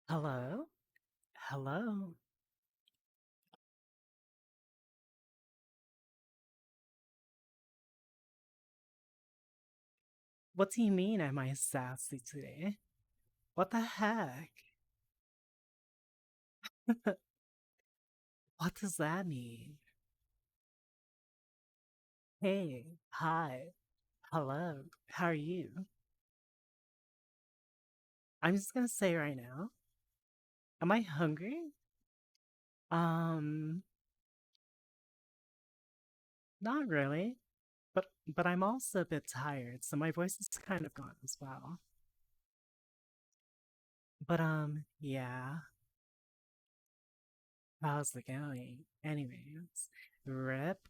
Hello? Hello? What do you mean am I sassy today? What the heck? What does that mean? Hey, hi, hello, how are you? I'm just gonna say right now, am I hungry? Um, Not really, but I'm also a bit tired, so my voice is kind of gone as well. But yeah, how's it going? Anyways, Rip,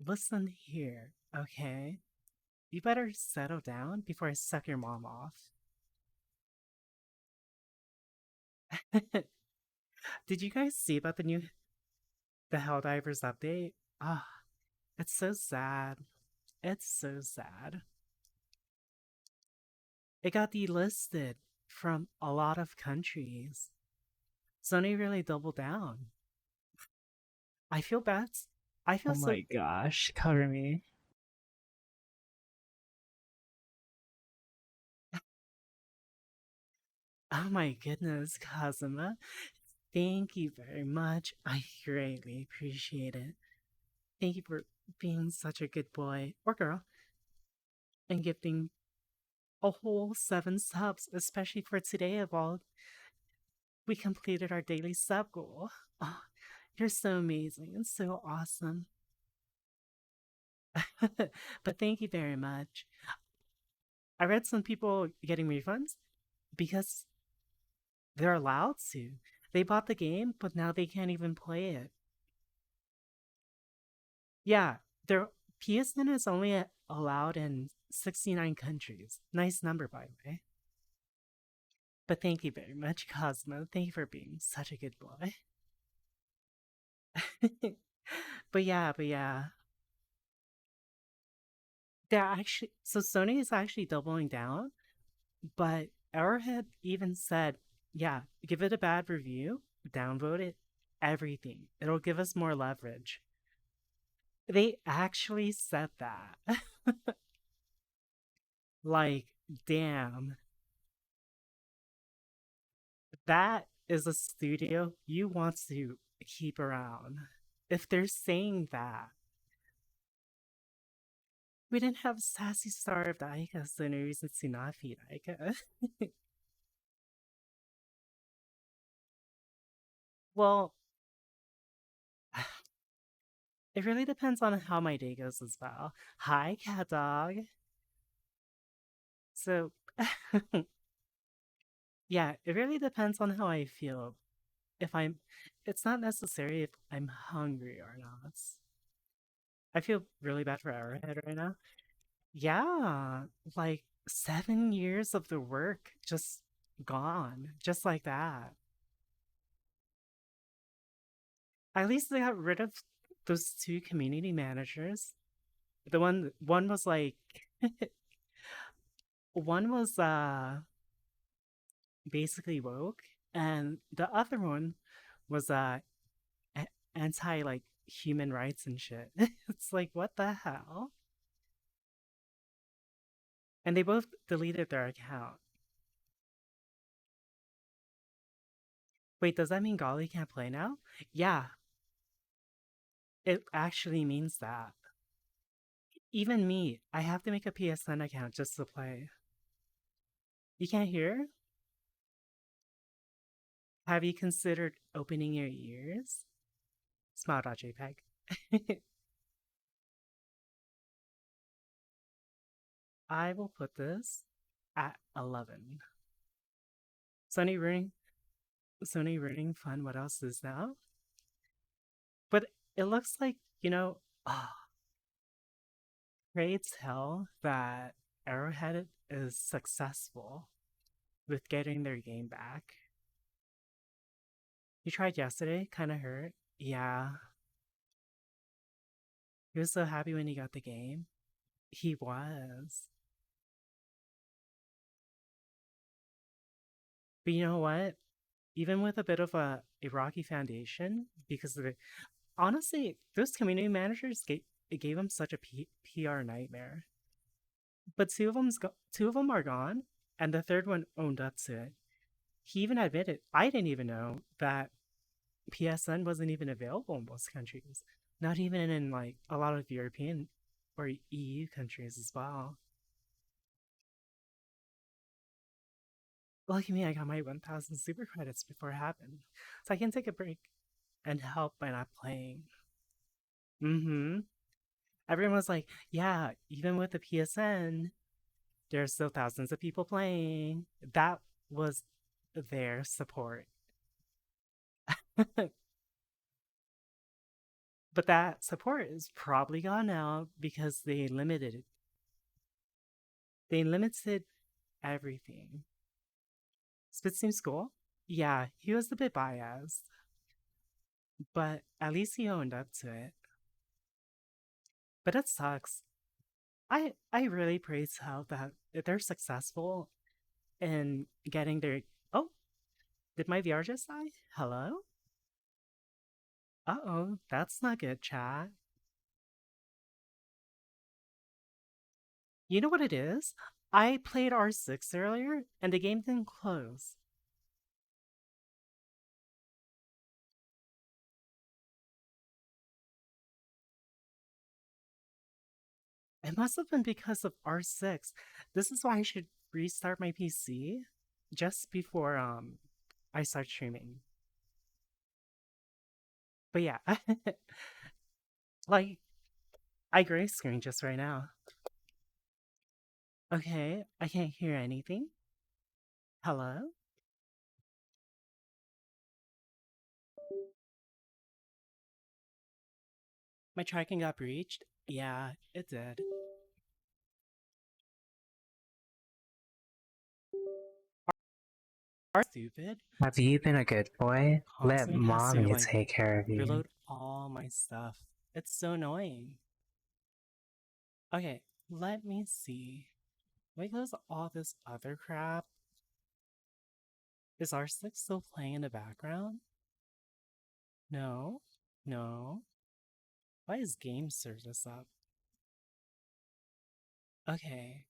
listen here, okay? You better settle down before I suck your mom off. Did you guys see about the Helldivers update? Ah, it's so sad. It's so sad. It got delisted from a lot of countries. Sony really doubled down. I feel bad. I feel Oh so. my gosh, cover me. Oh my goodness, Kazuma. Thank you very much. I greatly appreciate it. Thank you for being such a good boy or girl and gifting a whole 7 subs, especially for today of all. We completed our daily sub goal. Oh, you're so amazing and so awesome. But thank you very much. I read some people getting refunds because they're allowed to. They bought the game, but now they can't even play it. Yeah, their PSN is only allowed in 69 countries. Nice number, by the way. But thank you very much, Cosmo. Thank you for being such a good boy. but yeah, they're actually so Sony is actually doubling down, but Arrowhead even said, yeah, give it a bad review, downvote it, everything. It'll give us more leverage. They actually said that. Like, damn, that is a studio you want to keep around. If they're saying that, we didn't have Sassy Starved Aika, so no reason to not feed Aika. Well, it really depends on how my day goes as well. Hi, cat dog. So, yeah, it really depends on how I feel. If I'm, it's not necessary if I'm hungry or not. I feel really bad for Arrowhead right now. Yeah, like 7 years of the work just gone, just like that. At least they got rid of those two community managers. One was like one was basically woke, and the other one was anti like human rights and shit. It's like what the hell? And they both deleted their account. Wait, does that mean Golly can't play now? Yeah, it actually means that. Even me, I have to make a PSN account just to play. You can't hear? Have you considered opening your ears? Smile.jpg. I will put this at 11. Sunny ruining, Sunny ruining fun. What else is now? But it looks like, oh, pray tell that Arrowhead is successful with getting their game back. You tried yesterday, kind of hurt. Yeah, he was so happy when he got the game. He was. But you know what? Even with a bit of a rocky foundation, because of the honestly, those community managers gave them such a PR nightmare. But two of them are gone, and the third one owned up to it. He even admitted, I didn't even know that PSN wasn't even available in most countries. Not even in like a lot of European or EU countries as well. Lucky me, I got my 1,000 super credits before it happened. So I can take a break and help by not playing. Mm-hmm. Everyone was like, yeah, even with the PSN, there's still thousands of people playing. That was their support. But that support is probably gone now because they limited everything. Spit seems cool. Yeah, he was a bit biased, but at least he owned up to it. But it sucks. I really praise how that if they're successful in getting their oh, did my VR just die? Hello? Uh-oh, that's not good, chat. You know what it is? I played R6 earlier and the game didn't close. It must have been because of R6. This is why I should restart my PC just before I start streaming. But yeah, like I gray screen just right now. Okay, I can't hear anything. Hello? My tracking got breached? Yeah, it did. Are stupid? Have you been a good boy? Let Constantly has to mommy like take care of you. reload all my stuff. It's so annoying. Okay, let me see. Wait, there's all this other crap. Is R6 still playing in the background? No, no. Why is game service up? Okay.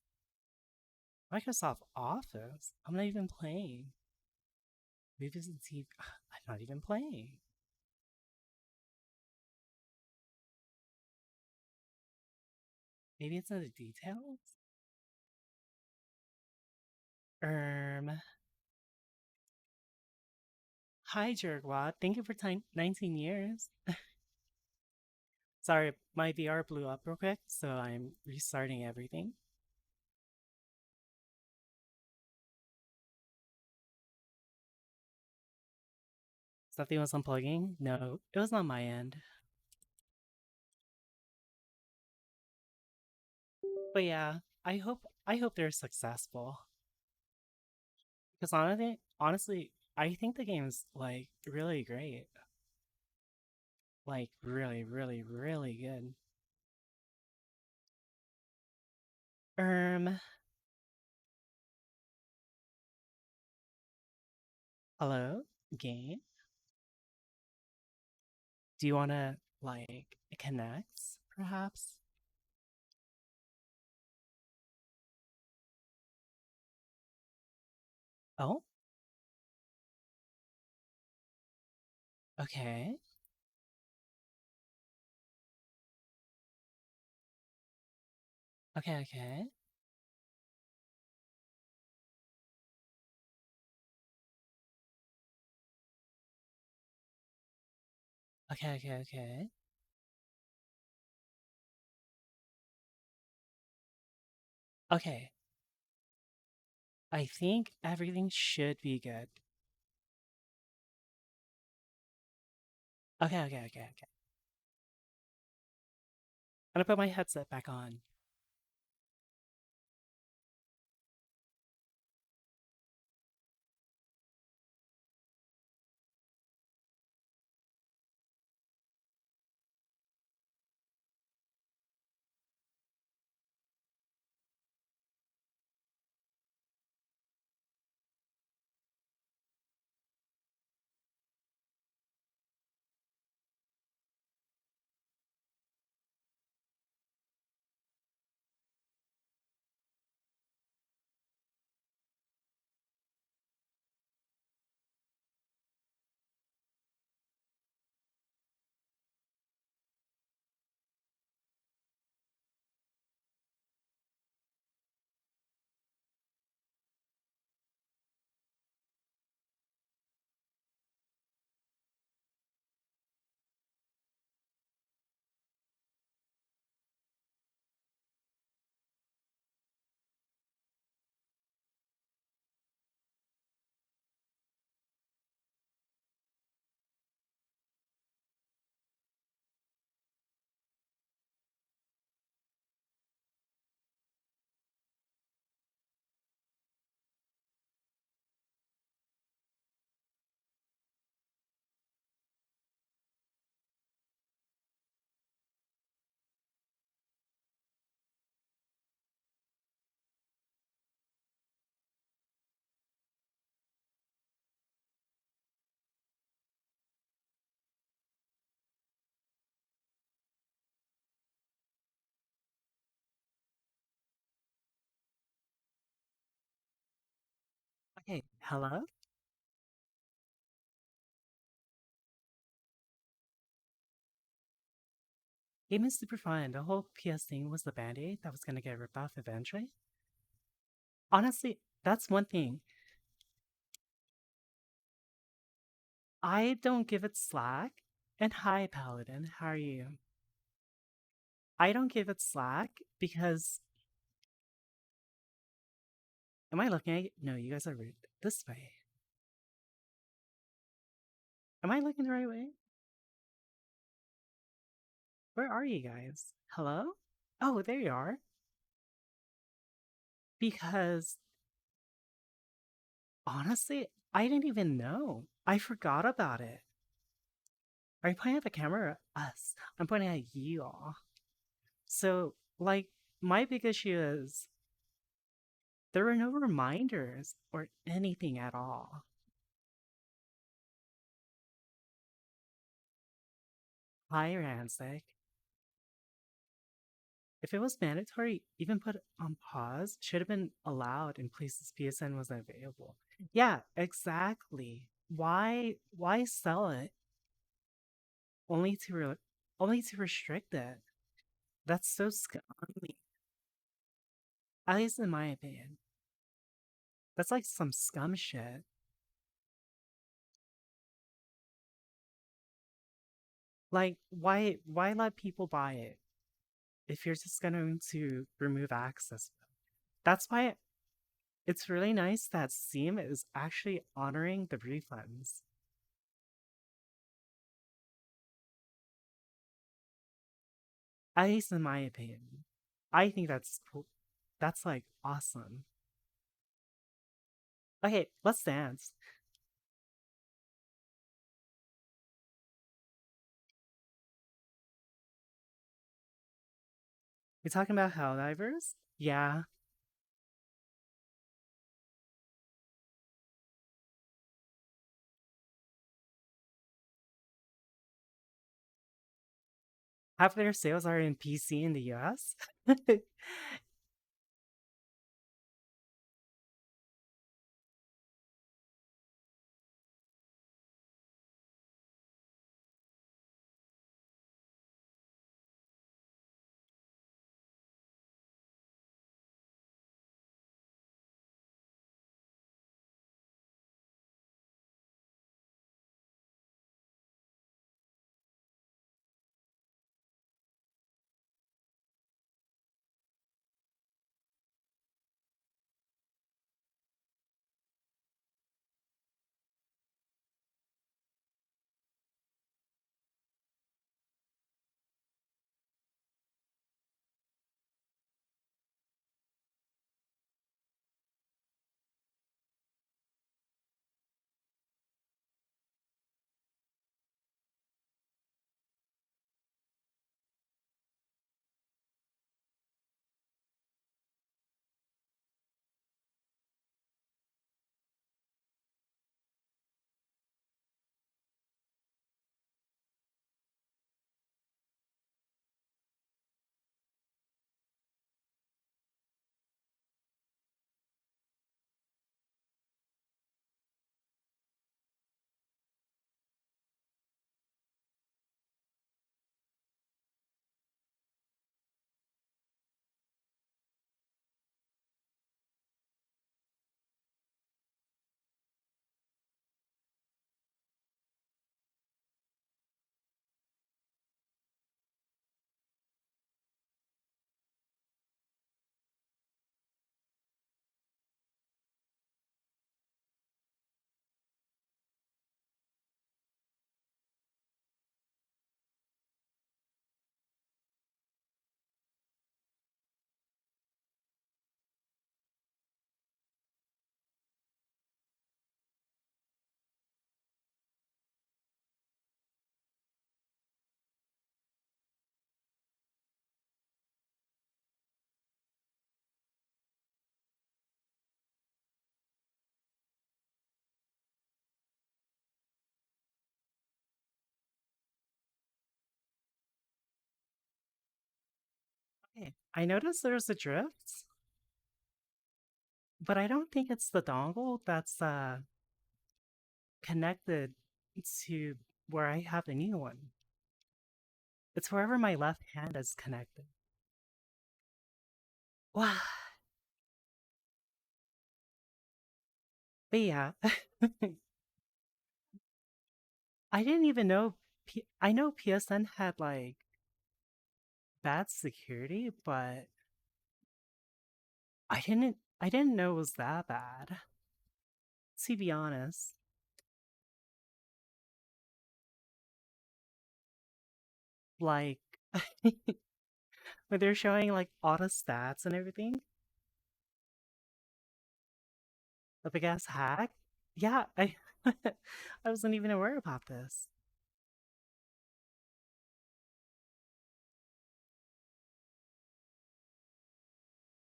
Microsoft Office? I'm not even playing. Maybe it's TV. I'm not even playing. Maybe it's in the details? Um. Hi, Jergwad. Thank you for 19 years. Sorry, my VR blew up real quick, so I'm restarting everything. Something was unplugging? No, it was on my end. But yeah, I hope they're successful. Because honestly, I think the game's like really great. Like really, really, really good. Um, hello, game. Do you wanna like connect, perhaps? Oh, okay. Okay, okay. Okay, okay, okay. Okay. I think everything should be good. Okay, okay, okay, okay. I'm gonna put my headset back on. Okay, hello? Game is super fun. The whole PS thing was the band-aid that was gonna get ripped off eventually. Honestly, that's one thing. I don't give it slack. And hi, Paladin, how are you? I don't give it slack because am I looking at you? No, you guys are rude. This way. Am I looking the right way? Where are you guys? Hello? Oh, there you are. Because honestly, I didn't even know. I forgot about it. Are you pointing at the camera? Us. I'm pointing at you all. So, like, my big issue is there were no reminders or anything at all. Hi, Ransik. If it was mandatory, even put on pause should have been allowed in places PSN wasn't available. Yeah, exactly. Why sell it only to only to restrict it? That's so scummy. At least in my opinion. That's like some scum shit. Like why let people buy it if you're just going to remove access? That's why it's really nice that Steam is actually honoring the refunds. At least in my opinion. I think that's cool. That's like awesome. Okay, let's dance. You're talking about Helldivers? Yeah. Half of their sales are in PC in the US. Okay, I noticed there's a drift. but I don't think it's the dongle that's connected to where I have the new one. It's wherever my left hand is connected. Wow. But yeah, I didn't even know. I know PSN had like bad security, but I didn't know it was that bad. To be honest, like when they're showing like all the stats and everything, a big ass hack. Yeah, I I wasn't even aware about this.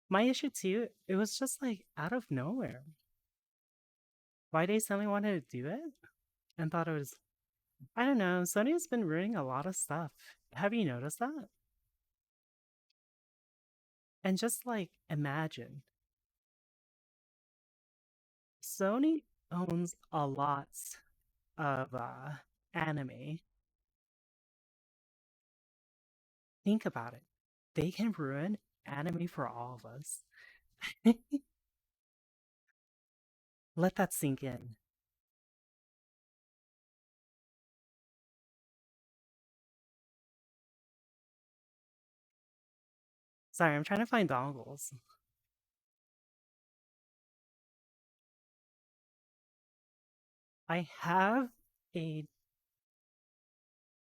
My issue too, it was just like out of nowhere. Why they suddenly wanted to do it and thought it was, I don't know, Sony has been ruining a lot of stuff. Have you noticed that? And just like imagine, Sony owns a lot of anime. Think about it. They can ruin anime for all of us. Let that sink in. Sorry, I'm trying to find dongles. I have a.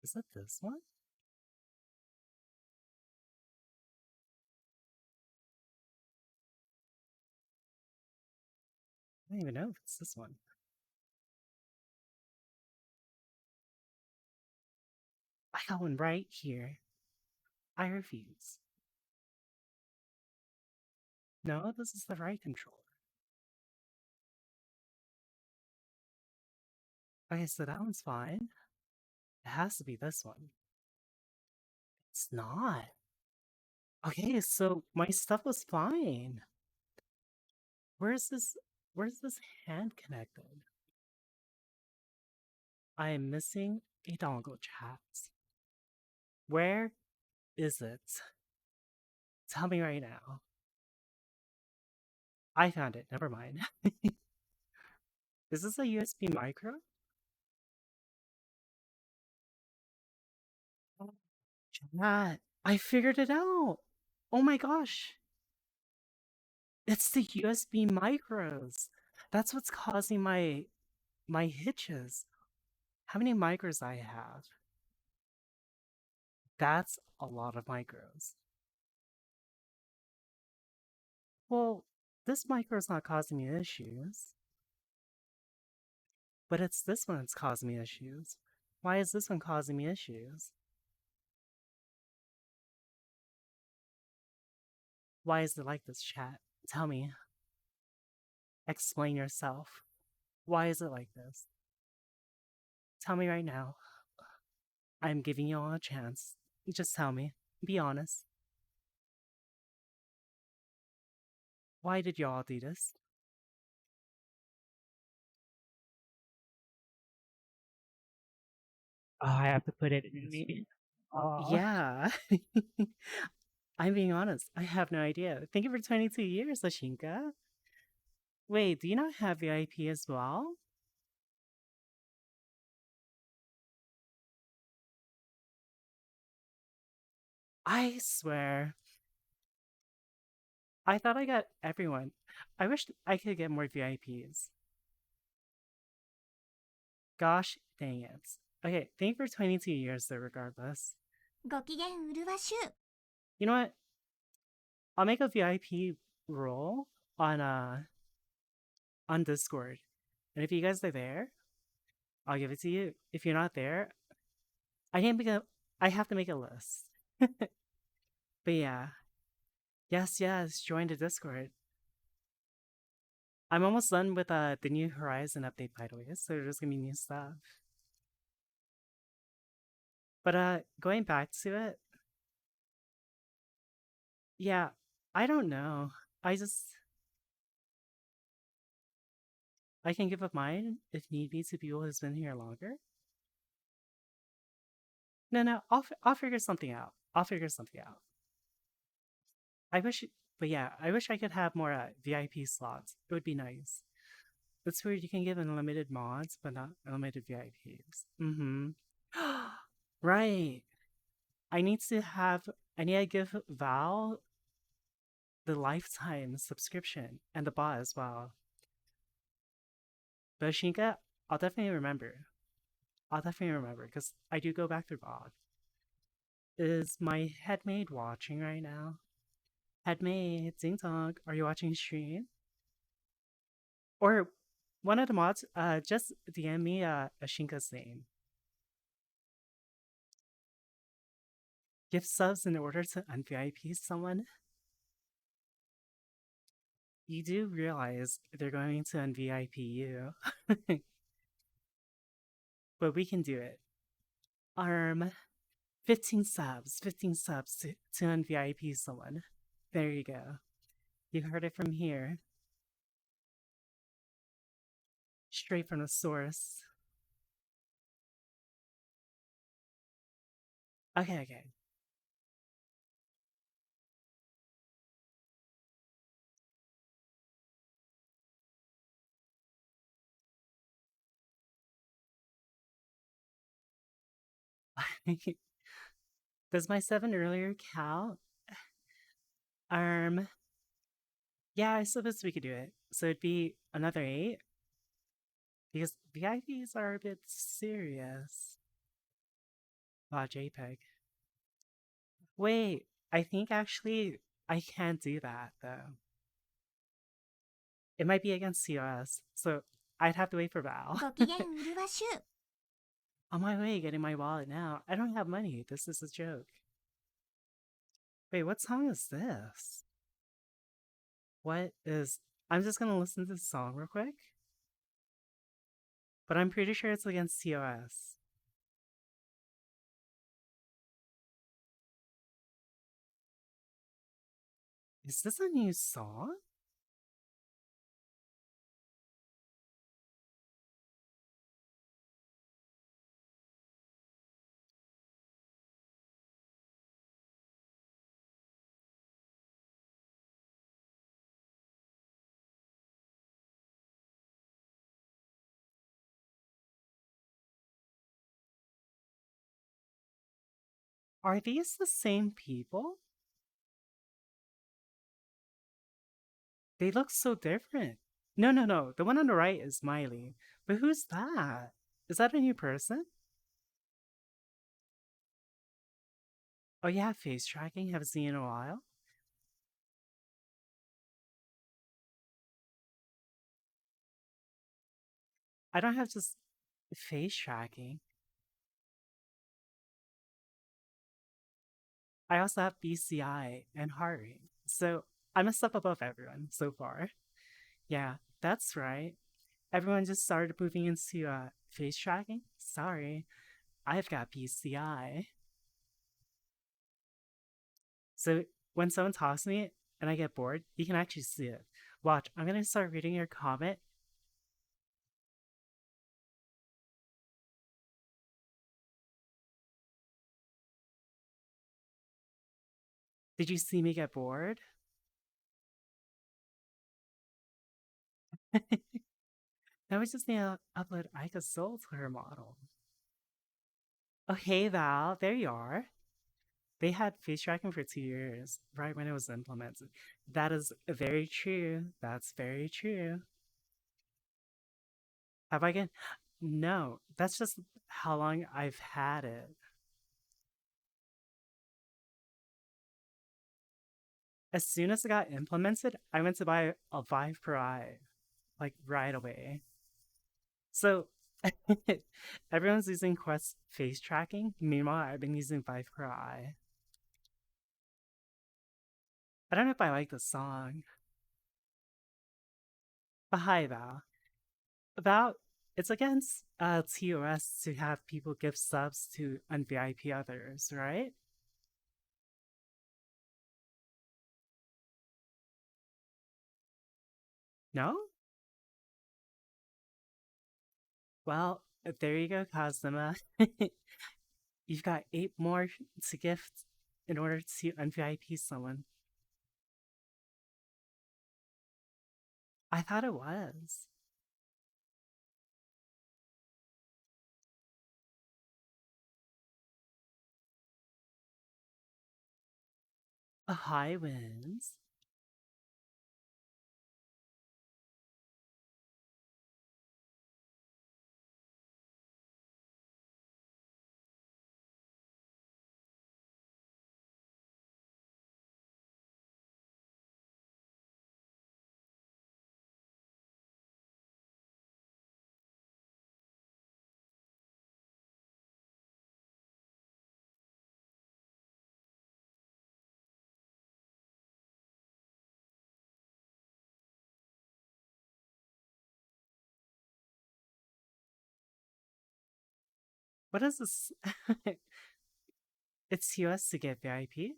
Is it this one? I don't even know if it's this one. I got one right here. I refuse. No, this is the right controller. Okay, so that one's fine. It has to be this one. It's not. Okay, so my stuff was fine. Where's this? Where's this hand connected? I am missing a dongle, chat. Where is it? Tell me right now. I found it. Never mind. Is this a USB micro? Chat. I figured it out. Oh my gosh. It's the USB micros. That's what's causing my hitches. How many micros I have? That's a lot of micros. Well, this micro is not causing me issues, but it's this one that's causing me issues. Why is this one causing me issues? Why is it like this, chat? Tell me. Explain yourself. Why is it like this? Tell me right now. I'm giving you all a chance. Just tell me. Be honest. Why did y'all do this? Oh, I have to put it in me. Oh. Yeah. I'm being honest. I have no idea. Thank you for 22 years, Lashinka. Wait, do you not have VIP as well? I swear. I thought I got everyone. I wish I could get more VIPs. Gosh dang it. Okay, thank you for 22 years though, regardless. ご機嫌うるわしゅう You know what? I'll make a VIP role on Discord. And if you guys are there, I'll give it to you. If you're not there, I can't make a I have to make a list. But yeah. Yes, join the Discord. I'm almost done with the new Horizon update, by the way, so there's gonna be new stuff. But going back to it, yeah, I don't know. I just I can give up mine if need be to people who's been here longer. No, I'll figure something out. I'll figure something out. I wish, but yeah, I wish I could have more VIP slots. It would be nice. That's where you can give unlimited mods, but not unlimited VIPs. Mm-hmm. Right. I need to have. I need to give Val the lifetime subscription and the bot as well. But Shinka, I'll definitely remember. I'll definitely remember because I do go back through bot. Is my headmaid watching right now? Headmaid, Ding Dong, are you watching stream? Or one of the mods, just DM me Ashinka's name. Give subs in order to unVIP someone? You do realize they're going to unVIP you. But we can do it. 15 subs to unVIP someone. There you go. You heard it from here. Straight from the source. Okay. Does my 7 earlier count? Yeah, I suppose we could do it. So it'd be another 8? Because VIPs are a bit serious. JPEG. Wait, I think actually I can't do that though. It might be against COS, so I'd have to wait for Val. ご機嫌うるわしゅう On my way, getting my wallet now. I don't have money. This is a joke. Wait, what song is this? What is... I'm just gonna listen to the song real quick. But I'm pretty sure it's against COS. Is this a new song? Are these the same people? They look so different. No. The one on the right is Miley. But who's that? Is that a new person? Oh, yeah, face tracking. Haven't seen in a while. I don't have just face tracking. I also have BCI and heart rate. So I'm a step above everyone so far. Yeah, that's right. Everyone just started moving into face tracking. Sorry, I've got BCI. So when someone talks to me and I get bored, you can actually see it. Watch, I'm gonna start reading your comment. Did you see me get bored? Now we just need to upload Ika Soul to her model. Oh, hey Val, there you are. They had face tracking for 2 years, right when it was implemented. That is very true. That's very true. Have I get? No, that's just how long I've had it. As soon as it got implemented, I went to buy a Vive per eye, like right away. So everyone's using Quest face tracking. Meanwhile, I've been using Vive per eye. I don't know if I like the song. But hi, Val. About it's against TOS to have people give subs to unVIP others, right? No? Well, there you go, Kazuma. You've got 8 more to gift in order to unVIP someone. I thought it was. A high wins. What is this? It's US to get VIP?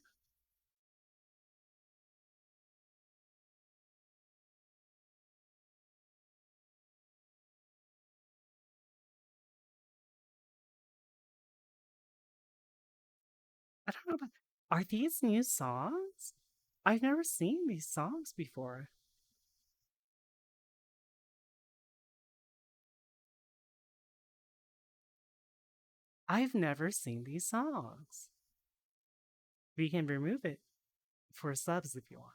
I don't know about. Are these new songs? I've never seen these songs before. I've never seen these songs. We can remove it for subs if you want.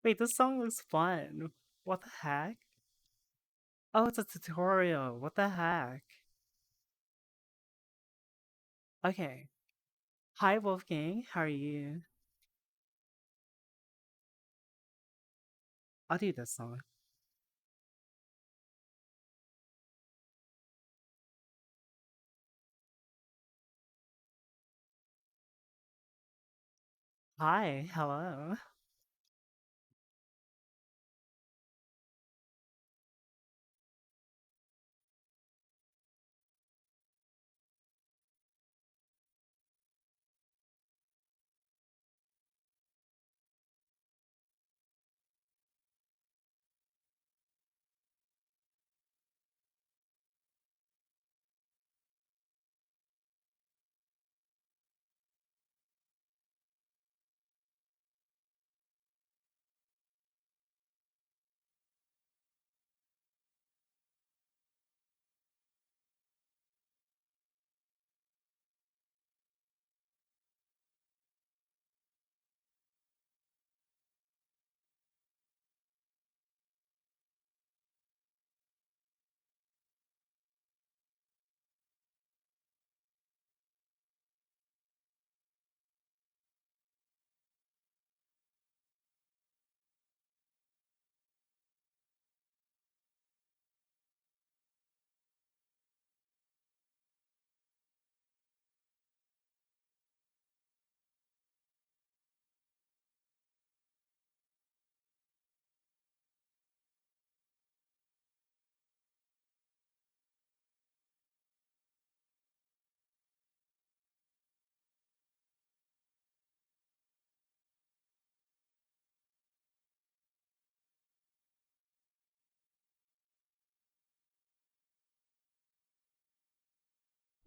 Wait, this song looks fun. What the heck? Oh, it's a tutorial. What the heck? Okay. Hi, Wolfgang. How are you? I'll do this song. Hi, hello.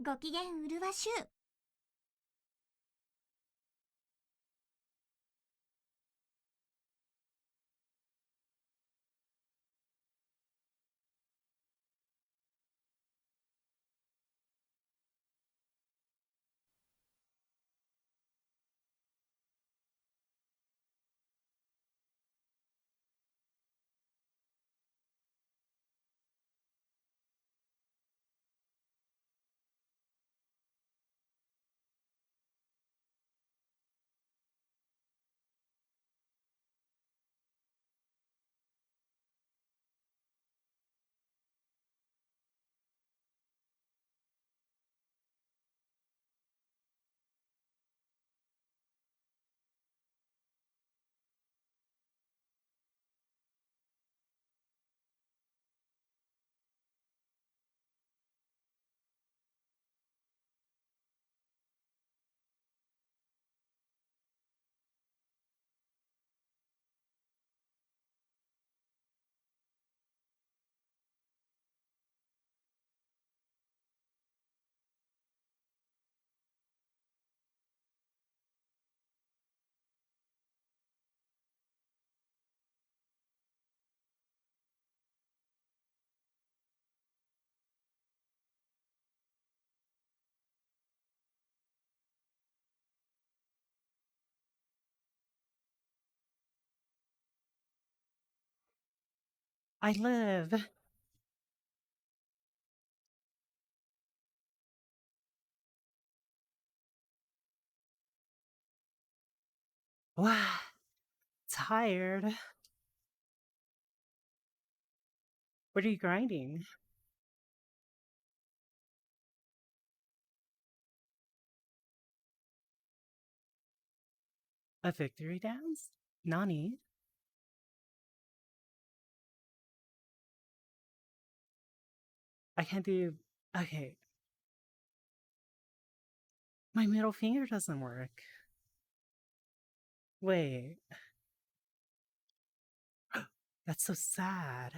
ご機嫌うるわしゅう。I live. Wow, tired. What are you grinding? A victory dance? Nani? I can't do. Okay, my middle finger doesn't work. Wait, that's so sad.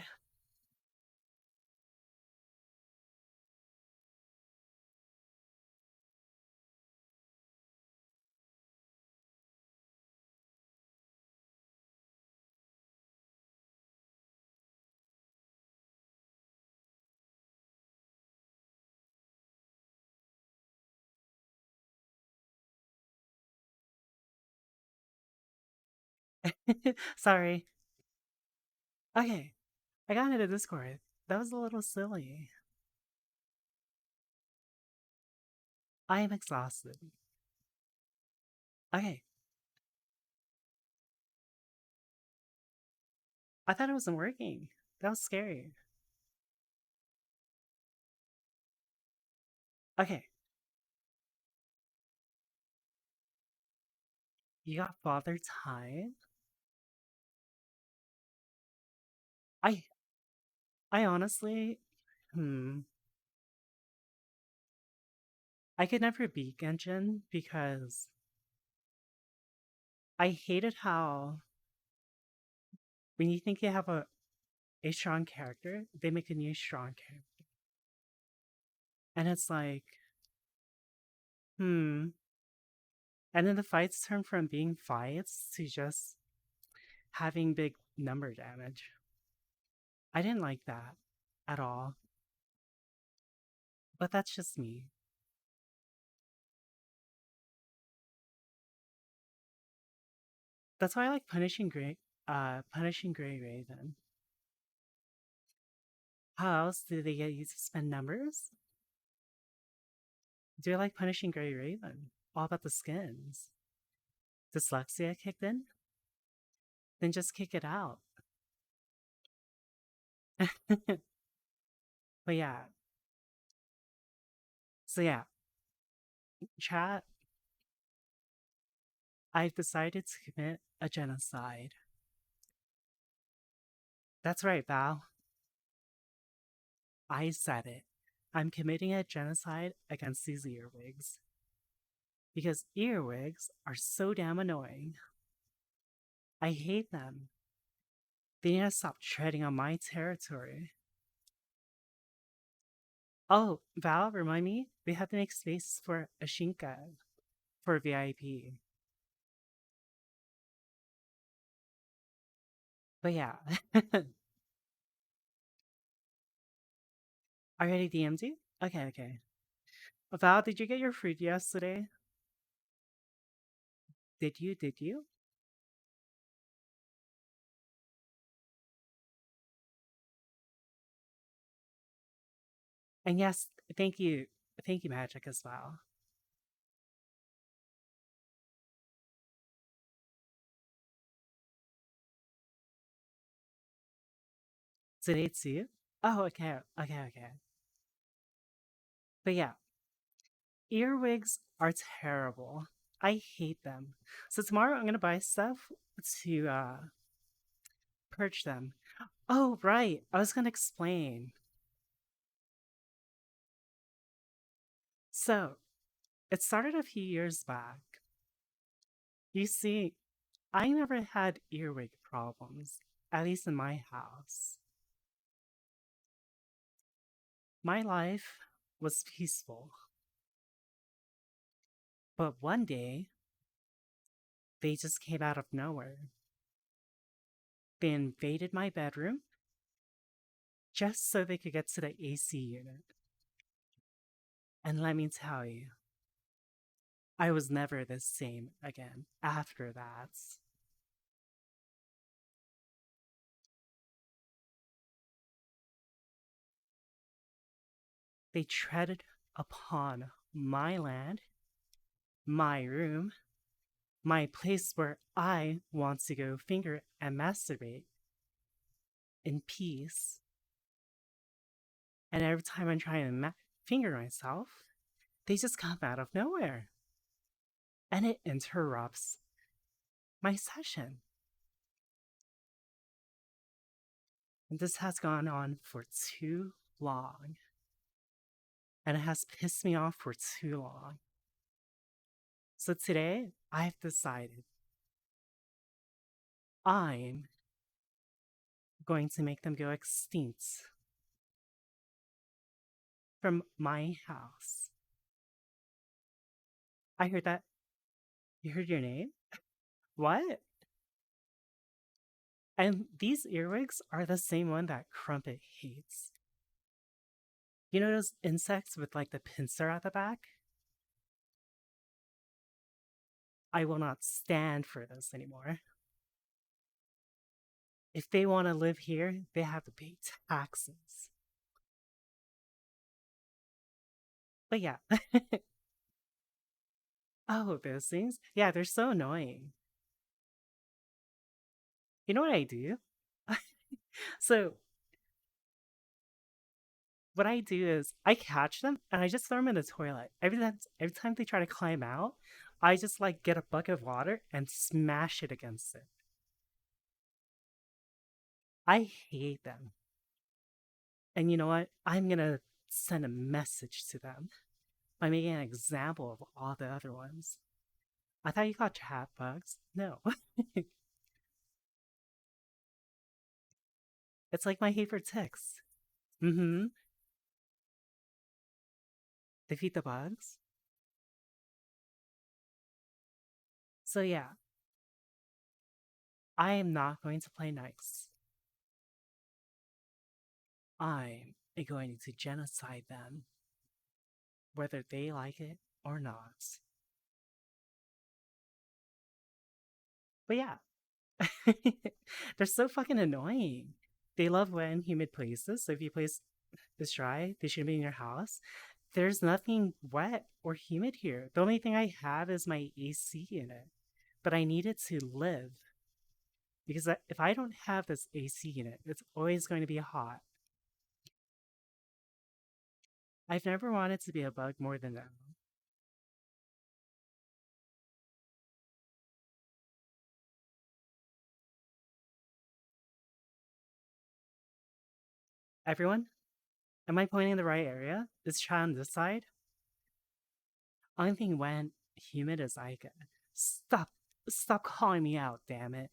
Sorry. Okay, I got into Discord. That was a little silly. I am exhausted. Okay, I thought it wasn't working. That was scary. Okay, you got Father Time? I I honestly, hmm, I could never beat Genshin because I hated how when you think you have a strong character, they make a new strong character. And it's like, hmm. And then the fights turn from being fights to just having big number damage. I didn't like that at all. But that's just me. That's why I like punishing Grey Raven. How else do they get you to spend numbers? Do I like punishing Grey Raven? All about the skins. Dyslexia kicked in? Then just kick it out. But yeah. So yeah, chat, I've decided to commit a genocide. That's right, Val. I said it. I'm committing a genocide against these earwigs. Because earwigs are so damn annoying. I hate them. They need to stop treading on my territory. Oh, Val, remind me, we have to make space for Ashinka for VIP. But yeah. I already DM'd you? Okay, okay. Val, did you get your fruit yesterday? Did you? Did you? And yes, thank you. Thank you, Magic, as well. Today too? Oh, okay, okay, okay. But yeah, earwigs are terrible. I hate them. So tomorrow I'm gonna buy stuff to purge them. Oh, right. I was gonna explain. So it started a few years back. You see, I never had earwig problems, at least in my house. My life was peaceful. But one day, they just came out of nowhere. They invaded my bedroom just so they could get to the AC unit. And let me tell you, I was never the same again after that. They treaded upon my land, my room, my place where I want to go finger and masturbate in peace. And every time I'm trying to finger myself, they just come out of nowhere. And it interrupts my session. And this has gone on for too long. And it has pissed me off for too long. So today, I've decided I'm going to make them go extinct from my house. I heard that. You heard your name? What? And these earwigs are the same one that Crumpet hates. You know those insects with like the pincer at the back? I will not stand for this anymore. If they want to live here, they have to pay taxes. But yeah. Oh, those things? Yeah, they're so annoying. You know what I do? So, what I do is I catch them and I just throw them in the toilet. Every time they try to climb out, I just like get a bucket of water and smash it against it. I hate them. And you know what? I'm gonna send a message to them by making an example of all the other ones. I thought you caught chat bugs. No. It's like my hate for ticks. Mm-hmm. Defeat the bugs. So yeah, I am not going to play nice. I'm going to genocide them, whether they like it or not. But yeah, they're so fucking annoying. They love wet and humid places. So if your place is dry, they shouldn't be in your house. There's nothing wet or humid here. The only thing I have is my AC in it, but I need it to live because if I don't have this AC unit, it's always going to be hot. I've never wanted to be a bug more than now. Everyone, am I pointing in the right area? Is Chad on this side? Only thing when humid is Ica. Stop calling me out, damn it.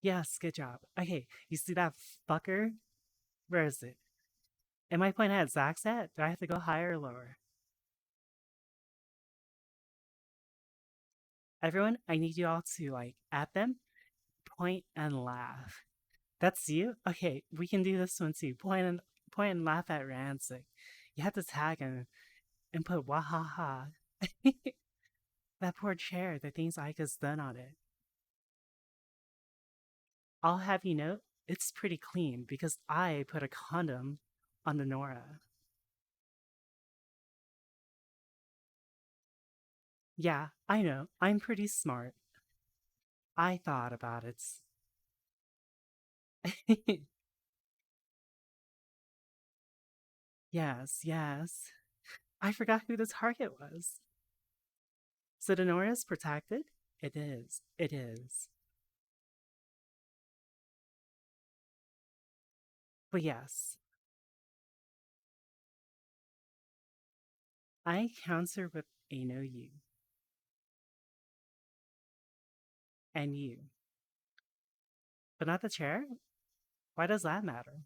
Yes, good job. Okay, you see that fucker? Where is it? Am I pointing at Zach's at? Do I have to go higher or lower? Everyone, I need you all to, like, at them, point and laugh. That's you? Okay, we can do this one too. Point and laugh at Rancic. You have to tag him and put wahaha. That poor chair, the things Ika's done on it. I'll have you know, it's pretty clean because I put a condom on the Nora. Yeah, I know, I'm pretty smart. I thought about it. Yes, yes. I forgot who the target was. So the Nora is protected? It is. It is. But yes, I counter with a no you. And you. But not the chair? Why does that matter?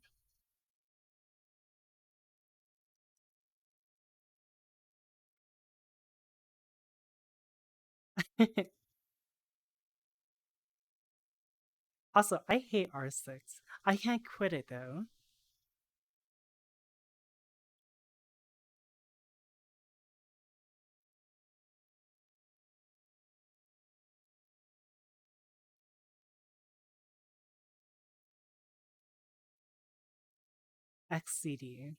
Also, I hate R6. I can't quit it though. XCD.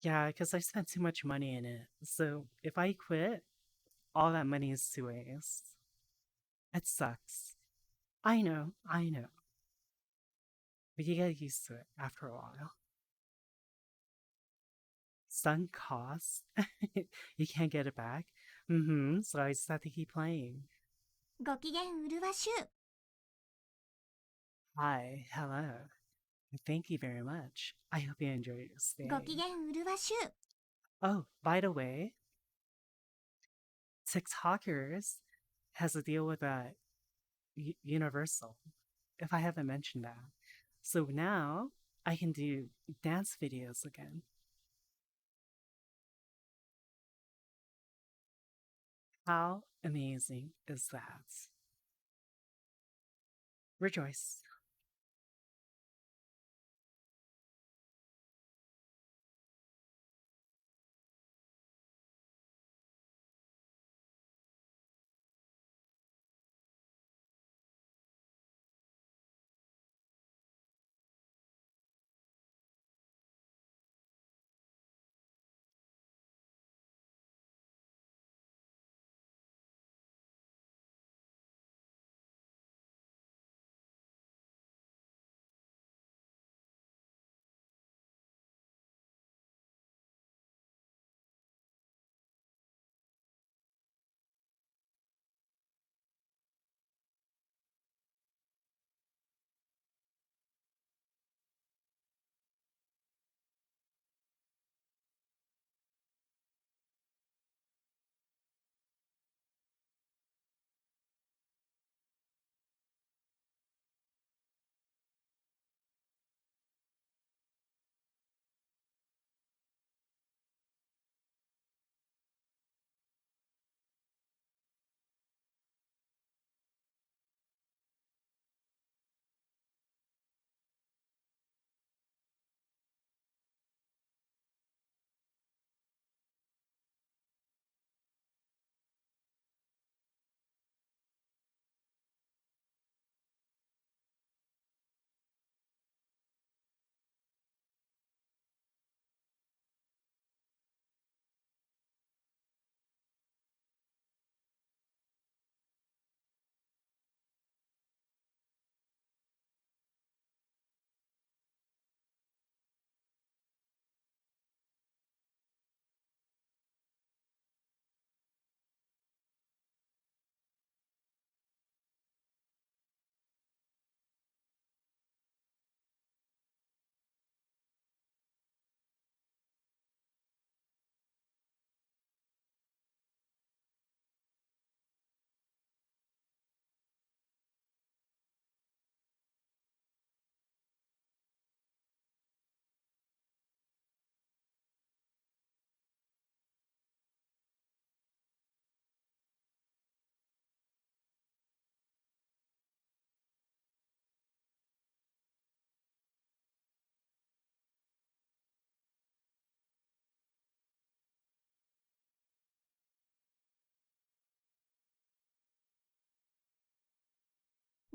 Yeah, because I spent too much money in it. So if I quit, all that money is to waste. It sucks. I know. But you get used to it after a while. Sunk cost. You can't get it back. So I just have to keep playing. ご機嫌うるわしゅう Hi, hello. Thank you very much. I hope you enjoy your ご機 stay. 嫌うるわしゅう Oh, by the way, TikTokers has a deal with Universal, if I haven't mentioned that. So now I can do dance videos again. How amazing is that? Rejoice.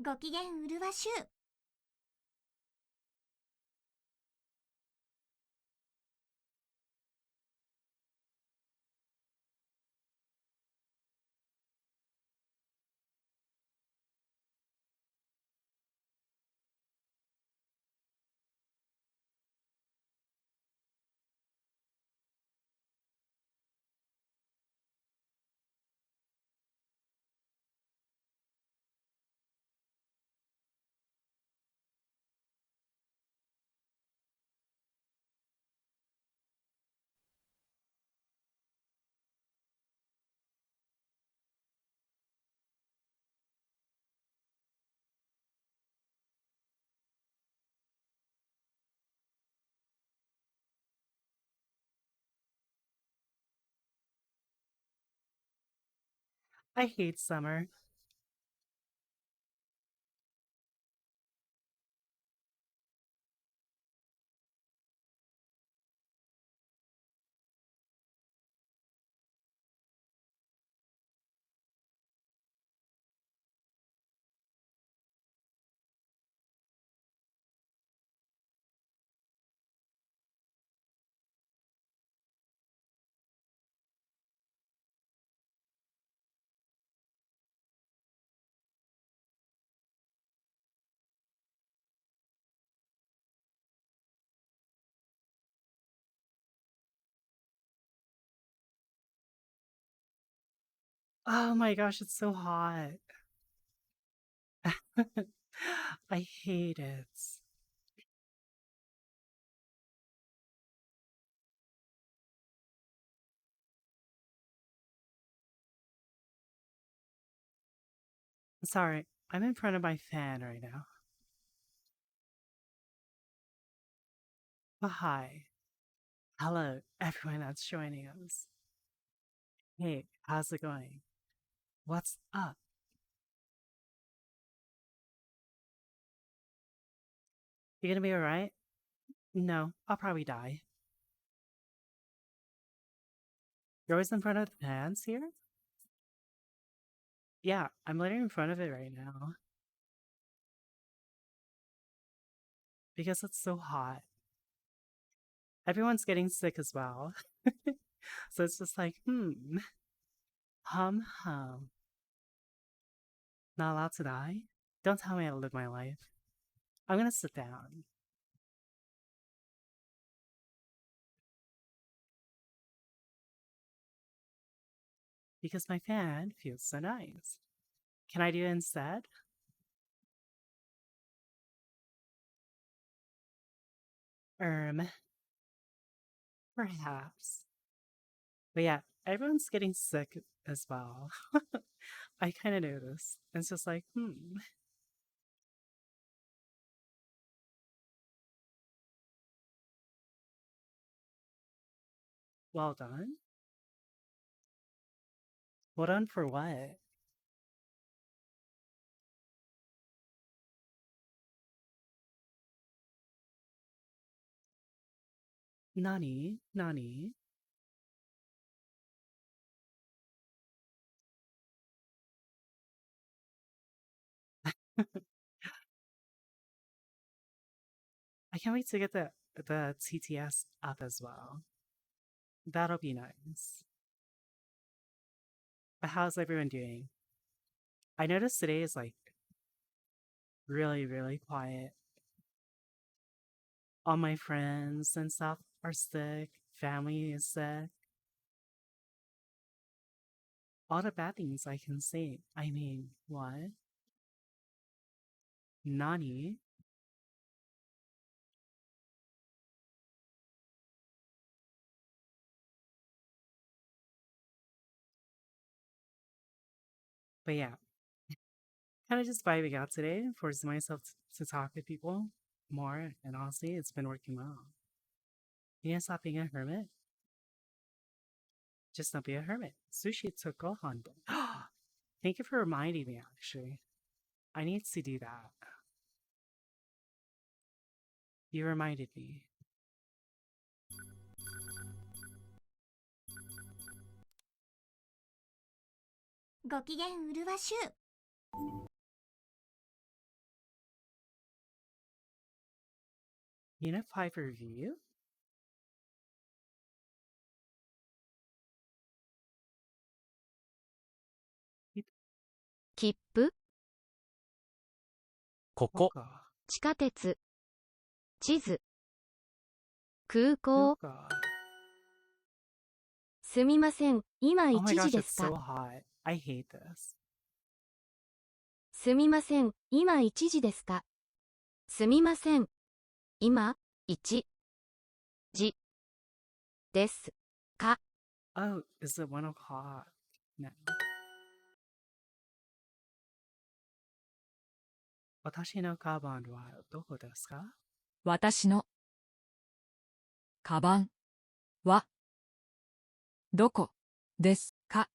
「ご機嫌うるわしゅう」I hate summer. Oh my gosh, it's so hot. I hate it. Sorry, I'm in front of my fan right now. But hi. Hello, everyone that's joining us. Hey, how's it going? What's up? You gonna be alright? No, I'll probably die. You're always in front of the fans here? Yeah, I'm literally in front of it right now. Because it's so hot. Everyone's getting sick as well. So it's just like, hum hum. Not allowed to die? Don't tell me how to live my life. I'm gonna sit down. Because my fan feels so nice. Can I do it instead? Perhaps. But yeah, everyone's getting sick as well. I kind of noticed. It's just like, well done. Well done for what? Nani? Nani? I can't wait to get the TTS up as well. That'll be nice. But how's everyone doing? I noticed today is like really, really quiet. All my friends and stuff are sick. Family is sick. All the bad things I can say. I mean, what? Nani? But yeah, kind of just vibing out today, forcing myself to talk to people more. And honestly, it's been working well. You gonna stop being a hermit? Just don't be a hermit. Sushi took Gohan. Thank you for reminding me, actually. I need to do that. You reminded me.ご機嫌うるわしゅう Unit 5 review? 切符、ここ、地下鉄、地図、空港。すみません、今 Oh my 1 gosh, 時で it's すか so hot. I hate this. すみません、今1時ですかすみません、今、1時ですか Oh, is it 1 o'clock now? 私のカバンはどこですか私のカバンはどこですか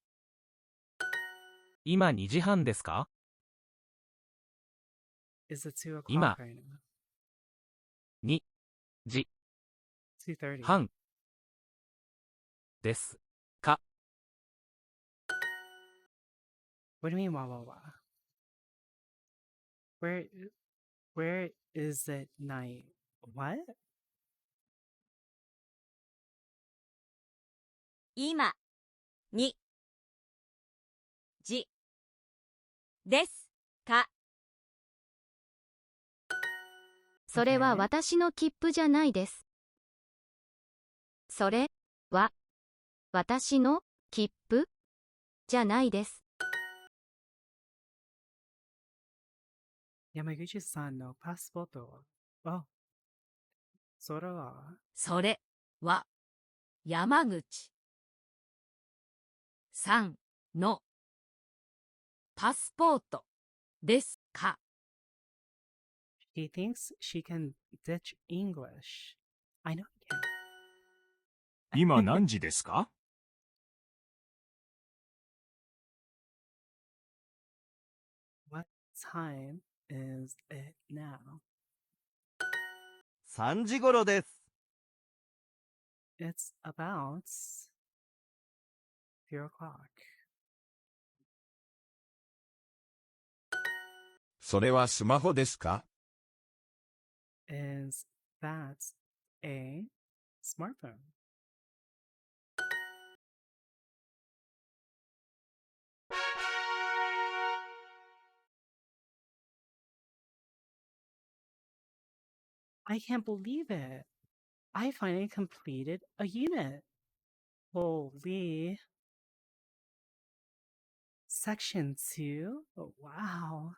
今2時半ですか Is it 2 o'clock 今 right now? 2時 2:30. 半ですか What do you mean, wah wah wah? Where is it night? What? 今、2時ですかそれは Okay. 私の切符じゃないです。それは私の切符じゃないです。山口さんのパスポートは、それは、それは山口さんのパスポートですか？ He thinks she can ditch English. I know he can. 今何時ですか？ What time is it now? 3時頃です。It's about 3 o'clock. それはスマホですか？ Is that a smartphone? I can't believe it. I finally completed a unit. Holy. Section 2? Oh, wow.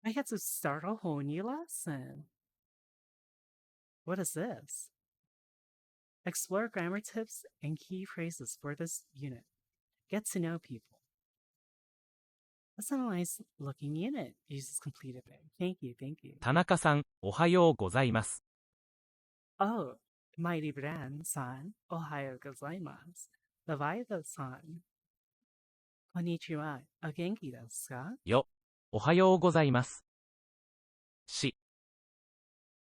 I had to start a whole new lesson. What is this? Explore grammar tips and key phrases for this unit. Get to know people. That's a nice looking unit. You just completed it. Thank you, thank you. 田中さん、おはようございます。 Oh, mighty Bran-san, ohayo gozaimasu. The Vive-san. Konnichiwa, o genki desu ka? よ、おはようございます。し、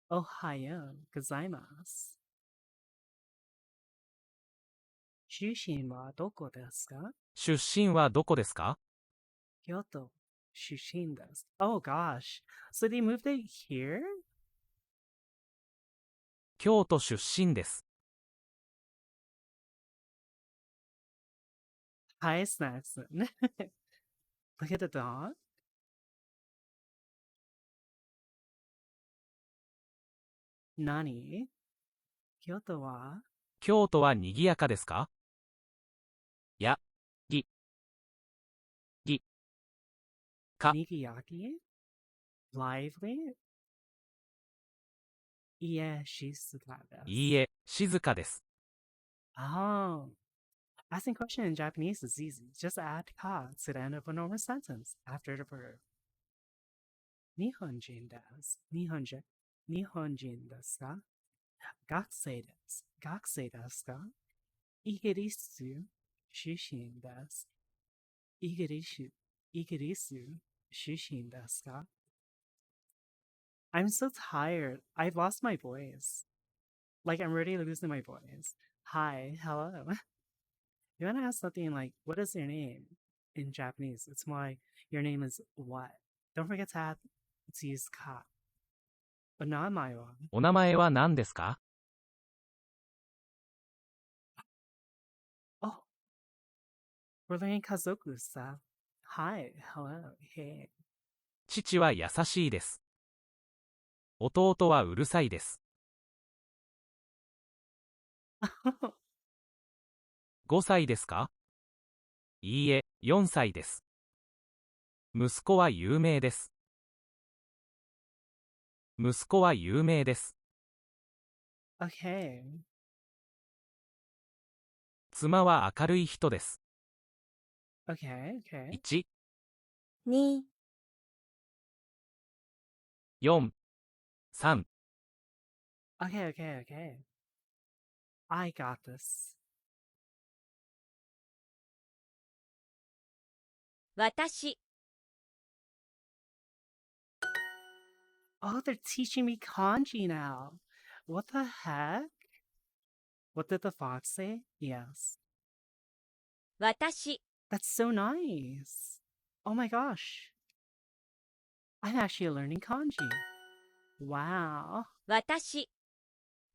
Ohayo gozaimasu. Shushin wa doko desu ka? 出身はどこですか？ Kyoto. Shushin desu. Oh gosh. So they moved it here? 京都出身です。 Hi, Snackson. Look at the dog. Nani? Kyoto wa 京都は賑やかですか？や、ぎ、か、 nigiyaki? Lively? Yeah, she's the desu. いいえ、静かです。 Oh. Asking question in Japanese is easy. Just add ka to the end of a normal sentence after the verb. Nihonjin desu. Nihonjin desu ka? Gakusei desu. Gakusei desu ka? Igirisu. Shushin desu. Igirisu. Shushin desu ka? I'm so tired. I've lost my voice. Like, I'm already losing my voice. Hi, hello. You want to ask something like, what is your name? In Japanese, it's more like, your name is what? Don't forget to use ka. Onamae wa? お名前は何ですか？ Oh, we're learning kazoku stuff. Hi, hello, hey. 父は優しいです。弟はうるさいです。5歳ですか？いいえ、4歳です。息子は有名です。息子は有名です。 Okay. 妻は明るい人です。 Okay, okay. 1、に、 4、3、 Okay, okay, okay. I got this. 私、 Oh, they're teaching me kanji now. What the heck? What did the fox say? Yes. 私、 That's so nice. Oh my gosh. I'm actually learning kanji. Wow. 私、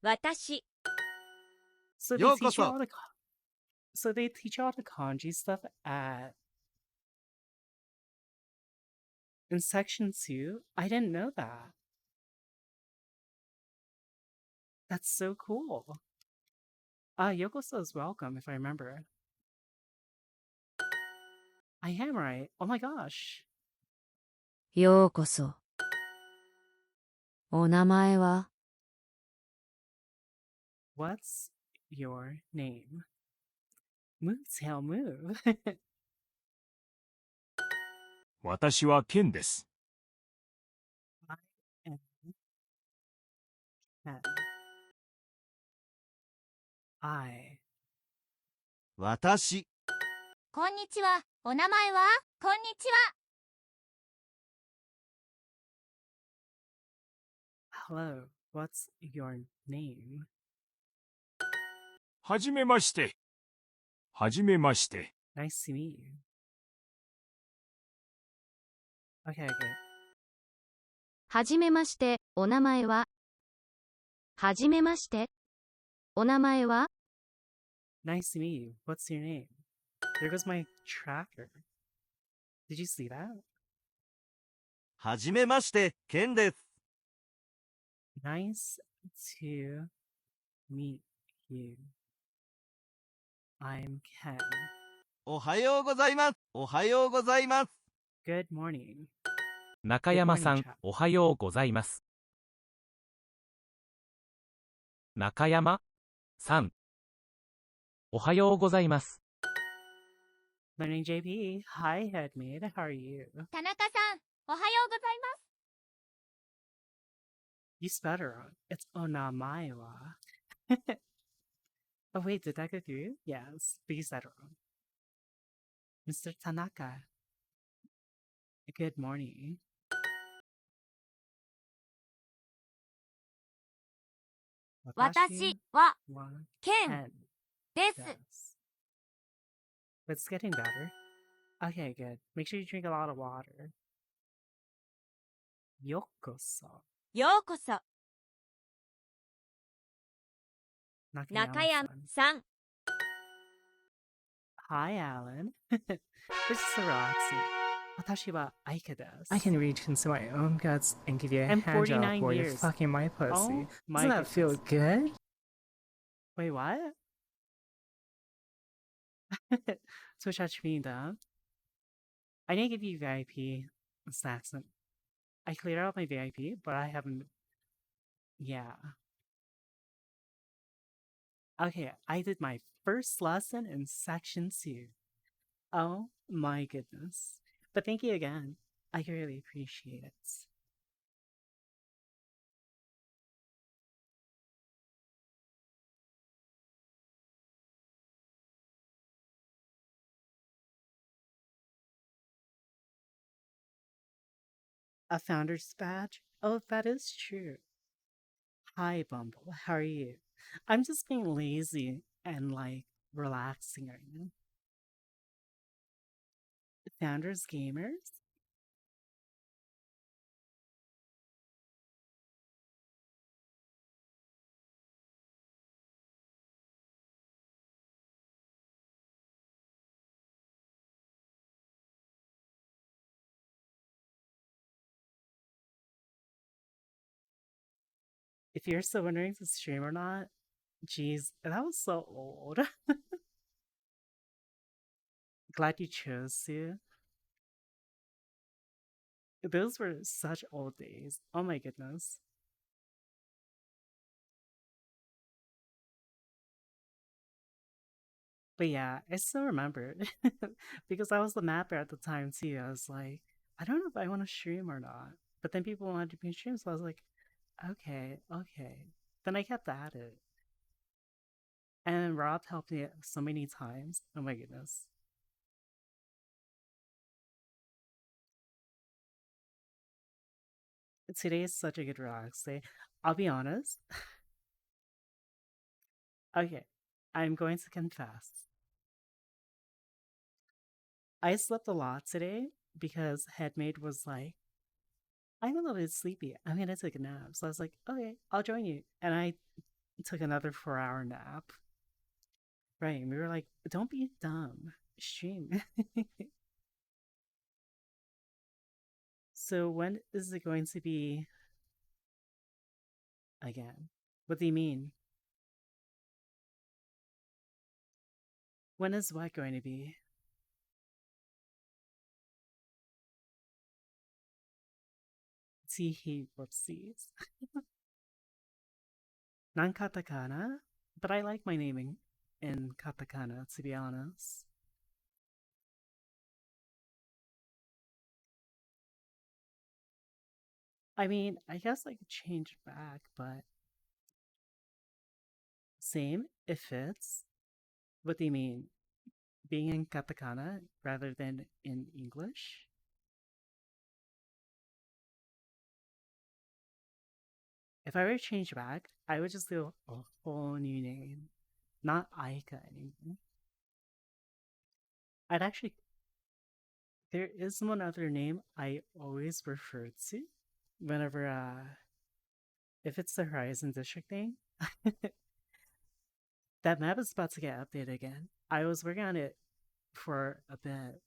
私、 So they よう teach こ you そ。 all the so they teach you all the kanji stuff at in section 2? I didn't know that. That's so cool. Yokoso is welcome, if I remember. I am right. Oh my gosh. ようこそ。お名前は What's your name? Move, tail, move. 私はケンです。 I am Ken. I. 私、こんにちは。お名前は？こんにちは。 Hello. What's your name? はじめまして。はじめまして。 Nice to meet you. Okay, okay. はじめまして、お名前ははじめまして。お名前は Nice to meet you. What's your name? There goes my tracker. Did you see that? はじめまして、ケンです。 Nice to meet you. I'm Ken. おはようございます。おはようございます。 Good morning. 中山さ Good ん morning, chap.、おはようございます。中山さん、おはようございます。Learning JP. Hi, headmaid. How are you? 田中さん、おはようございます。 You spelled it wrong. It's onamaewa. Oh, wait, did that go through? Yes, but you said it wrong. Mr. Tanaka. Good morning. 私は wa ケン Ken です。 does. But it's getting better. Okay, good. Make sure you drink a lot of water. Yokoso. ようこそ。 Nakayama-san. 中山さん。 Hi, Alan. This is so relaxing. Watashi wa Aika desu. I can reach into my own guts and give you a hand 49 job while you're years. fucking my pussy. Oh my Doesn't that feel good? Wait, what? Switch out me down. I didn't give you VIP snacks. I cleared out my VIP, but I haven't. Yeah. Okay, I did my first lesson in section 2. Oh my goodness. But thank you again. I really appreciate it. A founder's badge? Oh, that is true. Hi, Bumble. How are you? I'm just being lazy and like relaxing right now. Founders Gamers? If you're still wondering to stream or not, geez, that was so old. Glad you chose to. Those were such old days. Oh my goodness. But yeah, I still remember because I was the mapper at the time too. I was like, I don't know if I want to stream or not. But then people wanted to be stream, so I was like, okay, okay. Then I kept at it. And Rob helped me so many times. Oh my goodness. Today is such a good relax day. I'll be honest. Okay, I'm going to confess. I slept a lot today because Headmaid was like, I'm a little bit sleepy. I'm gonna take a nap. So I was like, okay, I'll join you. And I took another 4-hour nap. Right. And we were like, don't be dumb. Stream. So when is it going to be again? What do you mean? When is what going to be? Teehee, whoopsies. Non katakana? But I like my naming in katakana, to be honest. I mean, I guess I could change it back, but same, it fits. What do you mean? Being in katakana rather than in English? If I were to change back, I would just do a whole new name, not Aika anymore. I'd actually. There is one other name I always refer to whenever, if it's the Horizon District thing. That map is about to get updated again. I was working on it for a bit.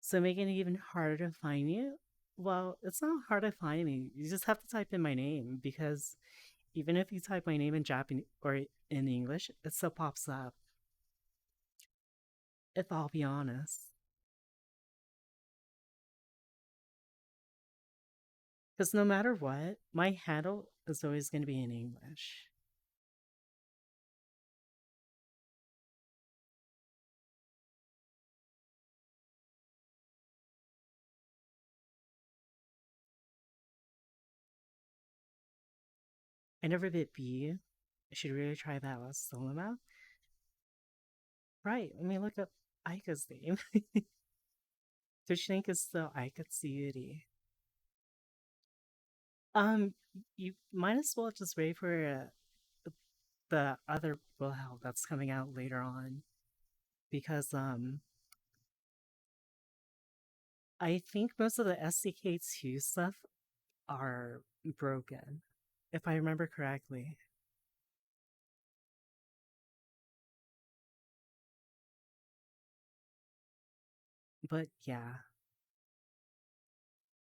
So making it even harder to find you? Well, it's not hard to find me. You just have to type in my name because even if you type my name in Japanese or in English, it still pops up. If I'll be honest. Because no matter what, my handle is always going to be in English. I never bit B. I should really try that last solo map. Right, let me look up Aika's name. Twitch think is still Aika Tsuyuri. You might as well just wait for the other Will Hell that's coming out later on. Because, I think most of the SDK2 stuff are broken, if I remember correctly. But yeah.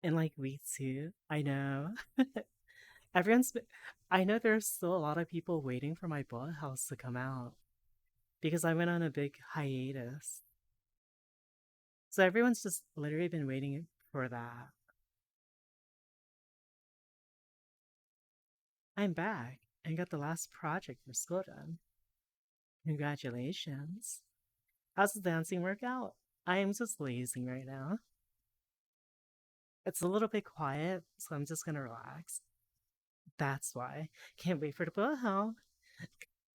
In like week 2, I know. Everyone's been, I know there's still a lot of people waiting for my bullet house to come out because I went on a big hiatus. So everyone's just literally been waiting for that. I'm back and got the last project for school done. Congratulations. How's the dancing workout? I am just lazing right now. It's a little bit quiet, so I'm just gonna relax. That's why. Can't wait for the bullet hell.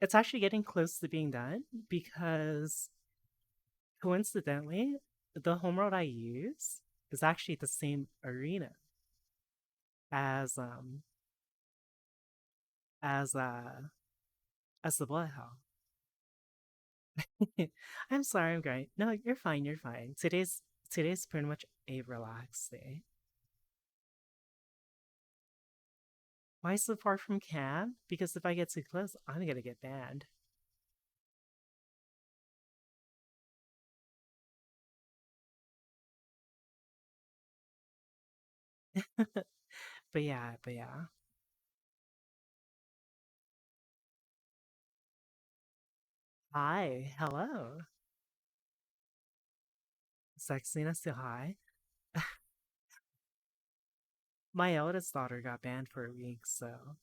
It's actually getting close to being done because coincidentally, the homeworld I use is actually the same arena as as uh as the bullet hell. I'm sorry, I'm great. No, you're fine, you're fine. Today's pretty much a relaxed day. Why so far from camp? Because if I get too close, I'm gonna get banned. But yeah. Hi, hello. Sexiness to hi. My eldest daughter got banned for a week, so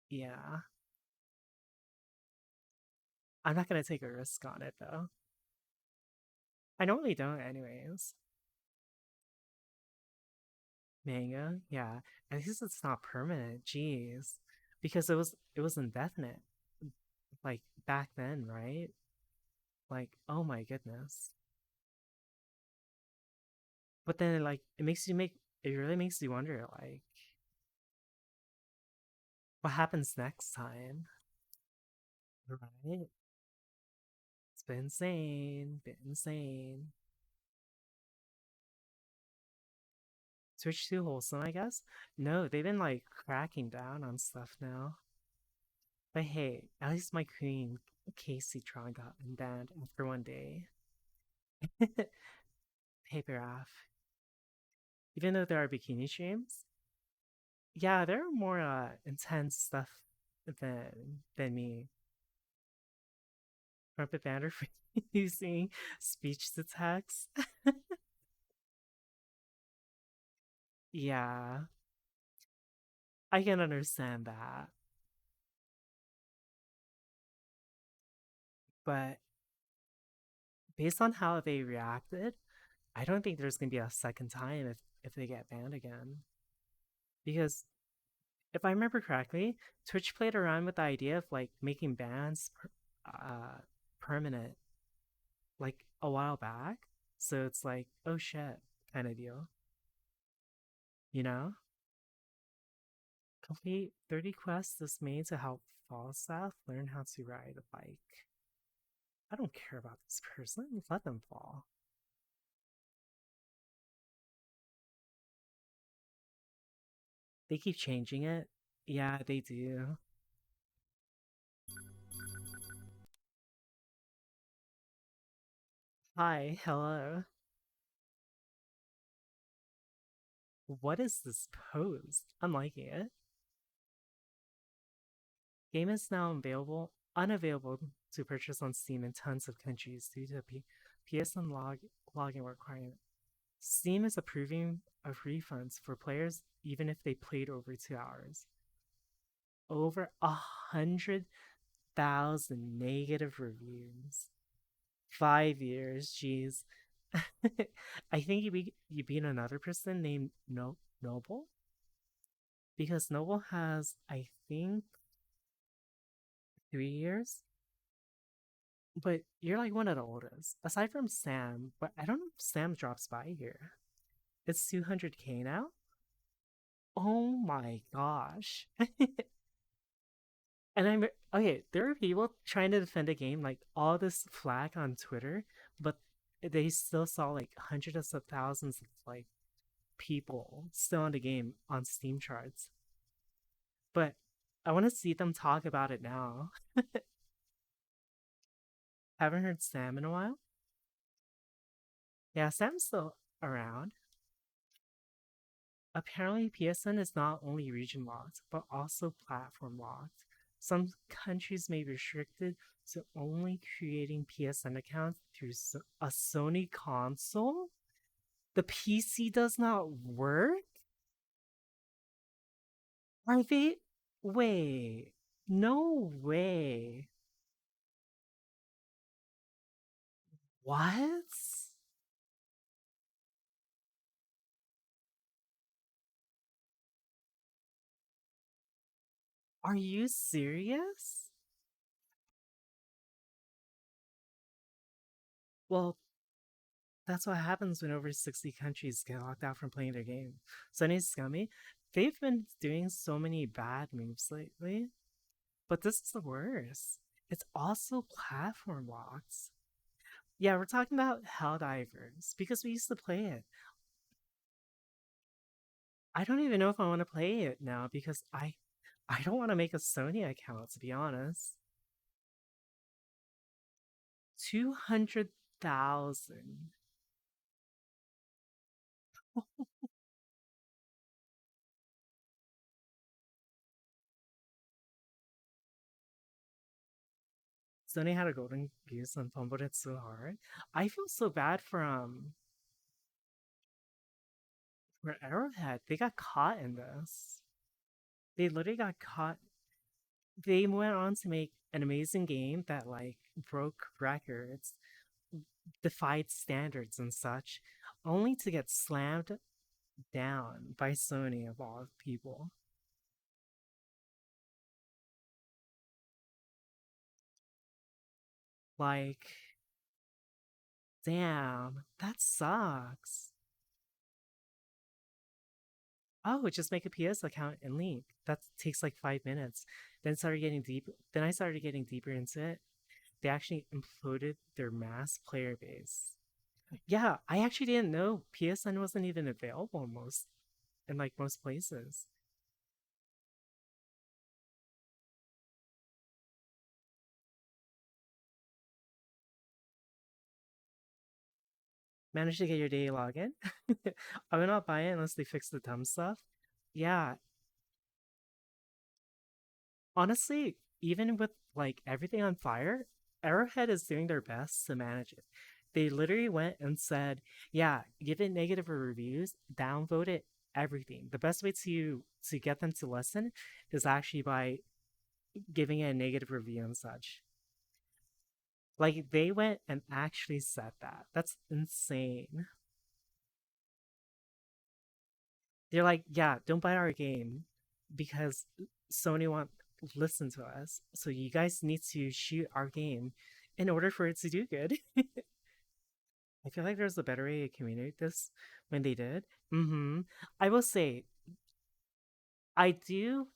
yeah. I'm not gonna take a risk on it though. I normally don't anyways. Manga, yeah. At least it's not permanent, jeez. Because it was indefinite. Like back then, right? Like, oh my goodness. But then like it really makes you wonder like what happens next time? Right? It's been insane. Been insane. Switch too wholesome, I guess? No, they've been like cracking down on stuff now. But hey, at least my queen, Casey Tron, got banned after one day. Paper off. Even though there are bikini streams, Yeah, they're more intense stuff than me. Trumpet banner for using speech to text. Yeah, I can understand that. But based on how they reacted, I don't think there's gonna be a second time if they get banned again. Because if I remember correctly, Twitch played around with the idea of like making bans permanent like a while back. So it's like, oh shit, kind of deal. You know? Complete 30 quests this May to help Falstaff learn how to ride a bike. I don't care about this person. Let them fall. They keep changing it. Yeah, they do. Hi, hello. What is this pose? I'm liking it. Game is now unavailable to purchase on Steam in tons of countries due to PSN login requirement. Steam is approving of refunds for players even if they played over 2 hours. Over 100,000 negative reviews. 5 years, jeez. I think you beat another person named Noble, because Noble has, I think, 3 years. But you're like one of the oldest, aside from Sam. But I don't know if Sam drops by here. It's 200K now. Oh my gosh. And I'm okay. There are people trying to defend a game like all this flack on Twitter, but they still saw like hundreds of thousands of like people still on the game on Steam charts. But I want to see them talk about it now. Haven't heard Sam in a while. Yeah, Sam's still around. Apparently, PSN is not only region locked, but also platform locked. Some countries may be restricted to only creating PSN accounts through a Sony console. The PC does not work? Are they? Wait. No way. What? Are you serious? Well, that's what happens when over 60 countries get locked out from playing their game. Sony's scummy. They've been doing so many bad moves lately, but this is the worst. It's also platform locks. Yeah, we're talking about Helldivers because we used to play it. I don't even know if I want to play it now because I don't want to make a Sony account, to be honest. 200,000. Sony had a golden goose and fumbled it so hard. I feel so bad for Arrowhead. They got caught in this. They literally got caught. They went on to make an amazing game that like broke records, defied standards and such, only to get slammed down by Sony of all people. Like, damn, that sucks. Oh, just make a PS account and leave. That takes like 5 minutes. Then I started getting deeper into it. They actually imploded their mass player base. Yeah, I actually didn't know PSN wasn't even available in like most places. Managed to get your daily login. I would not buy it unless they fix the dumb stuff. Yeah, Honestly, even with like everything on fire, Arrowhead is doing their best to manage it. They literally went and said, "Yeah, give it negative reviews, downvote it, everything." The best way to get them to listen is actually by giving it a negative review and such. Like they went and actually said that. That's insane. They're like, "Yeah, don't buy our game because Sony won't listen to us. So you guys need to shoot our game in order for it to do good." I feel like there's a better way to communicate this when they did. I will say, I do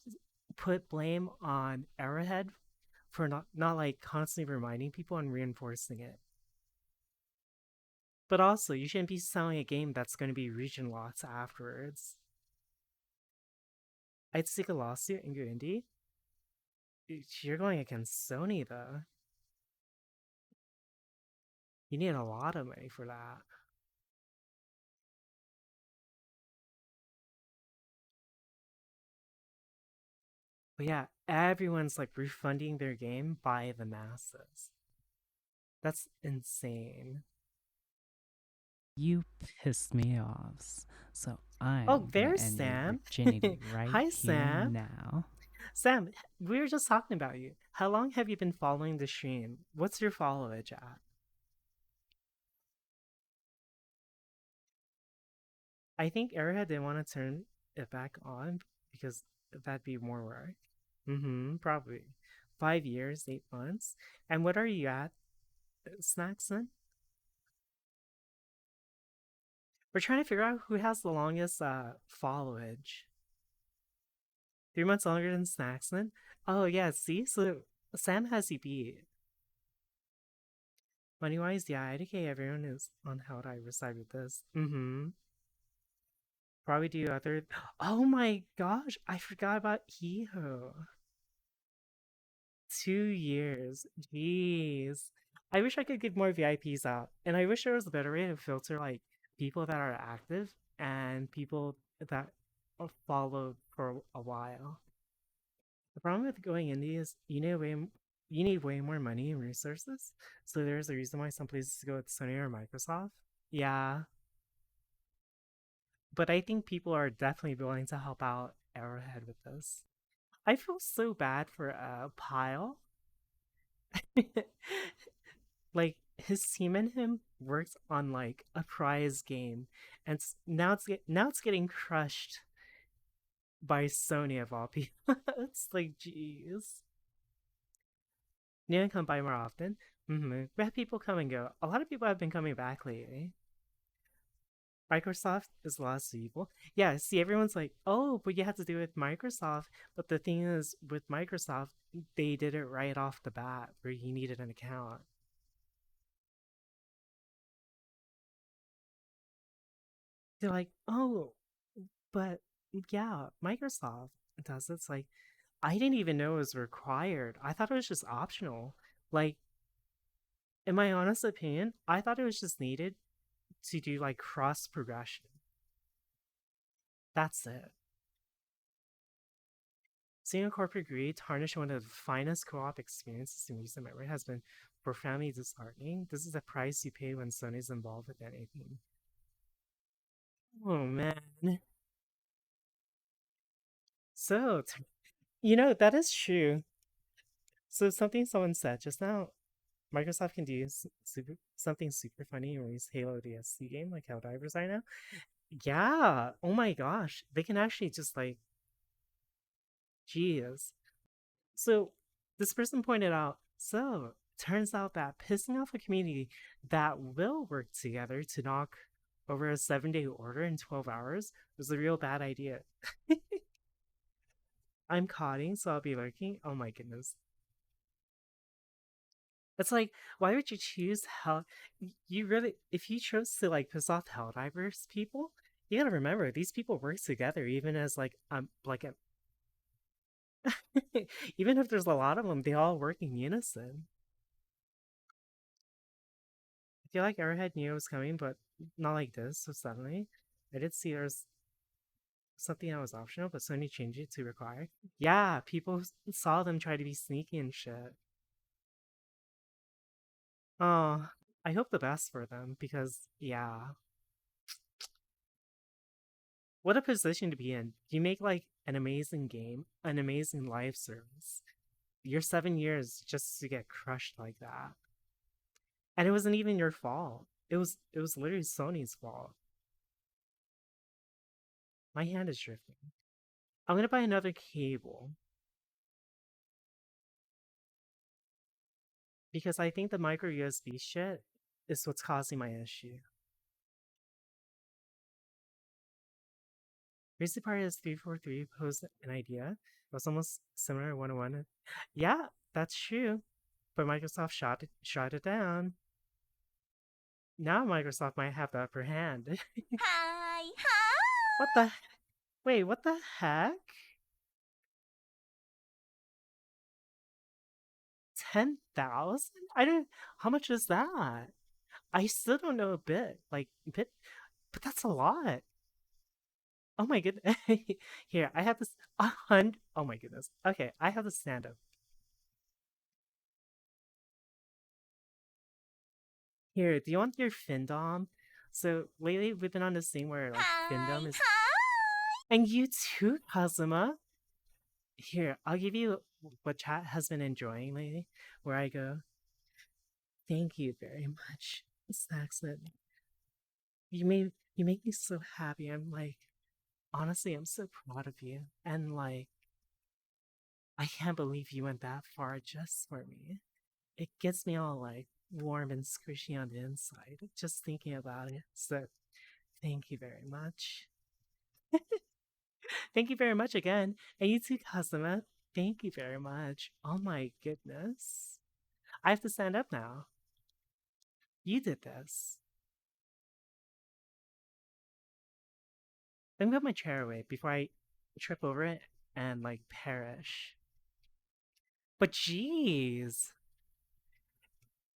put blame on Arrowhead for not like constantly reminding people and reinforcing it. But also, you shouldn't be selling a game that's going to be region locked afterwards. I'd seek a lawsuit and go indie. You're going against Sony, though. You need a lot of money for that. But yeah, everyone's like refunding their game by the masses. That's insane. You pissed me off, so I'm Oh, gonna there's end your Sam. virginity right Hi, here Sam. now. Sam, we were just talking about you. How long have you been following the stream? What's your followage at? I think Arrowhead didn't want to turn it back on because that'd be more work. Probably. 5 years, 8 months. And what are you at, Snackson? We're trying to figure out who has the longest followage. 3 months longer than Snacksman? Oh yeah, see? So Sam has you beat. Money wise, yeah, IDK everyone is on how I reside with this. Probably do other. Oh my gosh, I forgot about Kehoe. 2 years. Jeez. I wish I could give more VIPs out. And I wish there was a better way to filter like people that are active and people that follow for a while. The problem with going indie is you need way more money and resources. So there's a reason why some places go with Sony or Microsoft. Yeah. But I think people are definitely willing to help out Arrowhead with this. I feel so bad for Pile. Like his team and him worked on like a prize game, and now it's getting crushed by Sony of all people. It's like, jeez. Need to come by more often. We have people come and go. A lot of people have been coming back lately. Microsoft is less evil. Yeah, see, everyone's like, oh, but you have to do it with Microsoft. But the thing is, with Microsoft, they did it right off the bat where you needed an account. They're like, oh, but yeah, Microsoft does it. It's like, I didn't even know it was required. I thought it was just optional. Like, in my honest opinion, I thought it was just needed to do like cross progression. That's it. Seeing a corporate greed tarnish one of the finest co-op experiences in recent memory has been profoundly disheartening. This is the price you pay when Sony's involved with anything. Oh man. So, that is true. So something someone said just now, Microsoft can do something super funny and release Halo DSC game like how Divers are now. Yeah. Oh my gosh. They can actually just like, geez. So this person pointed out, so turns out that pissing off a community that will work together to knock over a 7-day order in 12 hours was a real bad idea. I'm coding, so I'll be lurking. Oh my goodness. It's like, why would you choose hell? You really, if you chose to like piss off Helldivers people, you gotta remember these people work together, even as like a, even if there's a lot of them, they all work in unison. I feel like Arrowhead knew it was coming, but not like this. So suddenly, I did see there's something that was optional, but Sony changed it to required. Yeah, people saw them try to be sneaky and shit. Oh, I hope the best for them because, yeah. What a position to be in. You make like an amazing game, an amazing live service. You're 7 years just to get crushed like that. And it wasn't even your fault. It was literally Sony's fault. My hand is drifting. I'm gonna buy another cable. Because I think the micro USB shit is what's causing my issue. Crazy part is 343 posed an idea. It was almost similar to 101. Yeah, that's true. But Microsoft shot it down. Now Microsoft might have the upper hand. はーいは What the? Wait, what the heck? 10,000? I don't. How much is that? I still don't know a bit. Like bit, but that's a lot. Oh my goodness. Here, I have this 100. Oh my goodness. Okay, I have the stand up. Here, do you want your Findom? So lately we've been on this thing where like Findom is. And you too, Kazuma. Here, I'll give you what chat has been enjoying lately, where I go, thank you very much, Saxon. You make me so happy. I'm like, honestly, I'm so proud of you. And like, I can't believe you went that far just for me. It gets me all like warm and squishy on the inside just thinking about it. So, thank you very much. Thank you very much again. And you too, Kazuma. Thank you very much. Oh my goodness. I have to stand up now. You did this. Let me put my chair away before I trip over it and like perish. But jeez.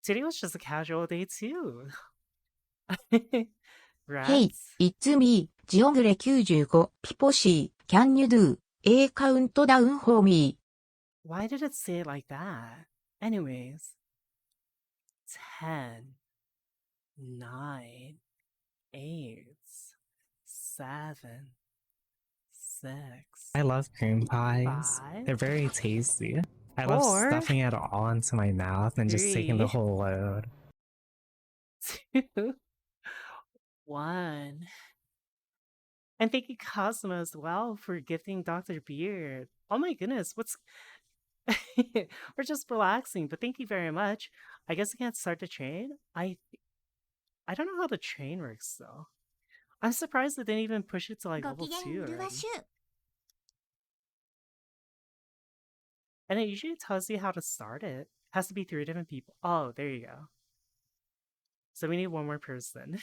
Today was just a casual day too. ヘイ、Rats? it's me, ジオグレ95、ピポシー、can you do a countdown for me? Why did it say it like that? Anyways. 10, 9, 8, 7, 6. I love cream pies. 5, They're very tasty. I love 4, stuffing it all into my mouth and just taking the 3, whole load. 2, 1. And thank you, Cosmo, as well, for gifting Dr. Beard. Oh my goodness, what's... We're just relaxing, but thank you very much. I guess I can't start the train? I don't know how the train works, though. I'm surprised they didn't even push it to like ご level きげ 2 んルワ already. シュ And it usually tells you how to start it. Has to be 3 different people. Oh, there you go. So we need one more person.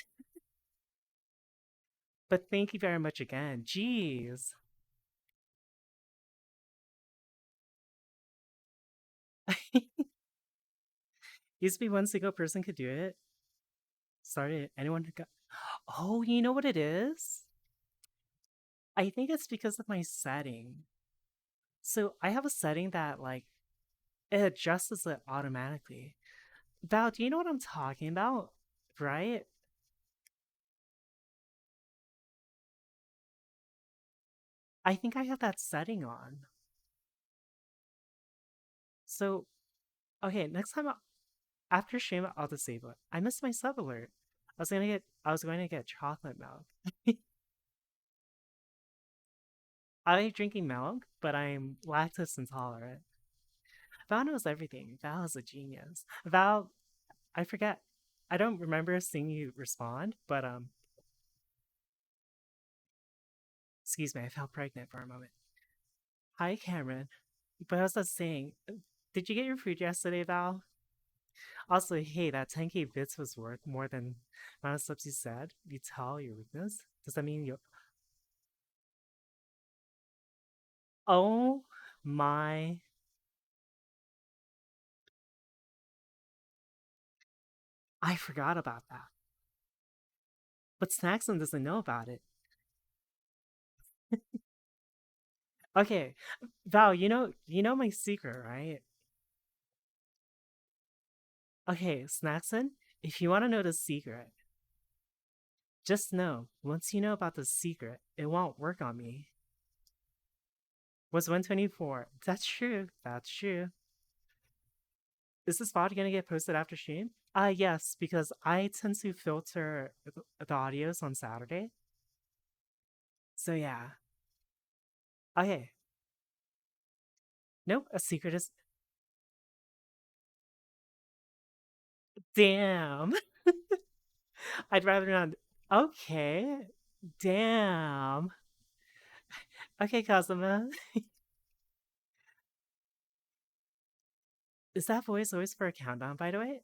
But thank you very much again. Jeez. Used to be one single person could do it. Started anyone who got... Oh, you know what it is? I think it's because of my setting. So I have a setting that like it adjusts it automatically. Val, do you know what I'm talking about? Right? I think I have that setting on. So, okay, next time after stream, I'll disable it. I missed my sub alert. I was going to get chocolate milk. I like drinking milk, but I'm lactose intolerant. Val knows everything. Val is a genius. Val, I forget. I don't remember seeing you respond, but excuse me, I felt pregnant for a moment. Hi, Cameron. But as I was saying, did you get your food yesterday, Val? Also, hey, that 10k bits was worth more than the amount of subs you said. You tell your weakness? Does that mean you... Oh my... I forgot about that. But Snackson doesn't know about it. Okay, Val, you know my secret, right? Okay, Snackson, if you want to know the secret, just know, once you know about the secret, it won't work on me. Was 124. That's true. That's true. Is this VOD gonna get posted after stream? Yes, because I tend to filter the audios on Saturday. So yeah. Okay. Nope, a secret is. Damn. I'd rather not. Okay. Damn. Okay, Kazuma. Is that voice always for a countdown, by the way?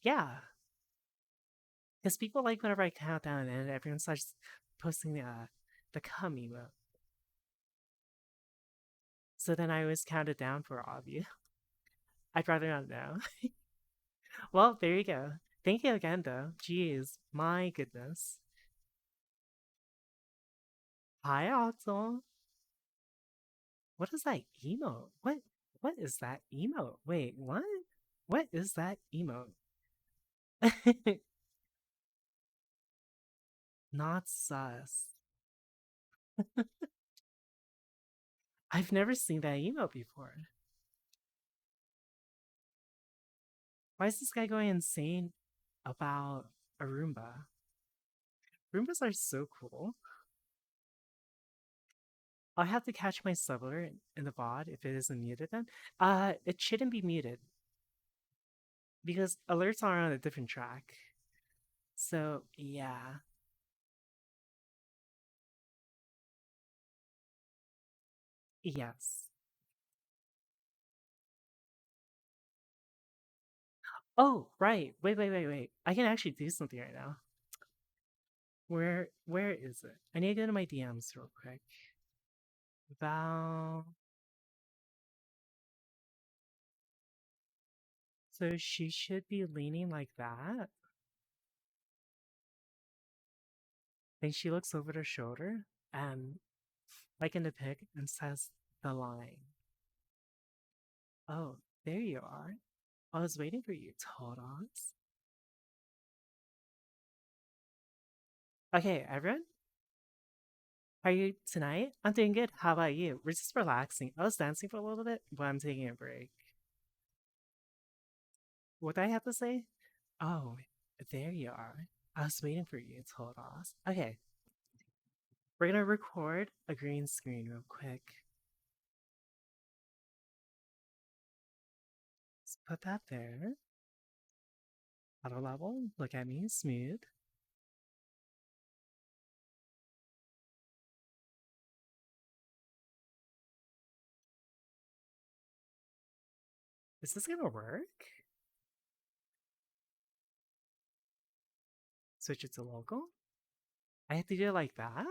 Yeah. Because people like whenever I count down and everyone starts posting the come emote. So then I always count it down for all of you. I'd rather not know. Well, there you go. Thank you again, though. Jeez, my goodness. Hi, Otto. What is that emote? What is that emote? Wait, what? What is that emote? Not sus. I've never seen that emote before. Why is this guy going insane about a Roomba? Roombas are so cool. I'll have to catch my subler in the VOD if it isn't muted then. It shouldn't be muted. Because alerts are on a different track. So, yeah. Yes. Oh, right. Wait. I can actually do something right now. Where is it? I need to go to my DMs real quick. Val. So she should be leaning like that. Then she looks over her shoulder and, like in the pic, and says the line. Oh, there you are. I was waiting for you, Todos. Okay, everyone? How are you tonight? I'm doing good. How about you? We're just relaxing. I was dancing for a little bit, but I'm taking a break. What do I have to say? Oh, there you are. I was waiting for you, Todos. Okay, we're gonna record a green screen real quick. Let's put that there. Auto level, look at me, smooth. Is this gonna work? Switch it to local? I have to do it like that?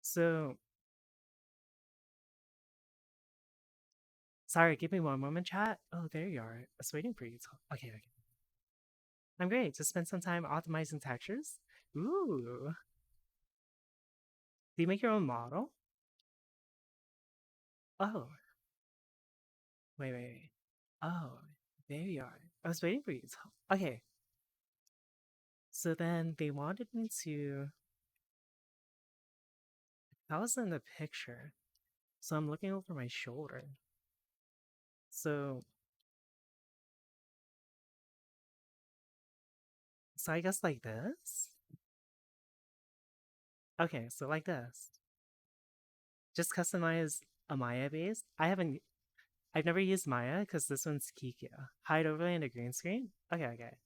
So, sorry, give me one moment, chat. Oh, there you are. I was waiting for you. Okay. I'm great. Just spend some time optimizing textures. Ooh. Do you make your own model? Oh. Wait. Oh, there you are. I was waiting for you. Okay. So then they wanted me to. That was in the picture. So I'm looking over my shoulder. So. So I guess like this? Okay, so like this. Just customize a Maya base. I've never used Maya because this one's Kikyo. Hide overlay in a green screen? Okay.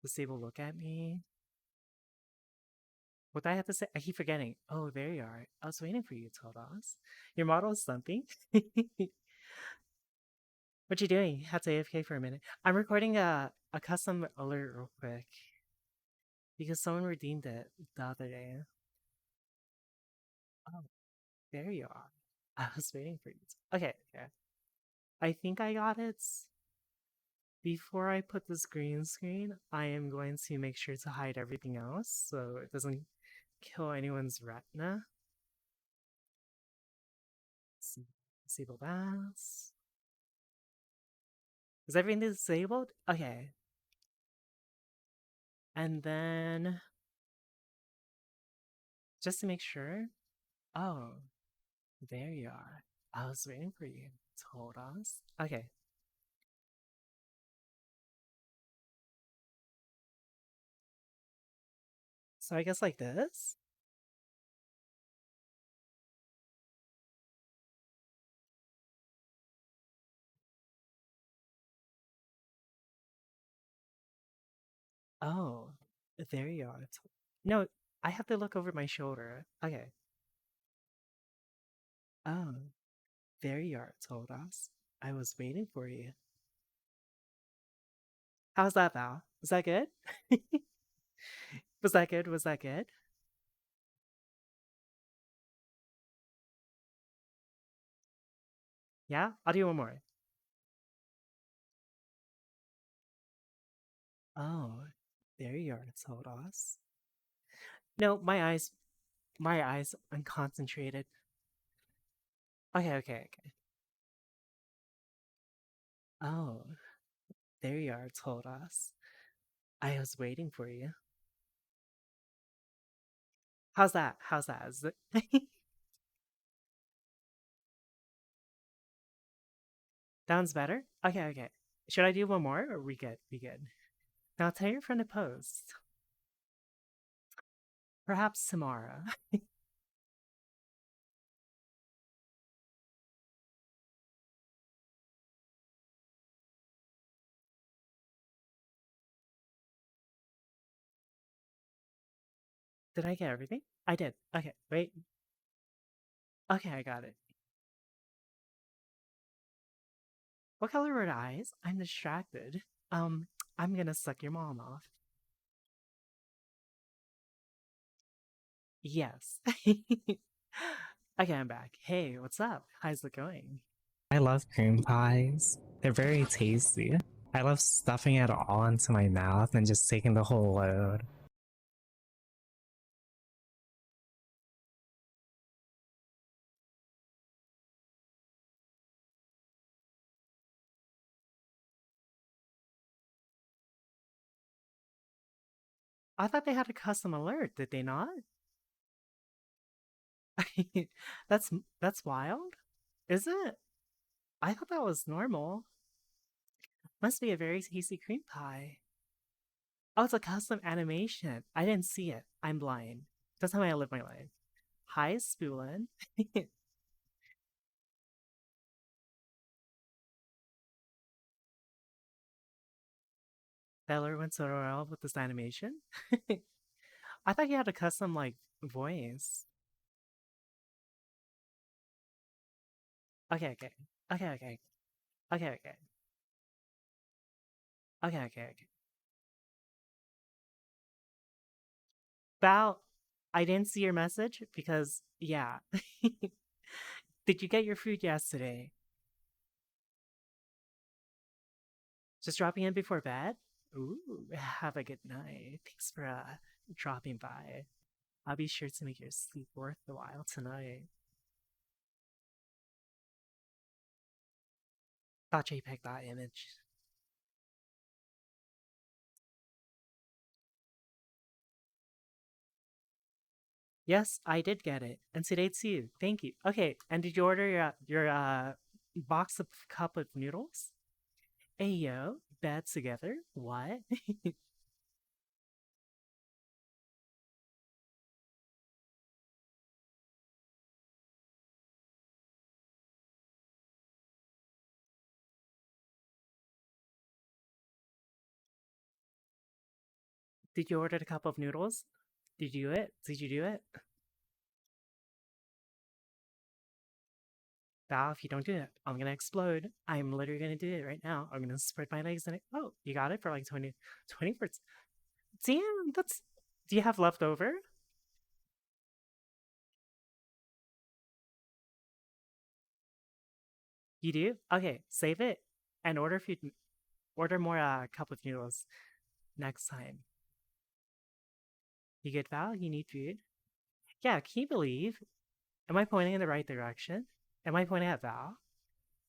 Disable look at me. What do I have to say? I keep forgetting. Oh, there you are. I was waiting for you, Todos. Your model is something. What you doing? Had to AFK for a minute. I'm recording a custom alert real quick. Because someone redeemed it the other day. Oh, there you are. I was waiting for you. Okay. I think I got it. Before I put this green screen, I am going to make sure to hide everything else so it doesn't kill anyone's retina. Disable that. Is everything disabled? Okay. And then, just to make sure. Oh, there you are. I was waiting for you. Told us. Okay. So I guess like this? Oh, there you are. No, I have to look over my shoulder. Okay. Oh, there you are, told us. I was waiting for you. How's that, Val? Was that good? Was that good? Was that good? Yeah? I'll do one more. Oh, there you are, told us. No, my eyes unconcentrated. Okay, okay, okay. Oh, there you are, told us. I was waiting for you. How's that? How's that? Is it... Sounds better? Okay, okay. Should I do one more or we good? We good. Now tell your friend to post. Perhaps tomorrow. Did I get everything? I did. Okay, wait. Okay, I got it. What color were the eyes? I'm distracted. I'm gonna suck your mom off. Yes. Okay, I'm back. Hey, what's up? How's it going? I love cream pies. They're very tasty. I love stuffing it all into my mouth and just taking the whole load. I thought they had a custom alert, did they not? that's that's wild. Is it? I thought that was normal. Must be a very tasty cream pie. Oh, it's a custom animation. I didn't see it. I'm blind. That's how I live my life. Hi, Spoolin. Taylor went so well with this animation. I thought you had a custom like voice. Okay, okay. Okay, okay. Okay, okay. Okay, okay, okay. Val, I didn't see your message because yeah. Did you get your food yesterday? Just dropping in before bed? Ooh, have a good night. Thanks for dropping by. I'll be sure to make your sleep worth the while tonight. Thought JPEG that image. Yes, I did get it. And today too. Thank you. Okay, and did you order your box of cup of noodles? Ayo, bad together? What? Did you order a cup of noodles? Did you do it? Did you do it? Val, if you don't do it, I'm gonna explode. I'm literally gonna do it right now. I'm gonna spread my legs and oh, you got it for like 20 for damn, that's do you have leftover? You do? Okay, save it and order food order more cup of noodles next time. You good, Val? You need food? Yeah, can you believe? Am I pointing in the right direction? Am I pointing at Val?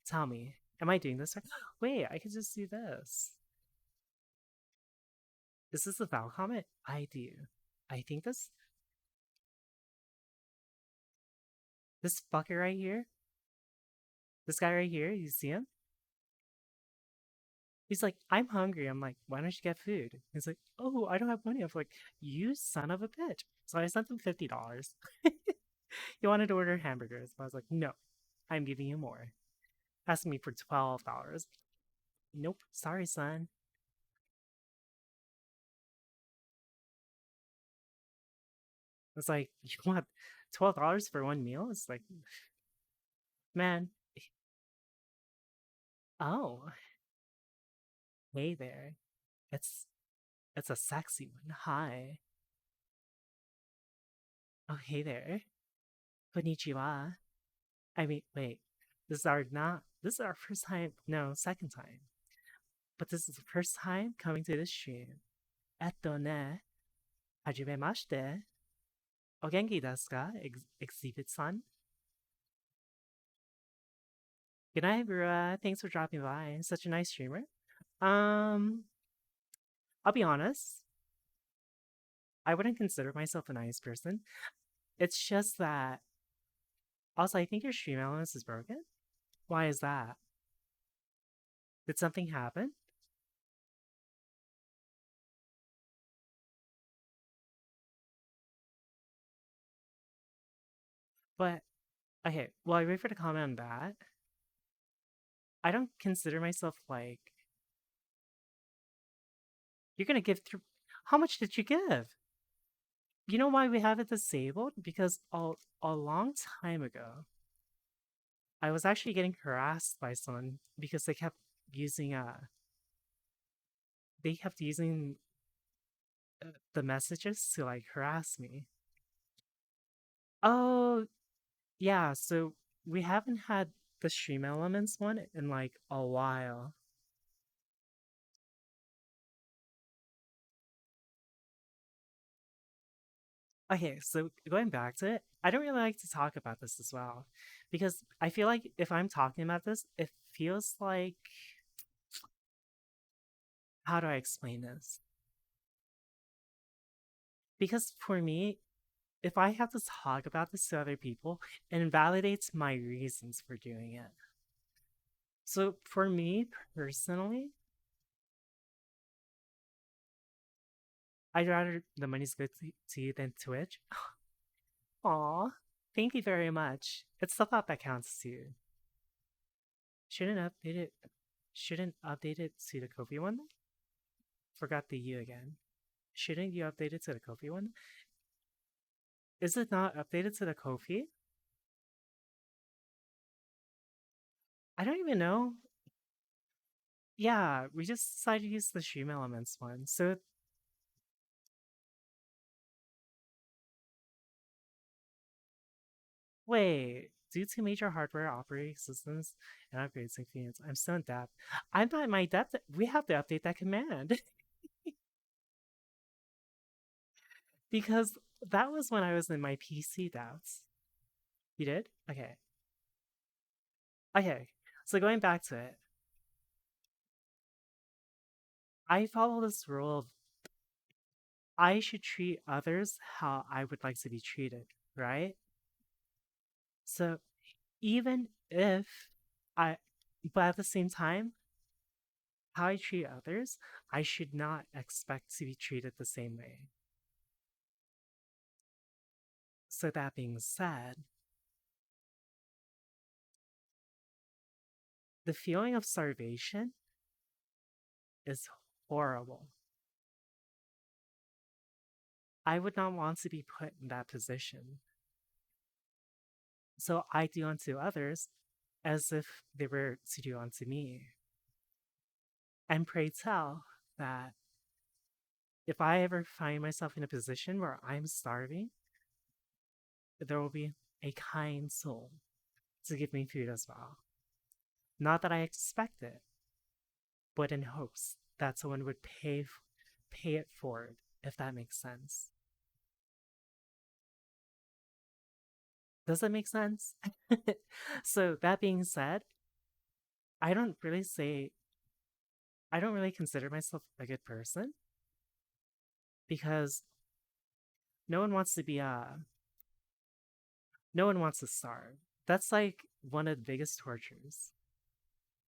Tell me, am I doing this right? Wait, I can just do this. Is this the Val comment? I do. I think this fucker right here, this guy right here, you see him? He's like, I'm hungry. I'm like, why don't you get food? He's like, oh, I don't have money. I'm like, you son of a bitch. So I sent him $50. He wanted to order hamburgers, but I was like, no, I'm giving you more. Asking me for $12. Nope, sorry, son. It's like, you want $12 for one meal? It's like, man. Oh, hey there. It's a sexy one. Hi. Oh, hey there. Konnichiwa. I mean, wait. This is our first time, no, second time. But this is the first time coming to this stream. Ne, hajimemashite. O genki desu ka, Exhibit-san? Good night, Rua. Thanks for dropping by. Such a nice streamer. I'll be honest. I wouldn't consider myself a nice person. It's just that. Also, I think your stream elements is broken. Why is that? Did something happen? But, okay, well, I wait for the comment on that. I don't consider myself like. You're gonna give through. How much did you give? You know why we have it disabled? Because a long time ago, I was actually getting harassed by someone because they kept using the messages to like harass me. Oh, yeah, so we haven't had the stream elements one in like a while. Okay, so going back to it, I don't really like to talk about this as well because I feel like if I'm talking about this, it feels like, how do I explain this? Because for me, if I have to talk about this to other people, it invalidates my reasons for doing it. So for me personally, I'd rather the money's good to you than Twitch. Aw, thank you very much. It's the thought that counts too. Shouldn't update it to the Kofi one? Forgot the U again. Shouldn't you update it to the Kofi one? Is it not updated to the Kofi? I don't even know. Yeah, we just decided to use the Stream Elements one. So wait, due to major hardware operating systems and upgrades and convenience, I'm still in debt. I'm not in my debt. We have to update that command. Because that was when I was in my PC doubts. You did? Okay. Okay. So going back to it, I follow this rule of I should treat others how I would like to be treated, right? So even if but at the same time, how I treat others, I should not expect to be treated the same way. So that being said, the feeling of starvation is horrible. I would not want to be put in that position. So I do unto others as if they were to do unto me. And pray tell that if I ever find myself in a position where I'm starving, there will be a kind soul to give me food as well. Not that I expect it, but in hopes that someone would pay it forward, if that makes sense. Does that make sense? So that being said, I don't really say I don't really consider myself a good person because no one wants to be no one wants to starve. That's like one of the biggest tortures.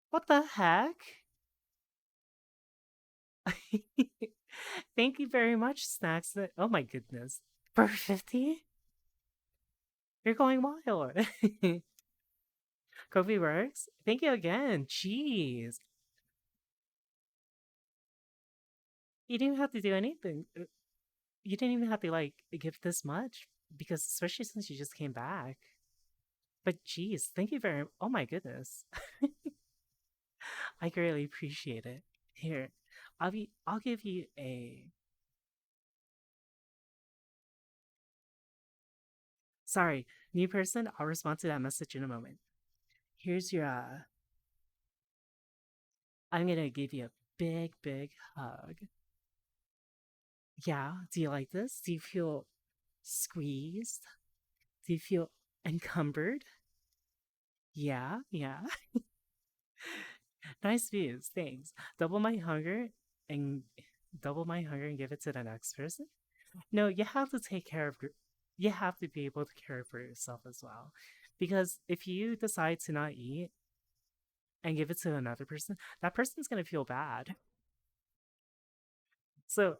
What the heck? Thank you very much, Snacks. Oh my goodness. For 50? You're going wild. Kobe works. Thank you again. Jeez. You didn't have to do anything. You didn't even have to like give this much because especially since you just came back. But geez, thank you very oh my goodness. I greatly appreciate it. Here, I'll give you a sorry, new person, I'll respond to that message in a moment. Here's your I'm gonna give you a big hug. Yeah, do you like this? Do you feel squeezed? Do you feel encumbered? Yeah, yeah. Nice views, thanks. And double my hunger and give it to the next person. No, you have to take care of you have to be able to care for yourself as well. Because if you decide to not eat and give it to another person, that person's going to feel bad. So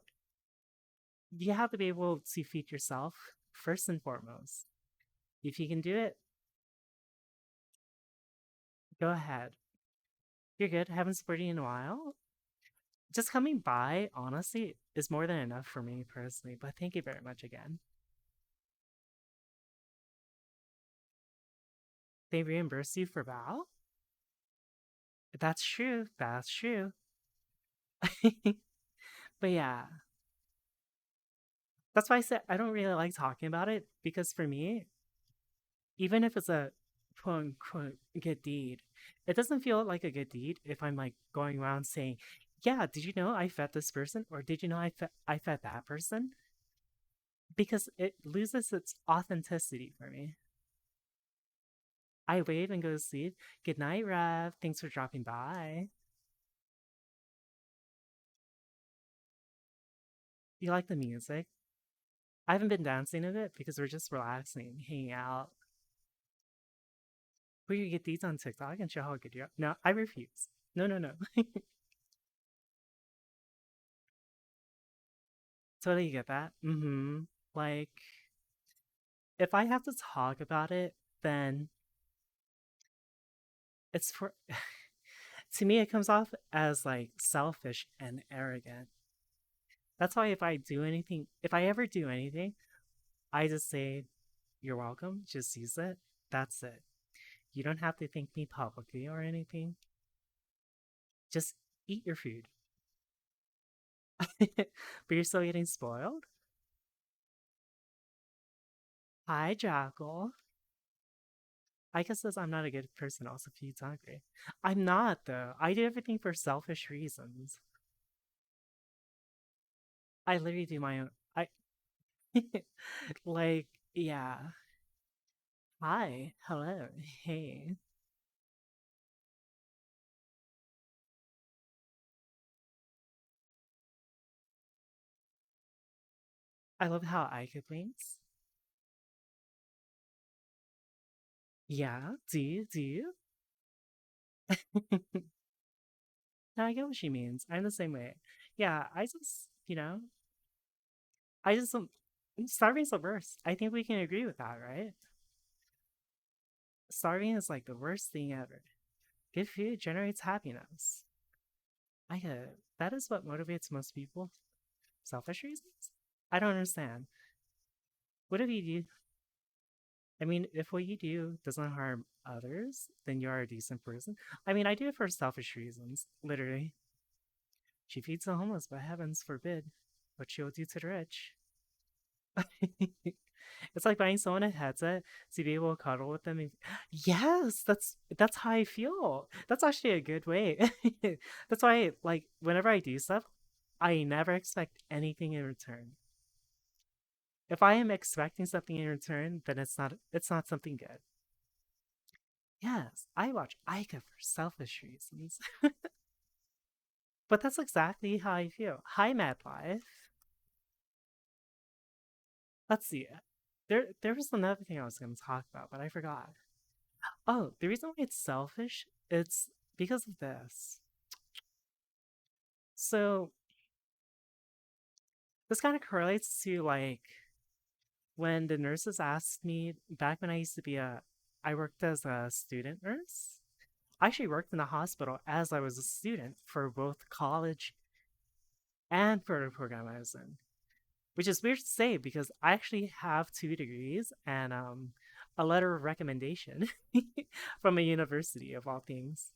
you have to be able to feed yourself first and foremost. If you can do it, go ahead. You're good. Haven't supported you in a while. Just coming by, honestly, is more than enough for me personally. But thank you very much again. They reimburse you for Val? That's true. That's true. But yeah, that's why I said I don't really like talking about it because for me, even if it's a quote unquote good deed, it doesn't feel like a good deed if I'm like going around saying, "Yeah, did you know I fed this person?" or "Did you know I fed that person?" Because it loses its authenticity for me. I wave and go to sleep. Good night, Rev. Thanks for dropping by. You like the music? I haven't been dancing a bit because we're just relaxing, hanging out. We could get these on TikTok and show how good you are. No, I refuse. No, no, no. Totally get that. Mm-hmm. Like, if I have to talk about it, then it's for. To me, it comes off as like selfish and arrogant. That's why if I ever do anything, I just say, "You're welcome. Just use it. That's it. You don't have to thank me publicly or anything. Just eat your food." But you're still getting spoiled? Hi, Jackal. I guess says I'm not a good person also feeds hungry. I'm not though. I do everything for selfish reasons. I literally do my own I like yeah. Hi. Hello. Hey. I love how I could blinks. Yeah, do you? Do you? No, I get what she means. I'm the same way. Yeah, I just, I just starving's the worst. I think we can agree with that, right? Starving is like the worst thing ever. Good food generates happiness. I get it. That is what motivates most people. Selfish reasons? I don't understand. What if you do? I mean, if what you do doesn't harm others, then you are a decent person. I mean, I do it for selfish reasons, literally. She feeds the homeless, but heavens forbid what she will do to the rich. It's like buying someone a headset to be able to cuddle with them. Yes, that's how I feel. That's actually a good way. That's why, like, whenever I do stuff, I never expect anything in return. If I am expecting something in return, then it's not something good. Yes, I watch Aika for selfish reasons. But that's exactly how I feel. Hi, Mad Life. Let's see. There was another thing I was going to talk about, but I forgot. Oh, the reason why it's selfish, it's because of this. So this kind of correlates to like when the nurses asked me back when I used to be I worked as a student nurse. I actually worked in a hospital as I was a student for both college and for the program I was in, which is weird to say because I actually have 2 degrees and a letter of recommendation from a university of all things.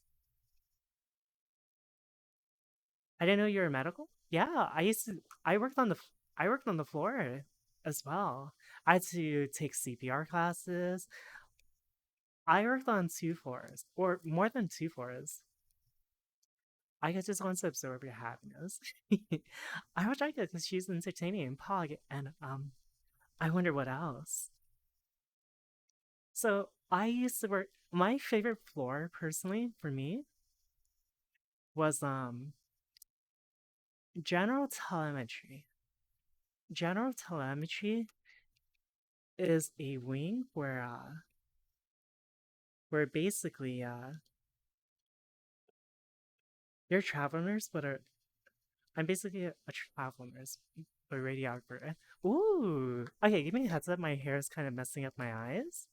I didn't know you were medical. Yeah, I worked on the floor as well. I had to take CPR classes. I worked on 2 floors, or more than 2 floors. I just wants to absorb your happiness. I watch Aika because she's entertaining and pog, and I wonder what else. So I used to work. My favorite floor, personally, for me, was general telemetry. General telemetry is a wing where basically you're a travel nurse, but I'm basically a travel nurse, a radiographer. Ooh, okay, give me a heads up. My hair is kind of messing up my eyes.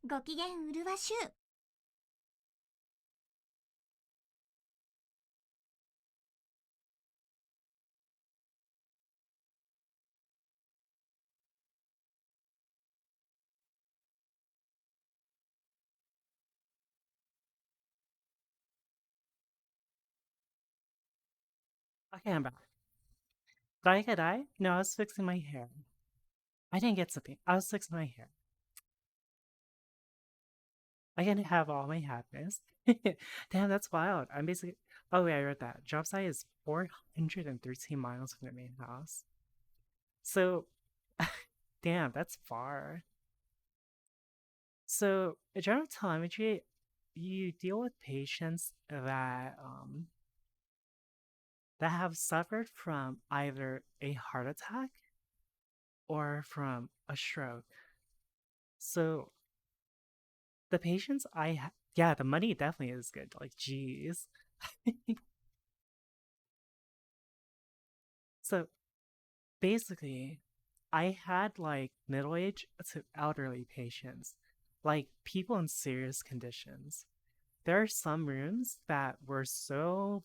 ご機嫌うるわしゅう。Okay, I'm back. Did I get eye? No, I was fixing my hair. I didn't get something. I was fixing my hair. I can have all my happiness. Damn, that's wild. I'm basically. Oh, wait, I read that. Job site is 413 miles from the main house. So, damn, that's far. So, general telemetry, you deal with patients that have suffered from either a heart attack or from a stroke. So, the patients yeah, the money definitely is good. Like, geez. So, basically, I had like middle age to elderly patients, like people in serious conditions. There are some rooms that were so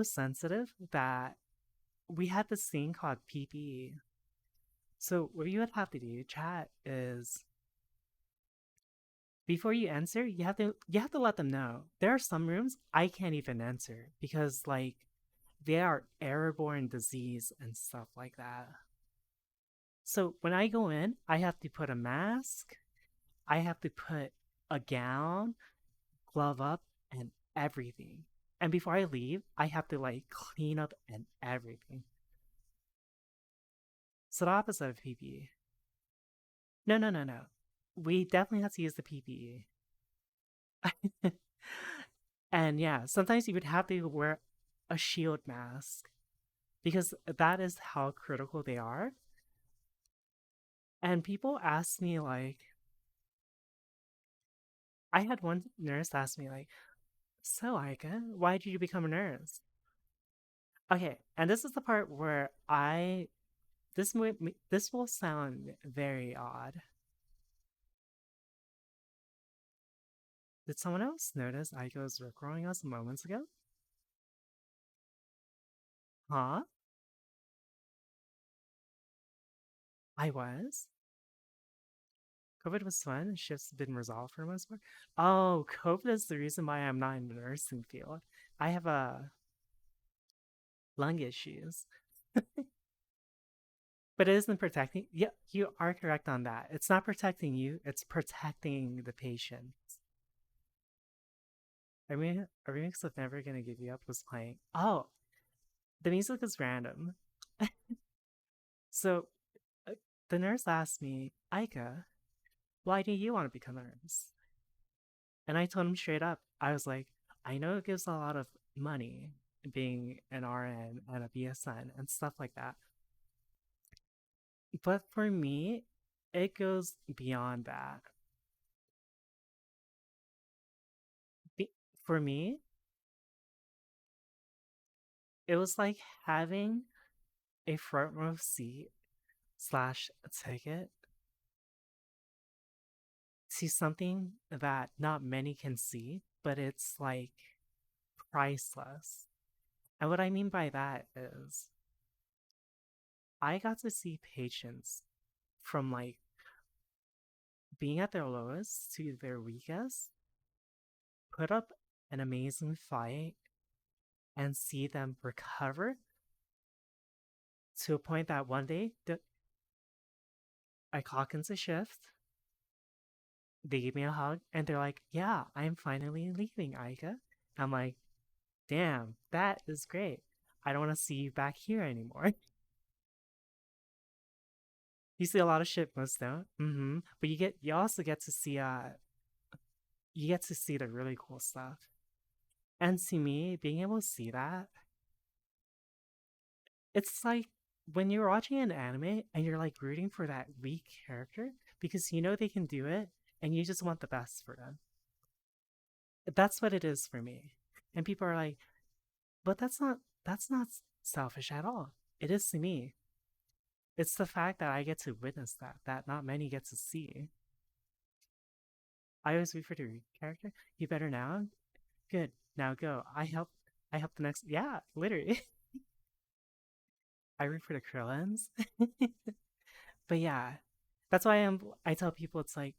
sensitive that we had this thing called PPE. So what you would have to do, chat, is before you enter, you have to let them know. There are some rooms I can't even enter because like they are airborne disease and stuff like that. So when I go in, I have to put a mask, I have to put a gown, glove up, and everything. And before I leave, I have to like clean up and everything. So the opposite of PPE. No, no, no, no. We definitely have to use the PPE. And yeah, sometimes you would have to wear a shield mask because that is how critical they are. And people ask me like, I had one nurse ask me like, "So, Aika, why did you become a nurse?" Okay, and this is the part where this will sound very odd. Did someone else notice Aika was recording us moments ago? Huh? I was? COVID was fun and shifts have been resolved for the most part. Oh, COVID is the reason why I'm not in the nursing field. I have lung issues. But it isn't protecting. Yeah, you are correct on that. It's not protecting you, it's protecting the patient. I mean, a remix of Never Gonna Give You Up was playing. Oh, the music is random. So the nurse asked me, Aika, why do you want to become a nurse? And I told him straight up, I was like, I know it gives a lot of money being an RN and a BSN and stuff like that. But for me, it goes beyond that. For me, it was like having a front row seat slash ticket to something that not many can see, but it's like priceless. And what I mean by that is I got to see patients from like being at their lowest to their weakest, put up an amazing fight, and see them recover to a point that one day I clock into shift. They give me a hug and they're like, "Yeah, I'm finally leaving, Aika." I'm like, "Damn, that is great. I don't want to see you back here anymore." You see a lot of shit, most don't. But you also get to see the really cool stuff. And to me, being able to see that, it's like when you're watching an anime and you're like rooting for that weak character because you know they can do it and you just want the best for them. That's what it is for me. And people are like, but that's not selfish at all. It is to me. It's the fact that I get to witness that not many get to see. I always root for the weak character. You better now? Good. Now go. I help the next. Yeah, literally. I root for the Krillins. But yeah, that's why I tell people it's like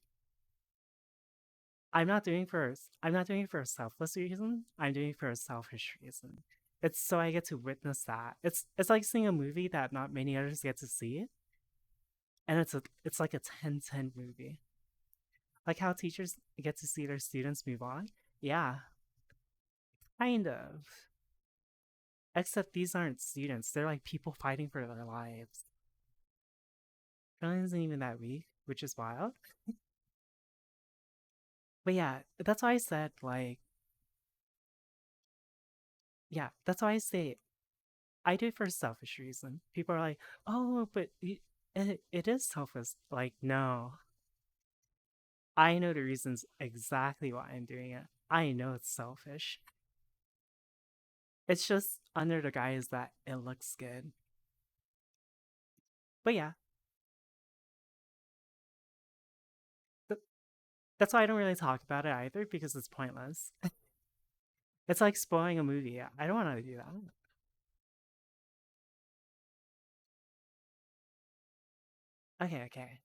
I'm not doing it for a selfless reason. I'm doing it for a selfish reason. It's so I get to witness that. It's like seeing a movie that not many others get to see, and it's like a 10/10 movie. Like how teachers get to see their students move on. Yeah, kind of. Except these aren't students. They're like people fighting for their lives. Krillin isn't even that weak, which is wild. But yeah, that's why I said like, yeah, that's why I say I do it for a selfish reason. People are like, oh, but it is selfish. Like, no, I know the reasons exactly why I'm doing it. I know it's selfish. It's just under the guise that it looks good. But yeah, that's why I don't really talk about it either because it's pointless. It's like spoiling a movie. I don't want to do that. Okay, okay.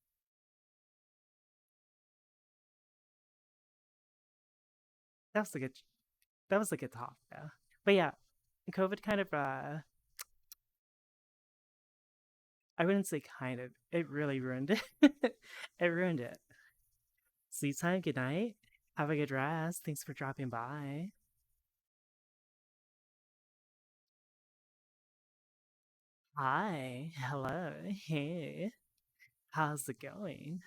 That was a good. That was a good talk. Yeah. But yeah, COVID kind of. I wouldn't say kind of. It really ruined it. It ruined it. Sleep time. Good night. Have a good rest. Thanks for dropping by. Hi. Hello. Hey. How's it going?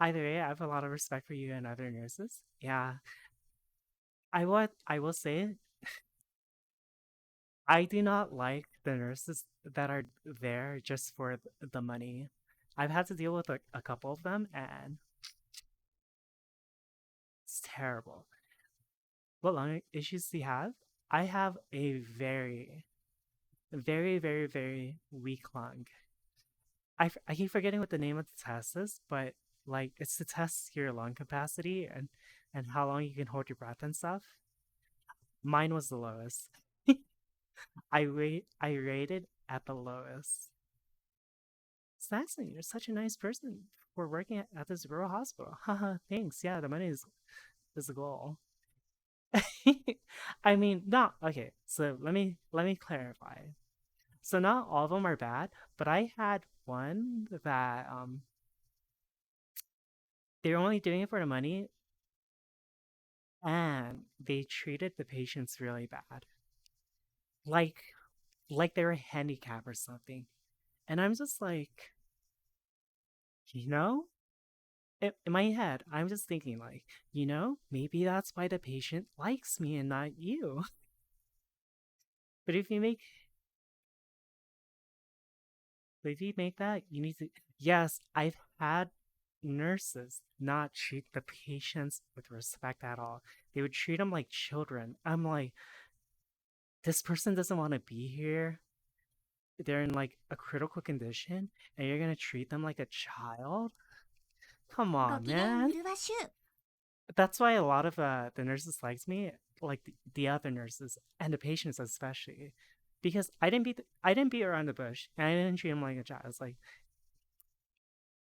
Either way, I have a lot of respect for you and other nurses. Yeah. I will say I do not like the nurses that are there just for the money. I've had to deal with a couple of them, and it's terrible. What lung issues do you have? I have a very weak lung. I keep forgetting what the name of the test is, but like it's to test your lung capacity and how long you can hold your breath and stuff. Mine was the lowest. I rated at the lowest. Saxon, you're such a nice person for working at this rural hospital. Haha, thanks. Yeah, the money is the goal. I mean, not okay. So let me clarify. So not all of them are bad, but I had one that they're only doing it for the money, and they treated the patients really bad, like they were handicapped or something. And I'm just like, you know, in my head, I'm just thinking like, maybe that's why the patient likes me and not you. But if you make that, you need to. Yes, I've had nurses not treat the patients with respect at all. They would treat them like children. I'm like, this person doesn't want to be here. They're in like a critical condition, and you're gonna treat them like a child? Come ご on, 機嫌 man. うるわしゅう。 That's why a lot of the nurses liked me, like the other nurses and the patients especially, because I didn't beat around the bush, and I didn't treat them like a child. It's like,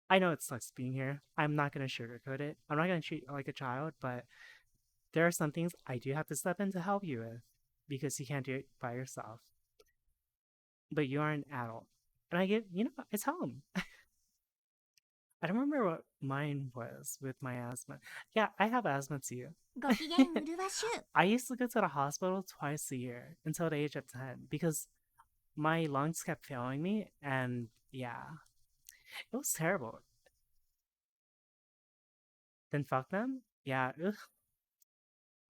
I know it sucks being here. I'm not gonna sugarcoat it. I'm not gonna treat you like a child, but there are some things I do have to step in to help you with because you can't do it by yourself. But you are an adult, and I tell them. I don't remember what mine was with my asthma. Yeah, I have asthma too. ご機嫌うるわしゅう。 I used to go to the hospital twice a year until the age of 10 because my lungs kept failing me, and yeah, it was terrible. Then fuck them? Yeah, ugh.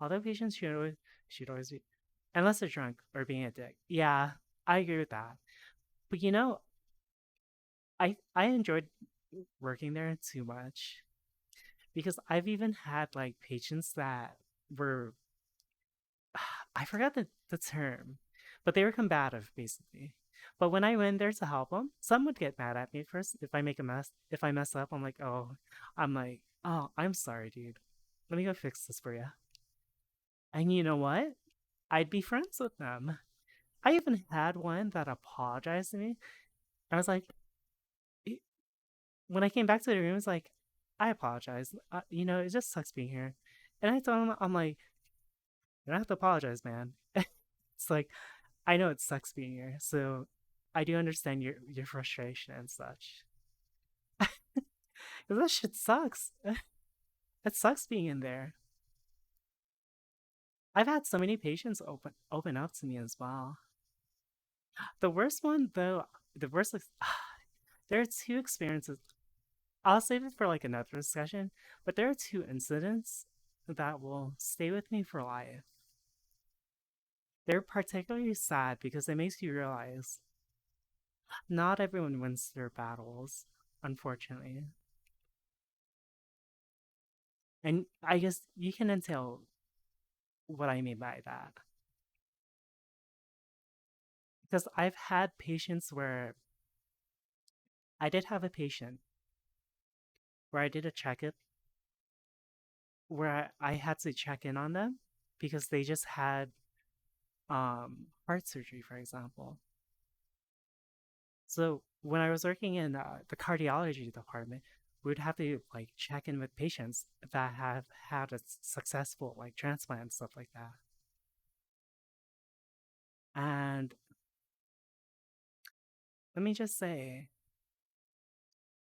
Although patients should always be, unless they're drunk or being a dick. Yeah, I agree with that. But I enjoyed working there too much because I've even had like patients that were I forgot the term, but they were combative basically. But when I went there to help them, some would get mad at me first if I make a mess. If I mess up, I'm like, oh, I'm sorry, dude. Let me go fix this for you. And you know what? I'd be friends with them. I even had one that apologized to me. I was like, when I came back to the room, it was like, I apologize. It just sucks being here. And I told him, I'm like, you don't have to apologize, man. It's like, I know it sucks being here, so I do understand your frustration and such. Because that shit sucks. It sucks being in there. I've had so many patients open up to me as well. The worst one though, the worst there are two experiences. I'll save it for like another discussion, but there are two incidents that will stay with me for life. They're particularly sad because it makes you realize not everyone wins their battles, unfortunately. And I guess you can entail what I mean by that. Because I've had patients where I did have a patient where I did a checkup where I had to check in on them because they just had heart surgery, for example. So when I was working in the cardiology department, we would have to like check in with patients that have had a successful like transplant and stuff like that. And let me just say,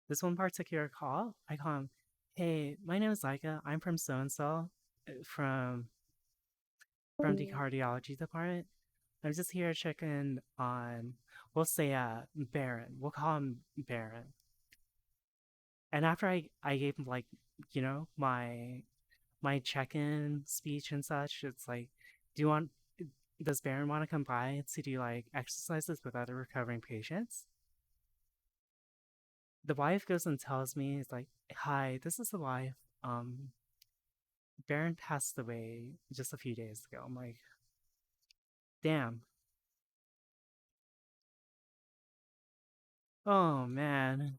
this one particular call, I call him, hey, my name is Laika. I'm from so and so, from the cardiology department. I'm just here checking on, we'll say, Baron. We'll call him Baron. And after I gave him like, my check-in speech and such, it's like, does Baron want to come by to do like exercises with other recovering patients? the wife goes and tells me, it's like, "Hi, this is the wife. Baron passed away just a few days ago." I'm like, damn. Oh man.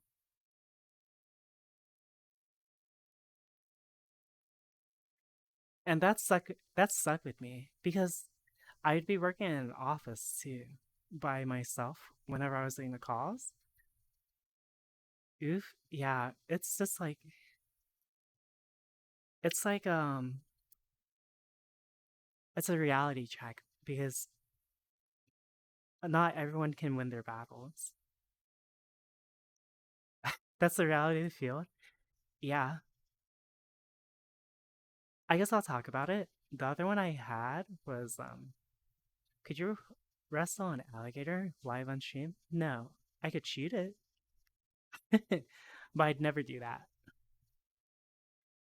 And that stuck with me because I'd be working in an office too by myself whenever I was doing the calls. Oof, yeah, it's like it's a reality check because not everyone can win their battles. That's the reality of the field. Yeah. I guess I'll talk about it. The other one I had was could you wrestle an alligator live on stream? No. I could shoot it. But I'd never do that.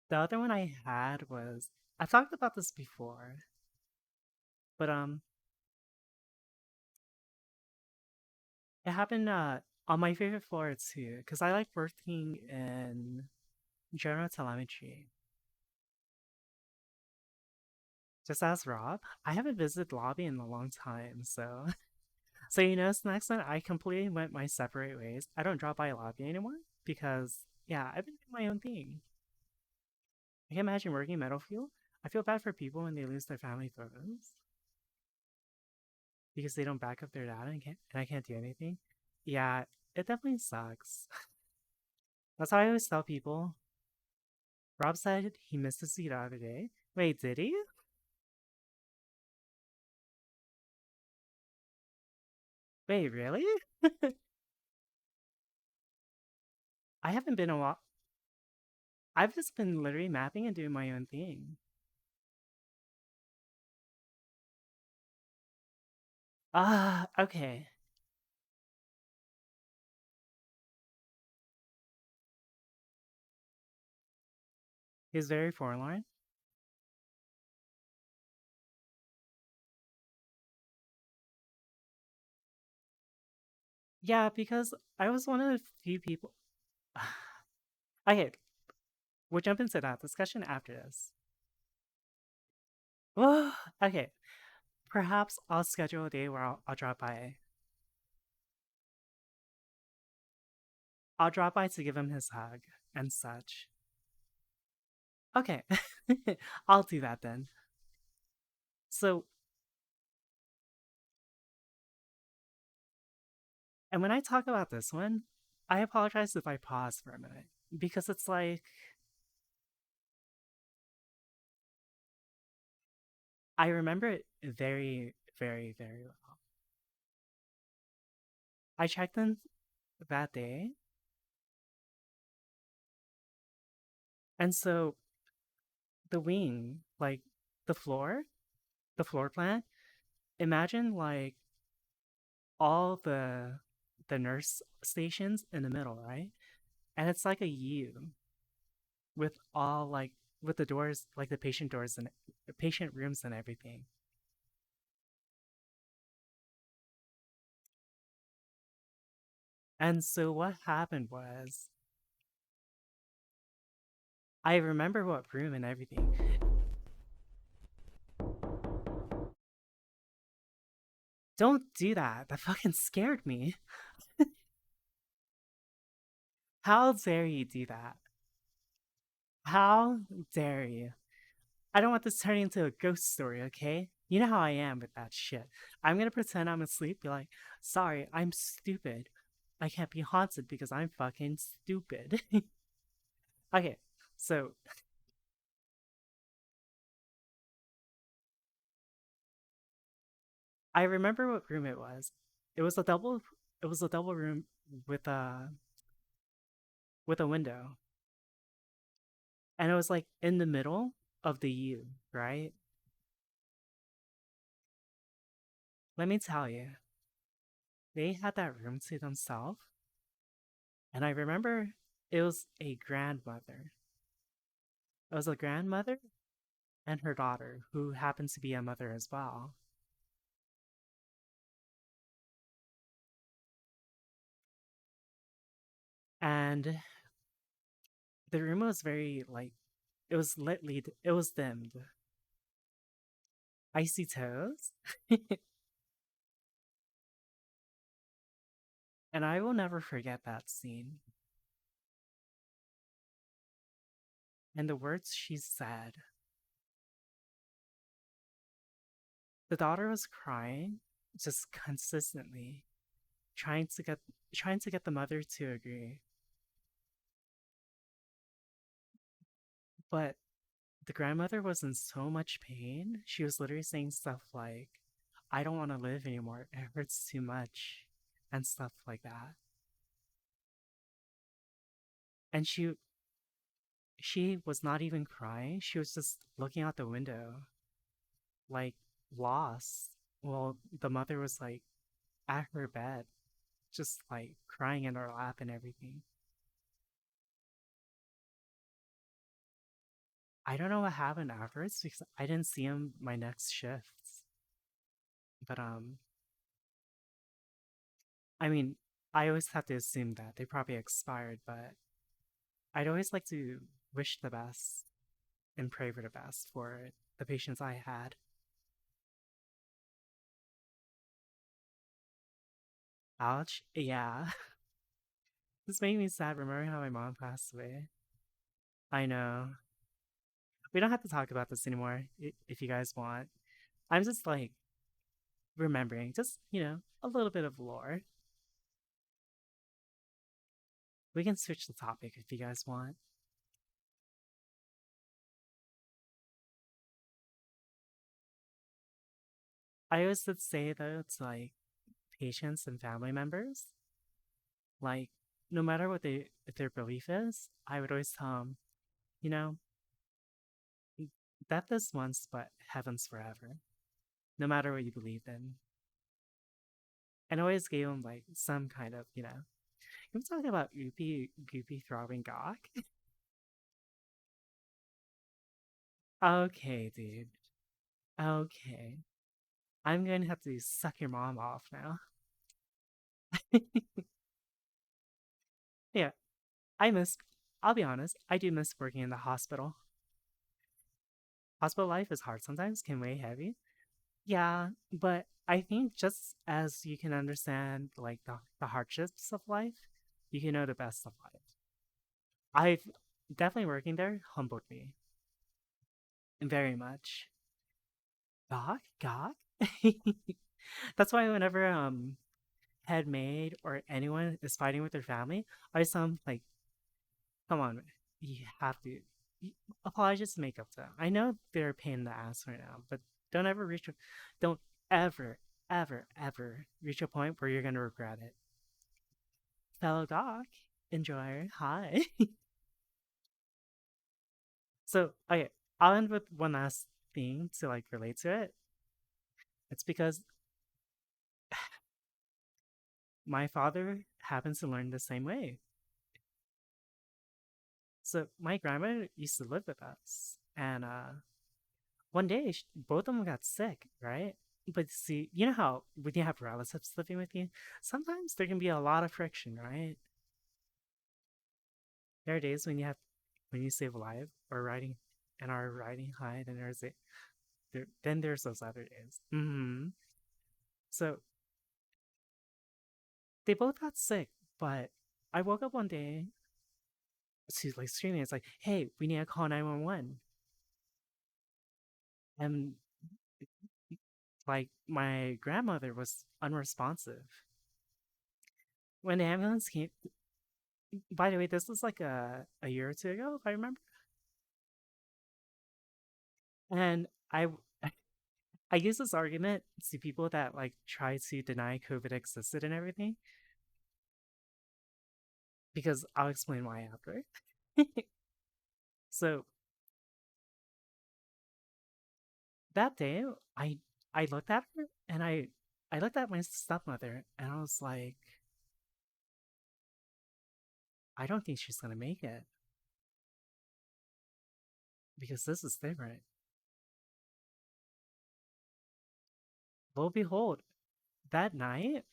The other one I had was I've talked about this before, but it happened on my favorite floor too, because I like working in general telemetry. Just as Rob, I haven't visited lobby in a long time, so so next time I completely went my separate ways. I don't drop by lobby anymore because yeah, I've been doing my own thing. I can imagine working in Metal Fuel. I feel bad for people when they lose their family photos because they don't back up their data and I can't do anything. Yeah, it definitely sucks. That's why I always tell people. Rob said he missed the seat the other day. Wait, did he? Wait, really? I haven't been a lot. I've just been literally mapping and doing my own thing. Ah, okay. He's very forlorn. Yeah, because I was one of the few people. Okay, we'll jump into that discussion after this. Okay, perhaps I'll schedule a day where I'll drop by. I'll drop by to give him his hug and such. Okay, I'll do that then. So, and when I talk about this one, I apologize if I pause for a minute because it's like I remember it very, very, very well. I checked in that day, and so the wing, like the floor, the floor plan, imagine like all the nurse stations in the middle, right? And it's like a U with all like with the doors, like the patient doors and patient rooms and everything. And so what happened was I remember what room and everything. Don't do that. That fucking scared me. How dare you do that? How dare you? I don't want this turning into a ghost story, okay? You know how I am with that shit. I'm gonna pretend I'm asleep, be like, sorry, I'm stupid. I can't be haunted because I'm fucking stupid. Okay, so I remember what room it was. It was a double room with a window. And it was like in the middle of the U, right? Let me tell you, they had that room to themselves. And I remember it was a grandmother. It was a grandmother and her daughter, who happens to be a mother as well. And And the room was very like it was it was dimmed. Icy toes. And I will never forget that scene. And the words she said. The daughter was crying just consistently, trying to get the mother to agree. But the grandmother was in so much pain. She was literally saying stuff like, I don't want to live anymore. It hurts too much. And stuff like that. And she was not even crying. She was just looking out the window, like lost. Well, the mother was like at her bed, just like crying in her lap and everything. I don't know what happened afterwards because I didn't see him my next shifts. But I mean, I always have to assume that they probably expired, but I'd always like to wish the best and pray for the best for the patients I had. Ouch. Yeah. This made me sad remembering how my mom passed away. I know. We don't have to talk about this anymore if you guys want. I'm just like remembering, just, a little bit of lore. We can switch the topic if you guys want. I always would say though to like patients and family members, like no matter what their belief is, I would always tell them, you know, death is once, but heaven's forever. No matter what you believe in, and always gave them like some kind of, I'm talking about goopy throbbing gawk. Okay, dude. Okay, I'm going to have to suck your mom off now. Yeah, I miss. I'll be honest, I do miss working in the hospital. Hospital life is hard sometimes, can weigh heavy. Yeah, but I think just as you can understand like the hardships of life, you can know the best of life. I've definitely working there humbled me very much. Gawk? That's why whenever head maid or anyone is fighting with their family, I sound like, come on, you have to apologize to make up to them. I know they're a pain in the ass right now, but don't ever reach, don't ever, ever reach a point where you're gonna regret it. Fellow doc, enjoyer, hi. So, okay, I'll end with one last thing to like relate to it. It's because my father happens to learn the same way. So my grandma used to live with us, and one day both of them got sick, right? But see, you know how when you have relatives living with you, sometimes there can be a lot of friction, right? There are days when you save alive or riding and are riding high, then then there's those other days. So they both got sick, but I woke up one day to like screaming. It's like, hey, we need to call 911. And like my grandmother was unresponsive. When the ambulance came, by the way, this was like a year or two ago, if I remember. And I use this argument to people that like try to deny COVID existed and everything, because I'll explain why after. So that day, I looked at her and I looked at my stepmother and I was like, I don't think she's gonna make it because this is different. Lo and behold, that night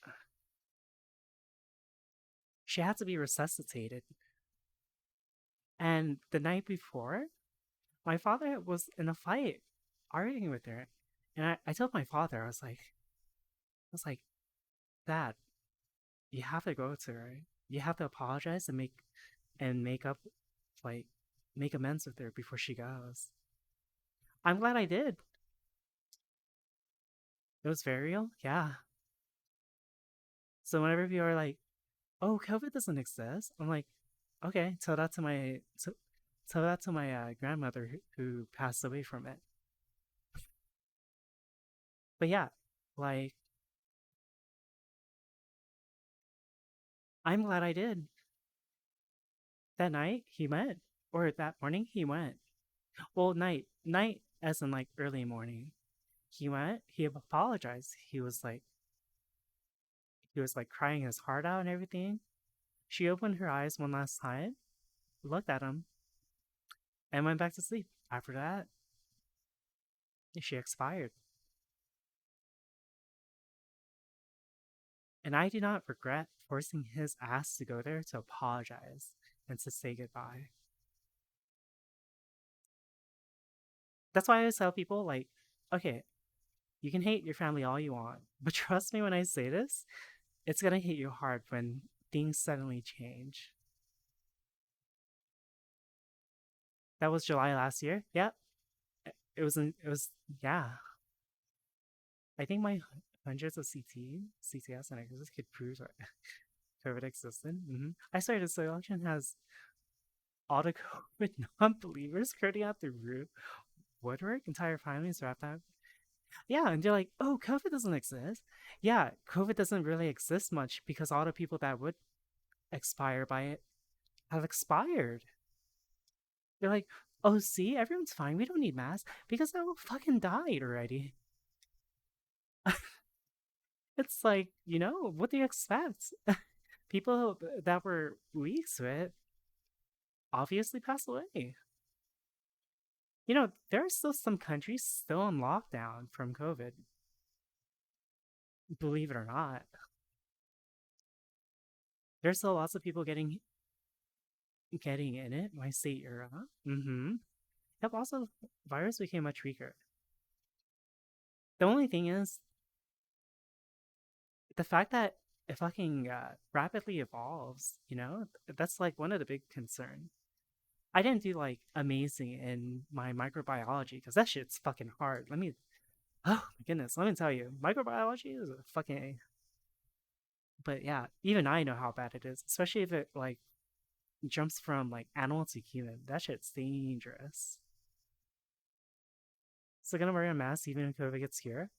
she had to be resuscitated And the night before, my father was in a fight, arguing with her. And I told my father, I was like, Dad, you have to go to her. You have to apologize and make up, like, make amends with her before she goes. I'm glad I did. It was very real. Yeah. So whenever people are like, "Oh, COVID doesn't exist," I'm like, "Okay, tell that to my grandmother who passed away from it." But yeah, like, I'm glad I did. That night he went, or that morning he went. Well, night as in like early morning. He went. He apologized. He was like crying his heart out and everything. She opened her eyes one last time, looked at him, and went back to sleep. After that, she expired. And I do not regret forcing his ass to go there to apologize and to say goodbye. That's why I always tell people, like, okay, you can hate your family all you want, but trust me when I say this, it's gonna hit you hard when things suddenly change. That was July last year. Yeah, yeah. I think my hundreds of CTS, and I just could prove that COVID existed. I started this election has all the COVID non-believers curling out the roof. Woodwork, entire families wrapped up. Yeah, and they're like, oh, COVID doesn't exist. Yeah, COVID doesn't really exist much because all the people that would expire by it have expired. They're like, oh, see, everyone's fine. We don't need masks because they all fucking died already. It's like, what do you expect? People that were weak to it obviously passed away. There are still some countries still in lockdown from COVID. Believe it or not. There's still lots of people getting in it. My state era. Yep, also virus became much weaker. The only thing is the fact that it fucking rapidly evolves, that's like one of the big concern. I didn't do like amazing in my microbiology because that shit's fucking hard. Oh my goodness, let me tell you, microbiology is a fucking. But yeah, even I know how bad it is, especially if it like jumps from like animal to human. That shit's dangerous. So gonna wear a mask even if COVID gets here.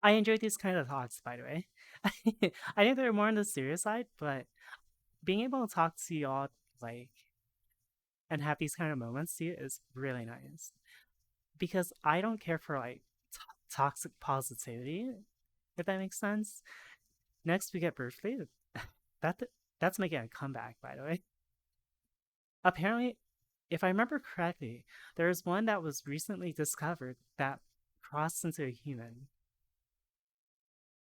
I enjoyed these kind of talks, by the way. I think they're more on the serious side, but being able to talk to y'all like and have these kind of moments to you is really nice. Because I don't care for like toxic positivity, if that makes sense. Next we get birthday. That that's making a comeback, by the way. Apparently, if I remember correctly, there is one that was recently discovered that crossed into a human.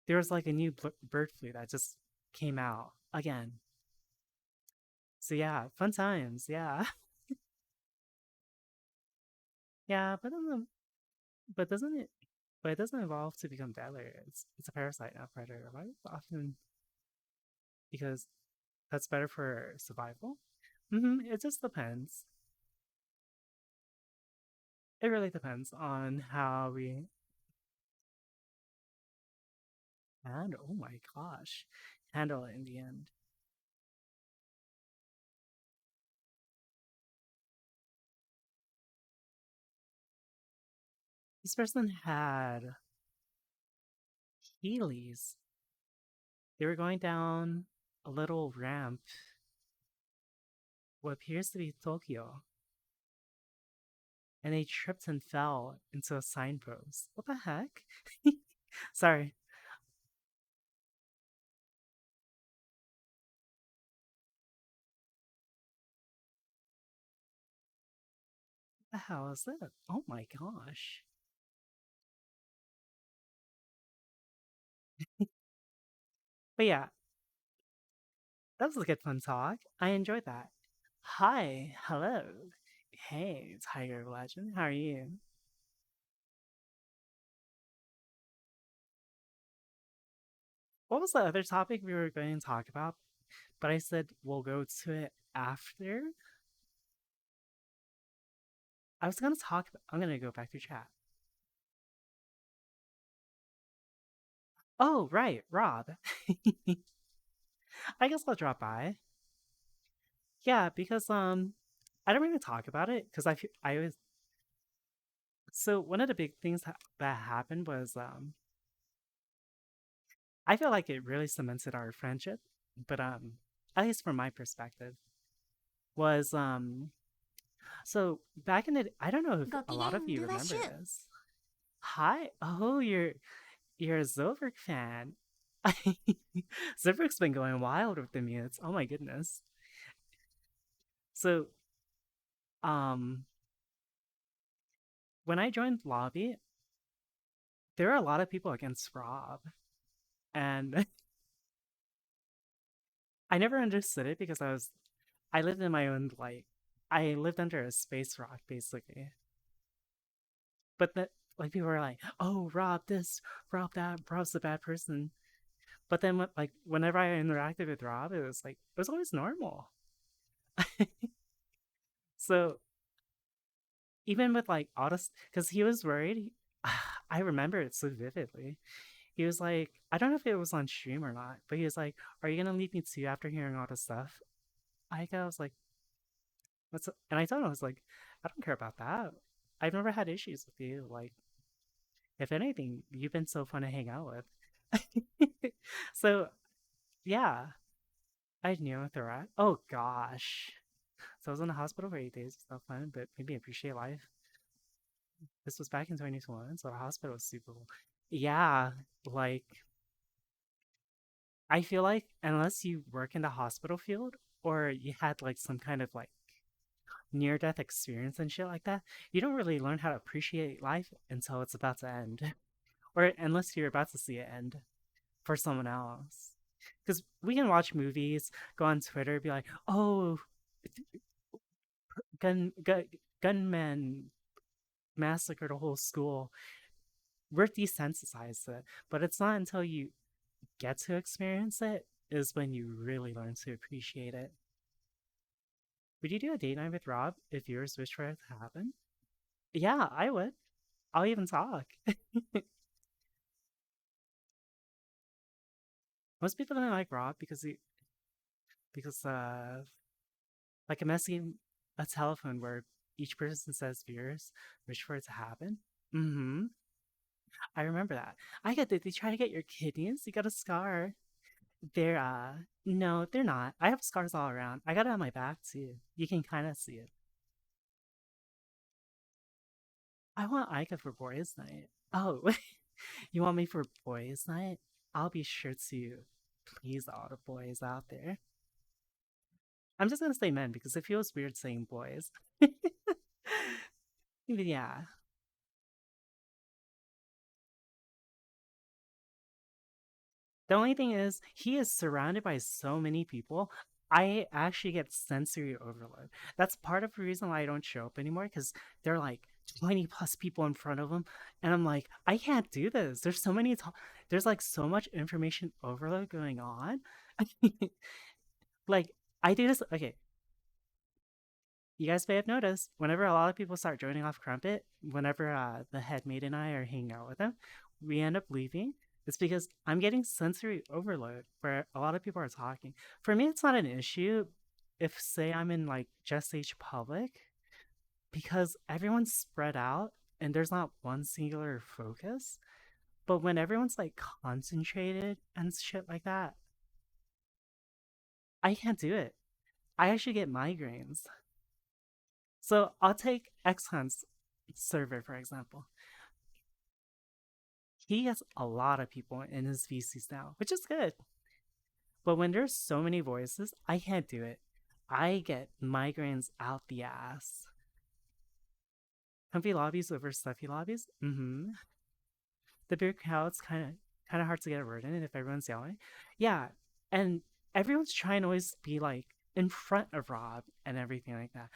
There was like a new bird flu that just came out again. So yeah, fun times. Yeah, yeah, but doesn't it? But it doesn't evolve to become deadly. It's a parasite, not predator. Right? Often because that's better for survival. It just depends. It really depends on how we handle. Oh my gosh, handle it in the end. This person had Heelys. They were going down a little ramp, what appears to be Tokyo, and they tripped and fell into a signpost. What the heck? Sorry. What the hell is that? Oh my gosh. But yeah, That was a good fun talk. I enjoyed that. Hi, hello. Hey, Tiger Legend, how are you? What was the other topic we were going to talk about? But I said we'll go to it after. I was gonna talk. I'm gonna go back to chat. Oh, right, Rob. I guess I'll drop by. Yeah, because I don't really talk about it because I was so one of the big things that happened was I feel like it really cemented our friendship, but at least from my perspective was so back in the I don't know if a lot of you remember this. Hi, oh you're a Zilberg fan. Zilberg's been going wild with the mutes. Oh my goodness. So um when I joined lobby, there were a lot of people against Rob, and I never understood it because I lived in my own light. I lived under a space rock basically. But that like people were like, "Oh, Rob this, Rob that, Rob's the bad person." But then like whenever I interacted with Rob, it was always normal. So even with like Audis, because he was worried. I remember it so vividly. He was like, I don't know if it was on stream or not, but he was like, "Are you gonna leave me too after hearing all this stuff?" I was like, "What's?" And I told him I was like, "I don't care about that. I've never had issues with you. Like, if anything, you've been so fun to hang out with." So yeah, I knew with the rat. Oh gosh. So I was in the hospital for 8 days. It's not fun, but made me appreciate life. This was back in 2021, so the hospital was super cool. Yeah, like I feel like unless you work in the hospital field or you had like some kind of like near death experience and shit like that, you don't really learn how to appreciate life until it's about to end. Or unless you're about to see it end for someone else. Because we can watch movies, go on Twitter, be like, "Oh, gunmen massacred a whole school." We're desensitized to it, but it's not until you get to experience it is when you really learn to appreciate it. Would you do a date night with Rob if yours wish for it to happen? Yeah, I would. I'll even talk. Most people don't like Rob because like a telephone where each person says fears wish for it to happen. Mm-hmm. I remember that. Did they try to get your kidneys? You got a scar. They're no, they're not. I have scars all around. I got it on my back too. You can kind of see it. I want Ica for boys' night. Oh, you want me for boys' night? I'll be sure to please all the boys out there. I'm just gonna say men because it feels weird saying boys. Yeah. The only thing is, he is surrounded by so many people. I actually get sensory overload. That's part of the reason why I don't show up anymore because there are like 20 plus people in front of him. And I'm like, I can't do this. There's like so much information overload going on. Like, I do this. Okay, you guys may have noticed whenever a lot of people start joining off Crumpet, whenever the head maid and I are hanging out with them, we end up leaving. It's because I'm getting sensory overload where a lot of people are talking. For me, it's not an issue if, say, I'm in like just H public because everyone's spread out and there's not one singular focus. But when everyone's like concentrated and shit like that, I can't do it. I actually get migraines. So I'll take Xhunt's server, for example. He has a lot of people in his VCs now, which is good. But when there's so many voices, I can't do it. I get migraines out the ass. Comfy lobbies over stuffy lobbies? Mm-hmm. The big crowd's kind of hard to get a word in if everyone's yelling. Yeah, and everyone's trying to always be like in front of Rob and everything like that.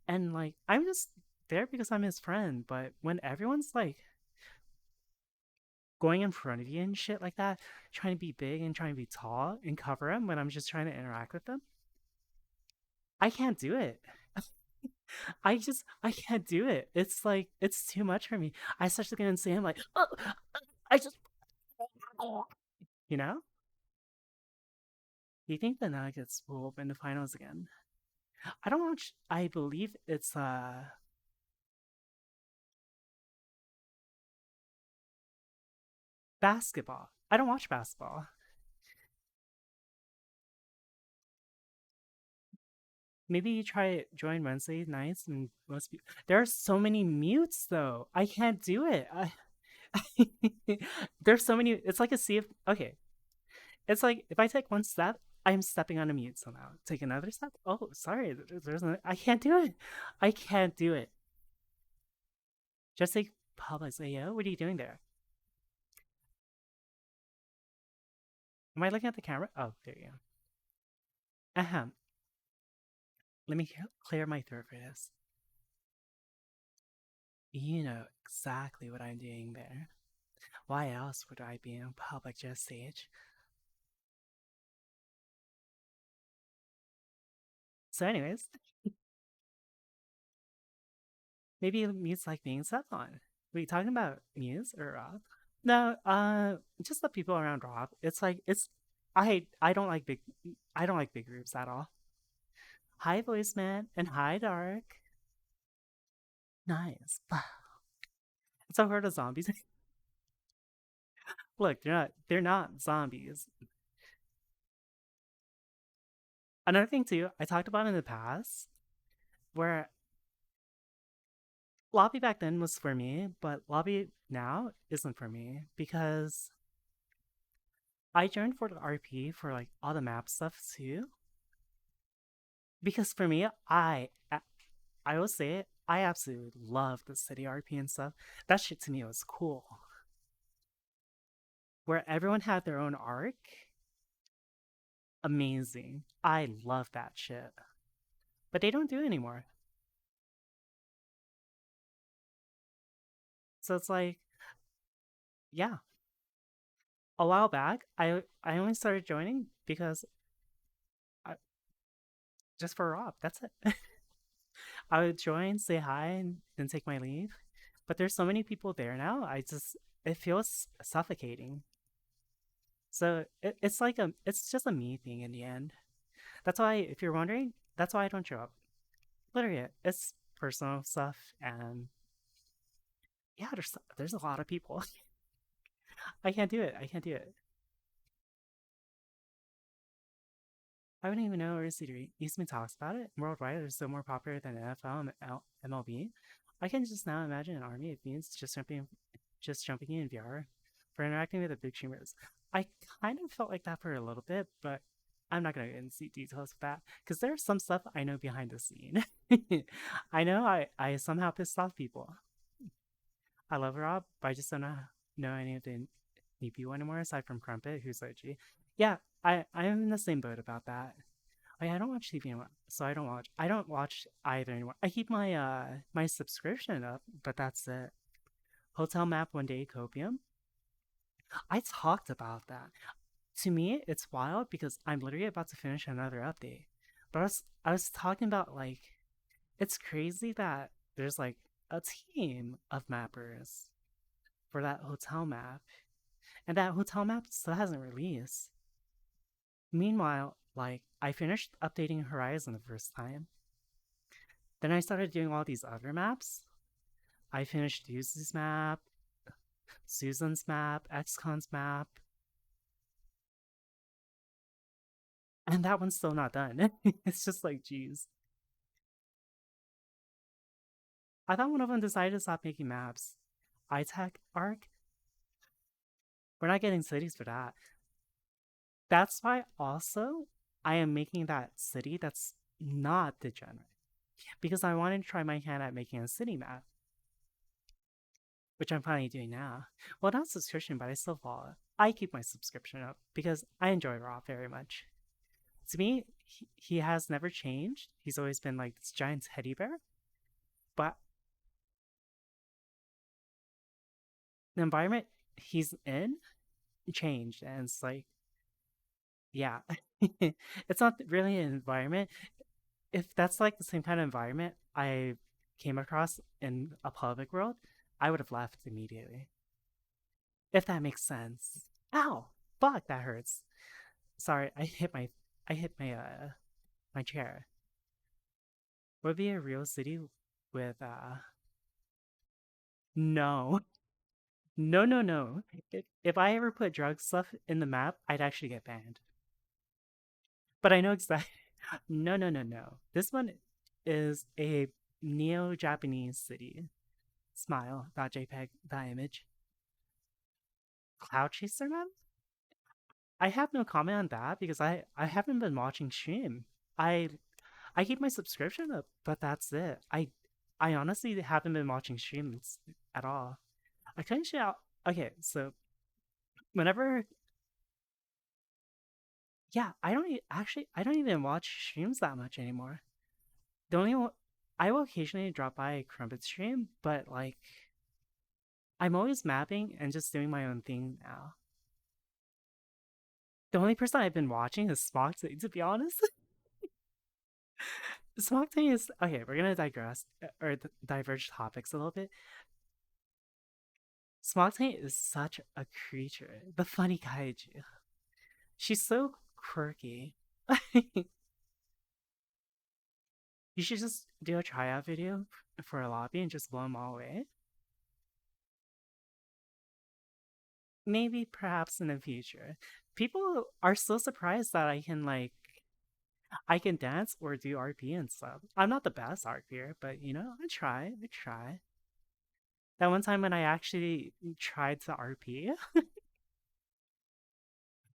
And like I'm just there because I'm his friend, but when everyone's like going in front of you and shit like that, trying to be big and trying to be tall and cover him when I'm just trying to interact with them, I can't do it. I can't do it. It's like it's too much for me. I start to get insane. I'm like, oh, I just, you know. Do you think the Nuggets will open the finals again? I don't watch. I believe it's basketball. I don't watch basketball. Maybe you try join Wednesday nights and there are so many mutes though. I can't do it. There's so many. It's like a sea of okay. It's like if I take one step, I'm stepping on a mute somehow. Take another step. Oh, sorry. I can't do it. I can't do it. Just like Pablo say, yo, what are you doing there? Am I looking at the camera? Oh, there you go. Ahem. Let me clear my throat for this. You know exactly what I'm doing there. Why else would I be in public just stage? So, anyways, maybe Muse like being stepped on. Were you talking about Muse or Rob? No, just the people around Rob. It's like it's I don't like big groups at all. Hi, voice man, and hi, dark. Nice. It's a herd of zombies. Look, they're not zombies. Another thing too, I talked about in the past, where lobby back then was for me, but lobby now isn't for me because I joined for the RP for like all the map stuff too. Because for me, I will say it, I absolutely love the city RP and stuff. That shit to me was cool. Where everyone had their own arc, amazing. I love that shit. But they don't do it anymore. So it's like, yeah. A while back, I only started joining because I, just for Rob. That's it. I would join, say hi, and then take my leave. But there's so many people there now. It feels suffocating. So it's just a me thing in the end. That's why, if you're wondering, that's why I don't show up. Literally, it's personal stuff, and yeah, there's a lot of people. I can't do it. I can't do it. I wouldn't even know RC3 Eastman talks about it. Worldwide, they're still more popular than NFL and MLB. I can just now imagine an army of mutants just jumping in VR for interacting with the big streamers. I kind of felt like that for a little bit, but I'm not gonna get into details of that because there's some stuff I know behind the scene. I know I somehow pissed off people. I love Rob, but I just don't know any of the new people anymore aside from Crumpet, who's OG. Yeah, I'm in the same boat about that. I don't watch TV anymore, so I don't watch either anymore. I keep my my subscription up, but that's it. Hotel Map One Day Copium. I talked about that. To me, it's wild because I'm literally about to finish another update. But I was talking about like it's crazy that there's like a team of mappers for that hotel map. And that hotel map still hasn't released. Meanwhile, like I finished updating Horizon the first time. Then I started doing all these other maps. I finished Yuzu's map, Susan's map, XCon's map, and that one's still not done. It's just like, geez. I thought one of them decided to stop making maps. iTech arc? We're not getting cities for that. That's why also I am making that city that's not degenerate. Because I wanted to try my hand at making a city map. Which I'm finally doing now. Well, not subscription, but I still follow. I keep my subscription up because I enjoy Raw very much. To me, he has never changed. He's always been like this giant teddy bear. But the environment he's in changed, and it's like, yeah, it's not really an environment. If that's like the same kind of environment I came across in a public world, I would have left immediately. If that makes sense. Ow! Fuck, that hurts. Sorry, I hit my chair. Would be a real city with no. No, no, no. If I ever put drug stuff in the map, I'd actually get banned. But I know exactly. No, no, no, no. This one is a neo-Japanese city. Smile.jpg.image. Cloud Chaser Man? I have no comment on that because I haven't been watching stream. I I keep my subscription up, but that's it. I honestly haven't been watching streams at all. I kind of out. Okay, so whenever, yeah, actually I don't even watch streams that much anymore. The only one I will occasionally drop by a Crumpet stream, but like I'm always mapping and just doing my own thing now. The only person I've been watching is Smockty, to be honest. Smockty is okay. We're gonna digress or diverge topics a little bit. Smockty is such a creature, the funny kaiju. She's so quirky. You should just do a tryout video for a lobby and just blow them all away. Maybe, perhaps in the future. People are so surprised that I can dance or do RP and stuff. I'm not the best RPer, but you know, I try. I try. That one time when I actually tried to RP.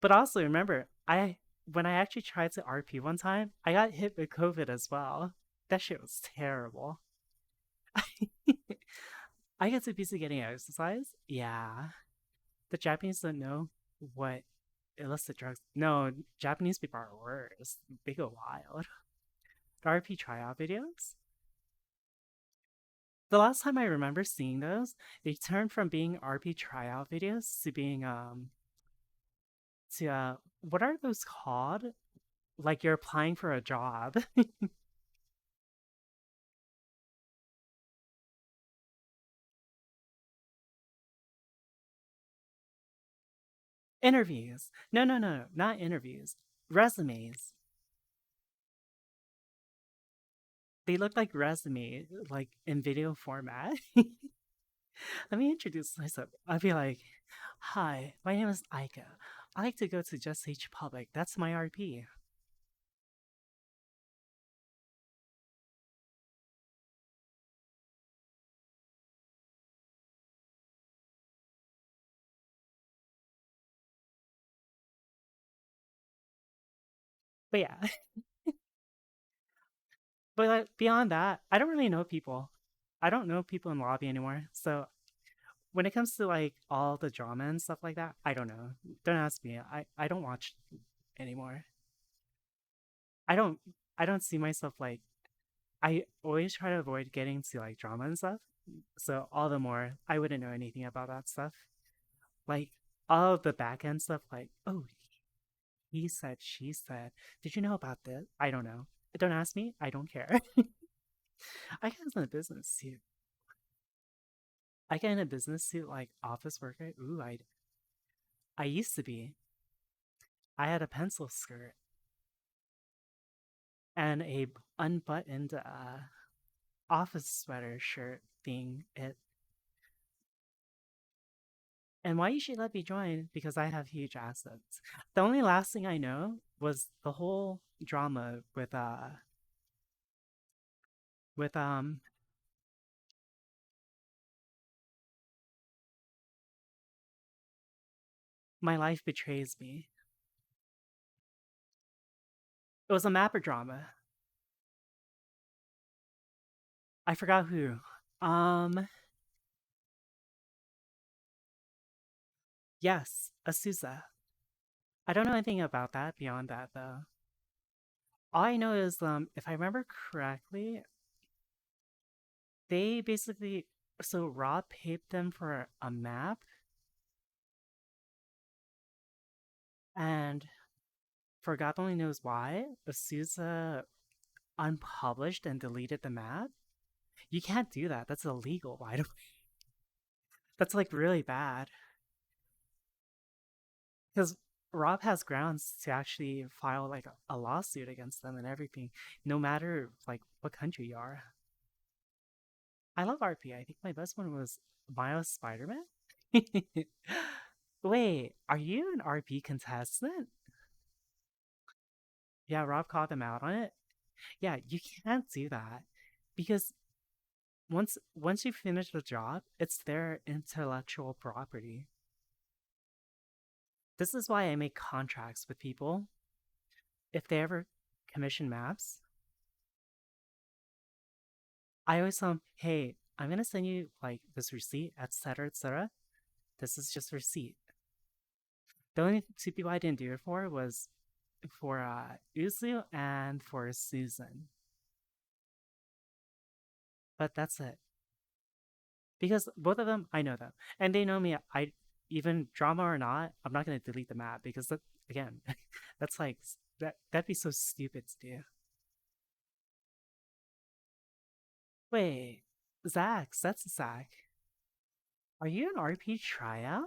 But also remember, I when I actually tried to RP one time, I got hit with COVID as well. That shit was terrible. I get too busy getting exercise. Yeah. The Japanese don't know what illicit drugs. No, Japanese people are worse. They go wild. The RP tryout videos. The last time I remember seeing those, they turned from being RP tryout videos to being what are those called? Like you're applying for a job. Interviews. No, no, no, no, not interviews. Resumes. They look like resume, like in video format. Let me introduce myself. I'd be like, "Hi, my name is Aika. I like to go to Just H Public. That's my RP." But yeah, but like, beyond that, I don't really know people. I don't know people in lobby anymore. So when it comes to like all the drama and stuff like that, I don't know. Don't ask me. I don't watch anymore. I don't I don't see myself like I always try to avoid getting to like drama and stuff. So all the more I wouldn't know anything about that stuff. Like all of the back end stuff, like, oh, he said, she said. Did you know about this? I don't know. Don't ask me. I don't care. I get in a business suit. I get in a business suit like office worker. Ooh, I used to be. I had a pencil skirt and a unbuttoned office sweater shirt thing. And why you should let me join? Because I have huge assets. The only last thing I know was the whole drama with My Life Betrays Me. It was a mapper drama. I forgot who. Yes, Azusa. I don't know anything about that beyond that though. All I know is, if I remember correctly, they basically so Rob paid them for a map, and for God only knows why, Azusa unpublished and deleted the map. You can't do that. That's illegal. Why do? That's like really bad. Because Rob has grounds to actually file like a lawsuit against them and everything, no matter like what country you are. I love RP. I think my best one was Miles Spider-Man. Wait, are you an RP contestant? Yeah, Rob called them out on it. Yeah, you can't do that because once you finish the job, it's their intellectual property. This is why I make contracts with people. If they ever commission maps, I always tell them, hey, I'm gonna send you like this receipt, etc., etc. This is just a receipt. The only two people I didn't do it for was for Uzu and for Susan. But that's it. Because both of them, I know them. And they know me. I even drama or not, I'm not gonna delete the map because that again, that's like that'd be so stupid to do. Wait, Zach, that's Zach. Are you an RP tryout?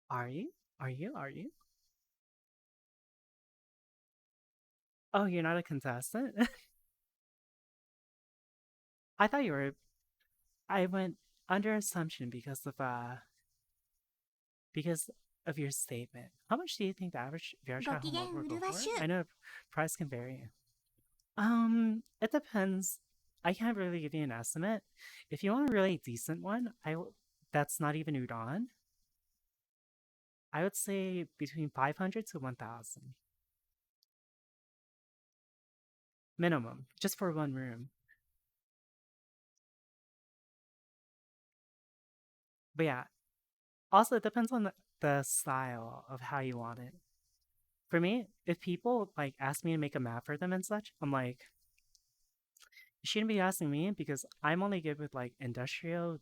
Are you? Are you? Are you? Oh, you're not a contestant? I thought you were. I went under assumption because of your statement. How much do you think the average VRChat homework will go for? I know price can vary. It depends. I can't really give you an estimate. If you want a really decent one, that's not even udon. I would say between 500 to 1,000 minimum, just for one room. But yeah, also it depends on the style of how you want it. For me, if people like ask me to make a map for them and such, I'm like, you shouldn't be asking me because I'm only good with like industrial,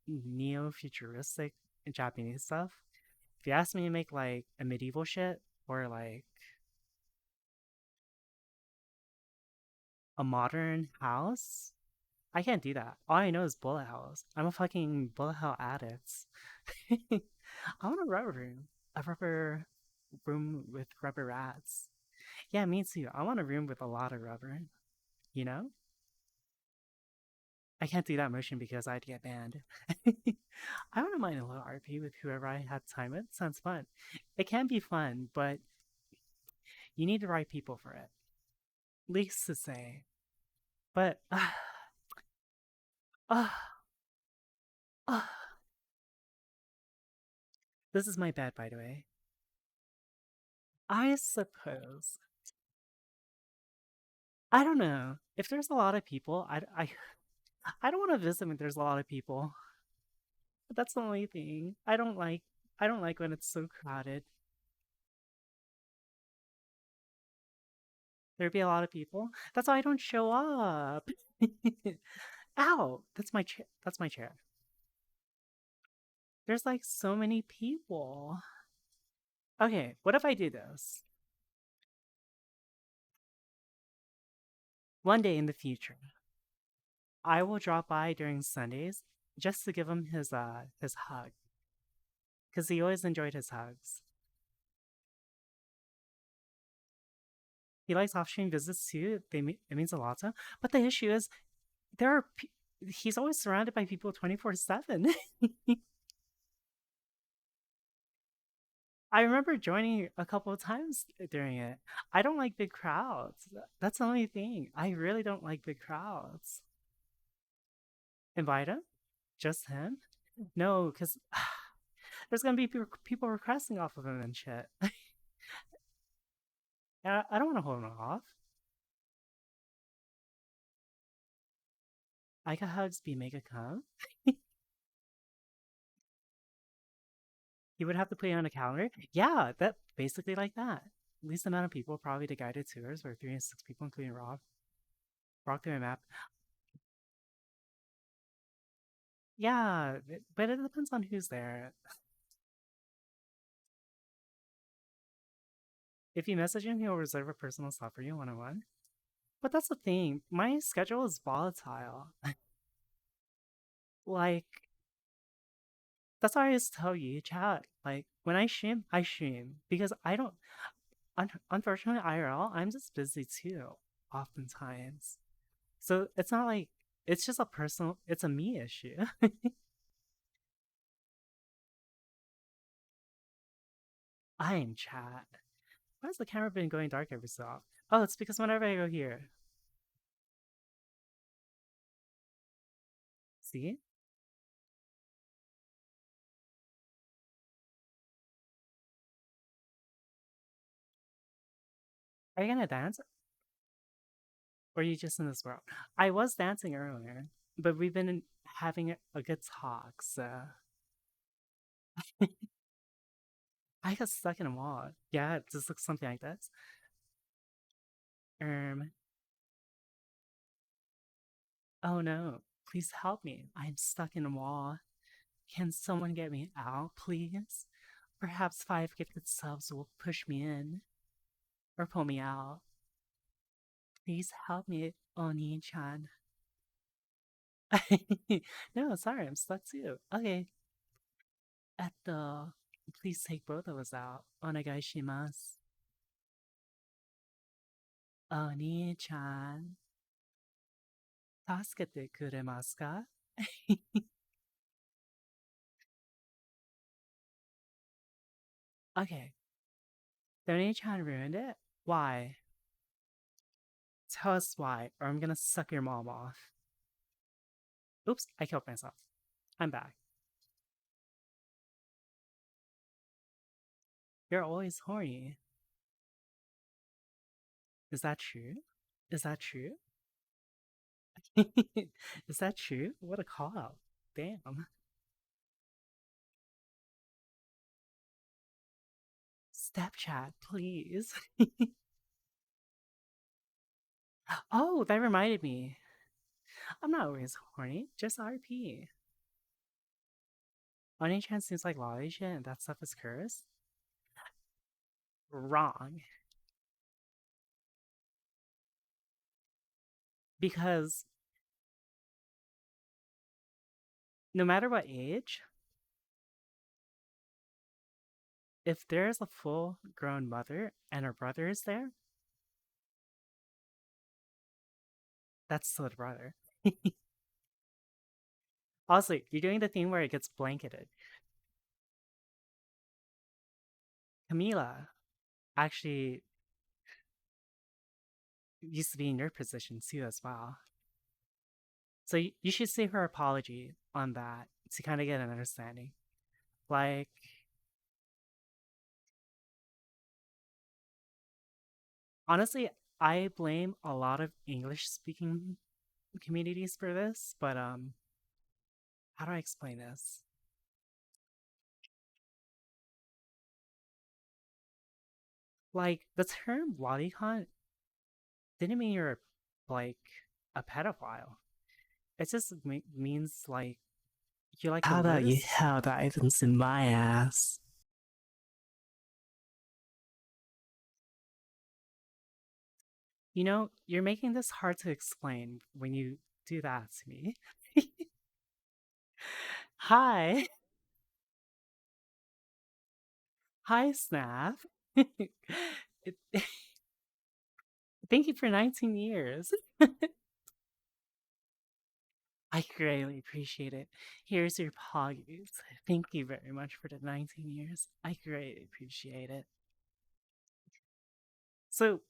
neo-futuristic, Japanese stuff. If you ask me to make like a medieval shit or like a modern house, I can't do that. All I know is bullet hells. I'm a fucking bullet hell addict. I want a rubber room. A rubber room with rubber rats. Yeah, me too. I want a room with a lot of rubber. You know? I can't do that motion because I'd get banned. I wouldn't mind a little RP with whoever I had time with. Sounds fun. It can be fun, but you need the right people for it. Least to say. But, uh, uh, this is my bed, by the way. I suppose. I don't know. If there's a lot of people, I don't want to visit when there's a lot of people. That's the only thing. I don't like when it's so crowded. There'd be a lot of people. That's why I don't show up. Ow! That's my chair. That's my chair. There's like so many people. Okay, what if I do this? One day in the future, I will drop by during Sundays just to give him his hug. Because he always enjoyed his hugs. He likes off-stream visits too. It means a lot to him. But the issue is, there are he's always surrounded by people 24/7. I remember joining a couple of times during it. I don't like big crowds. That's the only thing. I really don't like big crowds. Invite him? Just him? No, because there's gonna be people requesting off of him and shit. I don't want to hold him off. I got hugs be make a come. You would have to put it on a calendar. Yeah, that basically like that. Least amount of people probably to guided tours were 306 people, including Rob. Walk through a map. Yeah, but it depends on who's there. If you message him, he'll reserve a personal slot for you one-on-one. But that's the thing. My schedule is volatile. Like, that's why I just tell you, chat. Like, when I stream, I stream. Because I don't. Unfortunately, IRL, I'm just busy too, oftentimes. So it's not like. It's just a personal. It's a me issue. I'm chat. Why has the camera been going dark every so often? Oh, it's because whenever I go here. See? Are you gonna dance? Or are you just in this world? I was dancing earlier, but we've been having a good talk, so. I got stuck in a wall. Yeah, it just looks something like this. Um. Oh no. Please help me. I'm stuck in a wall. Can someone get me out, please? Perhaps 5 gifted subs will push me in. Or pull me out. Please help me, Oni-chan. No, sorry, I'm stuck too. Okay. Please take both of us out. Onegai shimasu. Oni-chan. Tasukete kuremasu ka? Okay. The Oni-chan ruined it? Why? Tell us why, or I'm gonna suck your mom off. Oops, I killed myself. I'm back. You're always horny. Is that true? Is that true? Is that true? What a call out. Damn. Step chat, please. Oh, that reminded me. I'm not always horny, just RP. On any chance seems like lolly shit and that stuff is cursed? Wrong. Because no matter what age, if there's a full grown mother and her brother is there, that's still the brother. Also, you're doing the thing where it gets blanketed. Camila actually used to be in your position too as well. So you should say her apology on that to kind of get an understanding. Like, honestly, I blame a lot of English speaking communities for this, but how do I explain this? Like, the term lolicon didn't mean you're like a pedophile. It just means like you like How about you loose. held items in my ass? You know, you're making this hard to explain when you do that to me. Hi. Hi, Snap. Thank you for 19 years. I greatly appreciate it. Here's your poggies. Thank you very much for the 19 years. I greatly appreciate it. So,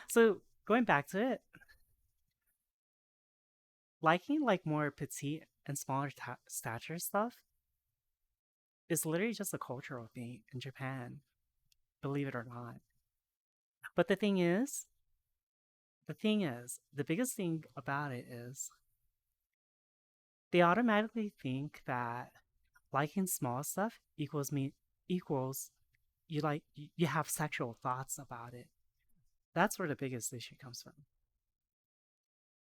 so going back to it, liking like more petite and smaller stature stuff is literally just a cultural thing in Japan, believe it or not. But the biggest thing about it is they automatically think that liking small stuff equals you have sexual thoughts about it. That's where the biggest issue comes from.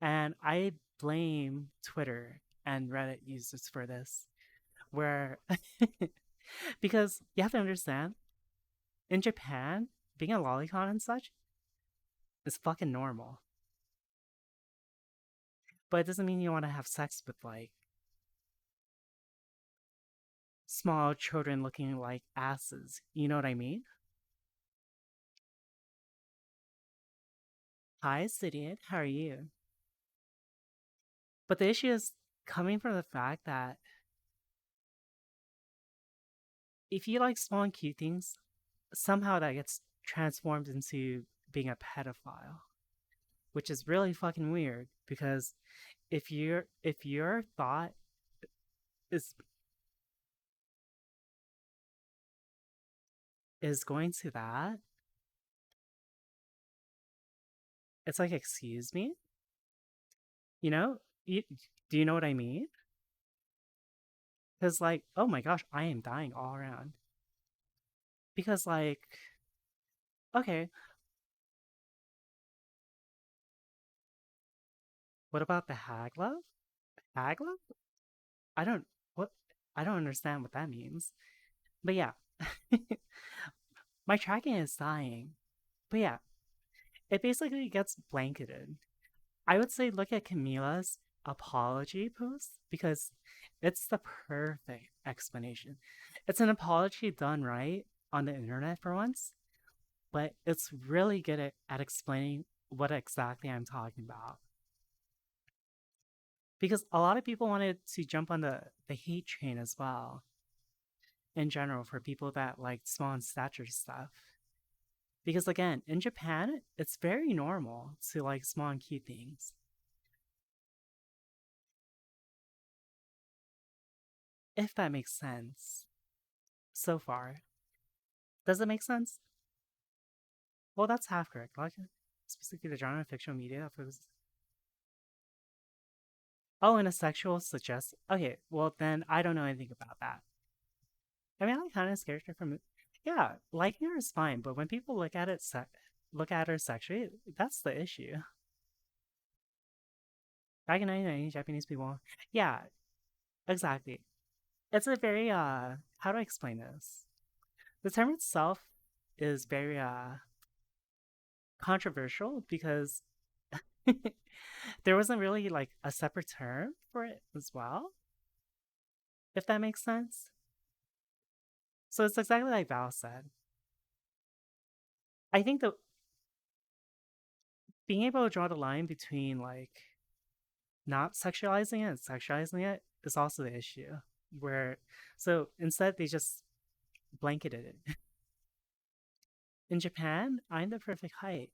And I blame Twitter and Reddit users for this, where because you have to understand, in Japan, being a lolicon and such is fucking normal. But it doesn't mean you want to have sex with like small children looking like asses. You know what I mean? Hi, Sidian. How are you? But the issue is coming from the fact that if you like small and cute things, somehow that gets transformed into being a pedophile, which is really fucking weird because if your thought is going to that, it's like, excuse me? You know? Do you know what I mean? Because, like, oh my gosh, I am dying all around. Because, like, okay, what about the hag love? Hag love? I don't, what? I don't understand what that means. But yeah, my tracking is dying. But yeah, it basically gets blanketed. I would say look at Camila's apology post because it's the perfect explanation. It's an apology done right on the internet for once, but it's really good at explaining what exactly I'm talking about. Because a lot of people wanted to jump on the hate train as well, in general, for people that like small in stature stuff. Because again, in Japan, it's very normal to like small and cute things. If that makes sense so far. Does it make sense? Well, that's half correct. Like, specifically the genre of fictional media focuses. Oh, and a sexual suggest. Okay, well then I don't know anything about that. I mean, I like Hana's character from. Yeah, liking her is fine, but when people look at her sexually, that's the issue. Back in 1990, Japanese people. Yeah, exactly. It's a very how do I explain this? The term itself is very controversial because there wasn't really like a separate term for it as well, if that makes sense. So it's exactly like Val said. I think that being able to draw the line between like not sexualizing it and sexualizing it is also the issue. Where so instead they just blanketed it. In Japan, I'm the perfect height.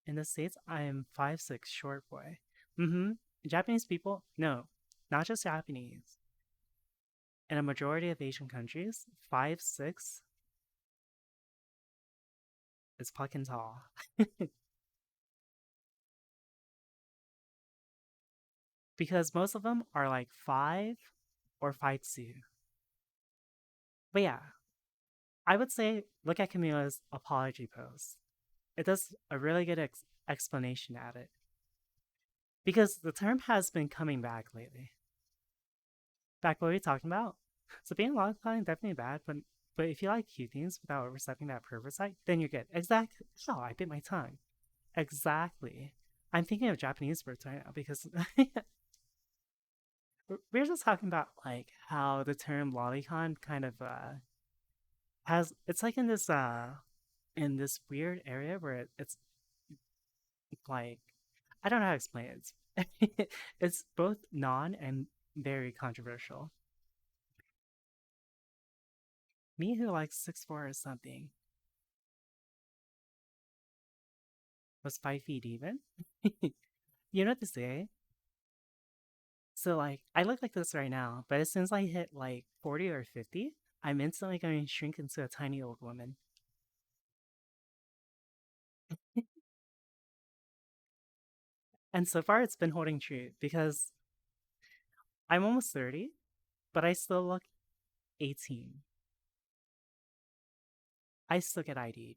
In the States, I am 5'6" short boy. Mm-hmm. Japanese people, no, not just Japanese. In a majority of Asian countries, 5'6" is fucking tall. Because most of them are like 5 or 5'2". But yeah, I would say look at Camila's apology post. It does a really good explanation at it. Because the term has been coming back lately. Back what we were talking about. So being logically definitely bad, but if you like cute things without overstepping that pervert side, then you're good. Exactly. Oh, I bit my tongue. Exactly. I'm thinking of Japanese words right now because we're just talking about like how the term lolicon kind of has it's like in this weird area where it's like I don't know how to explain it. It's both non and very controversial. Me who likes 6'4" or something was 5 feet even. You know what to say? So like I look like this right now, but as soon as I hit like 40 or 50, I'm instantly going to shrink into a tiny old woman. And so far it's been holding true because I'm almost 30, but I still look 18. I still get ID'd.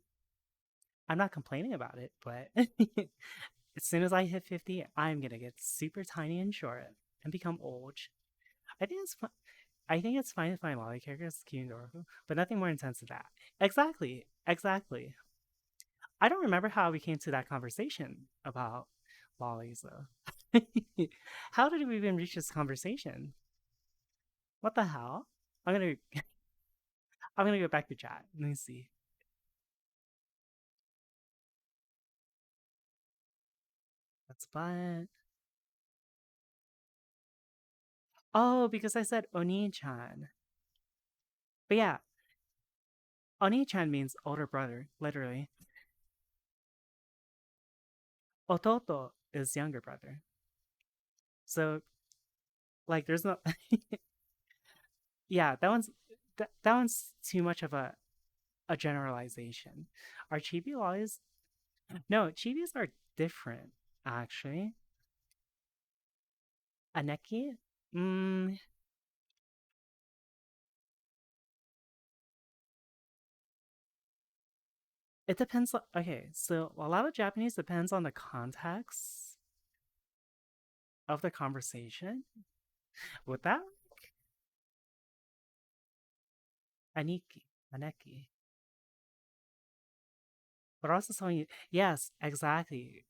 I'm not complaining about it, but as soon as I hit 50, I'm gonna get super tiny and short and become old. I think it's fun. I think it's fine to find lolly characters cute and adorable, but nothing more intense than that. Exactly. I don't remember how we came to that conversation about lollies though. How did we even reach this conversation? What the hell? I'm gonna I'm gonna go back to chat. Let me see. That's fun. Oh, because I said Oni-chan. But yeah, Oni-chan means older brother, literally. Ototo is younger brother. So, like, there's no. Yeah, that one's too much of a generalization. Are chibi lollies? No, chibis are different, actually. Aneki? It depends. Okay, so a lot of Japanese depends on the context of the conversation. With that, aneki. But also telling you, yes, exactly.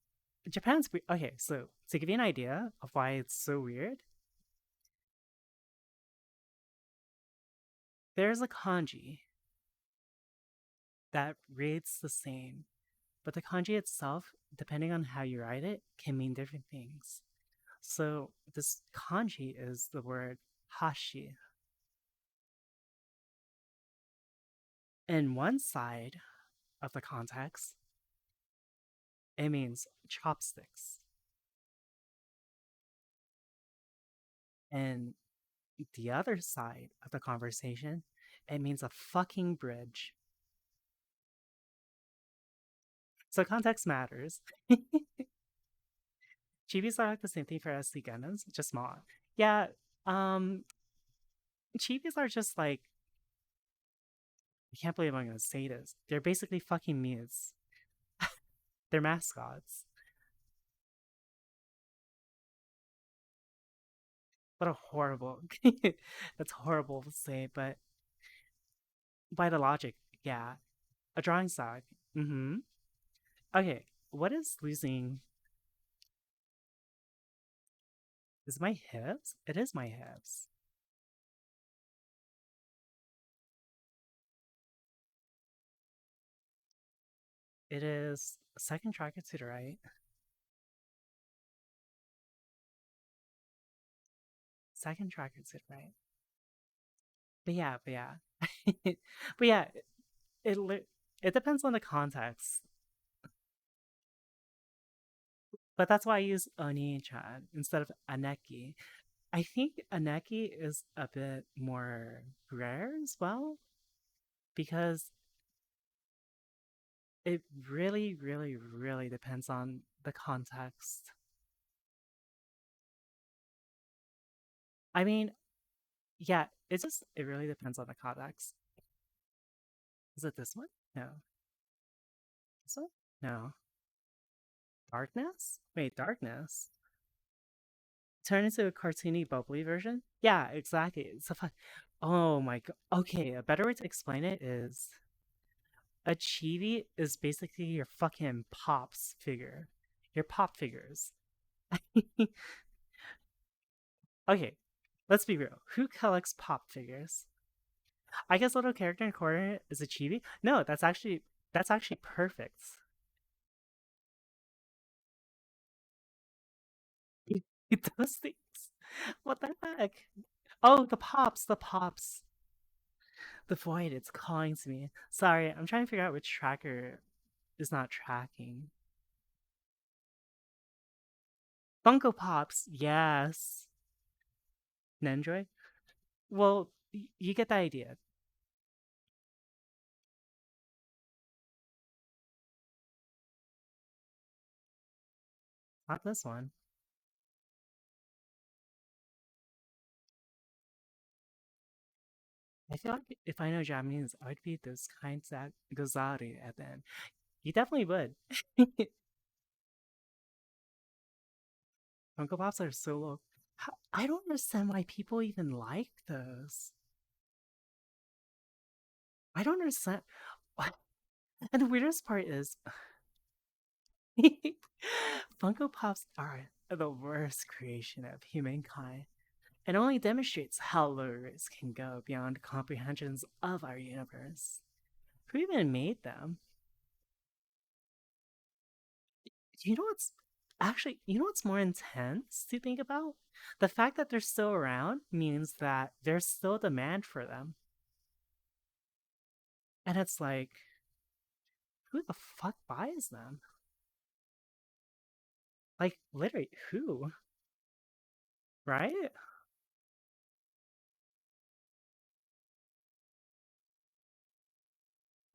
Japan's okay. So to give you an idea of why it's so weird, there's a kanji that reads the same, but the kanji itself, depending on how you write it, can mean different things. So this kanji is the word hashi. In one side of the context, it means chopsticks. And the other side of the conversation, it means a fucking bridge. So context matters. Chibis are like the same thing for SD Gundams, just small. Yeah, um, chibis are just like, I can't believe I'm gonna say this. They're basically fucking mutes. They're mascots. What a horrible. That's horrible to say, but by the logic, yeah. A drawing stock. Mm-hmm. Okay, what is losing? Is my hips? It is my hips. It is second tracker to the right. Second tracker to the right. But yeah. But yeah, it it depends on the context. But that's why I use Oni-chan instead of Aneki. I think Aneki is a bit more rare as well because it really, really, really depends on the context. I mean, yeah, it really depends on the context. Is it this one? No. This one? No. Darkness? Wait, darkness? Turn into a cartoony, bubbly version? Yeah, exactly. It's a fun. Oh my god. Okay, a better way to explain it is a chibi is basically your fucking pops figure. Your pop figures. Okay, let's be real. Who collects pop figures? I guess little character in corner is a chibi? No, that's actually perfect. Those things. What the heck? Oh, the pops. The void, it's calling to me. Sorry, I'm trying to figure out which tracker is not tracking. Funko Pops, yes. Nendroid? Well, you get the idea. Not this one. I feel like if I know Japanese, I would be those kinds that gozari at the end. You definitely would. Funko Pops are so low. I don't understand why people even like those. I don't understand. What? And the weirdest part is, Funko Pops are the worst creation of humankind. It only demonstrates how low risk can go beyond comprehensions of our universe. Who even made them? You know what's you know what's more intense to think about? The fact that they're still around means that there's still demand for them. And it's like, who the fuck buys them? Like, literally, who? Right?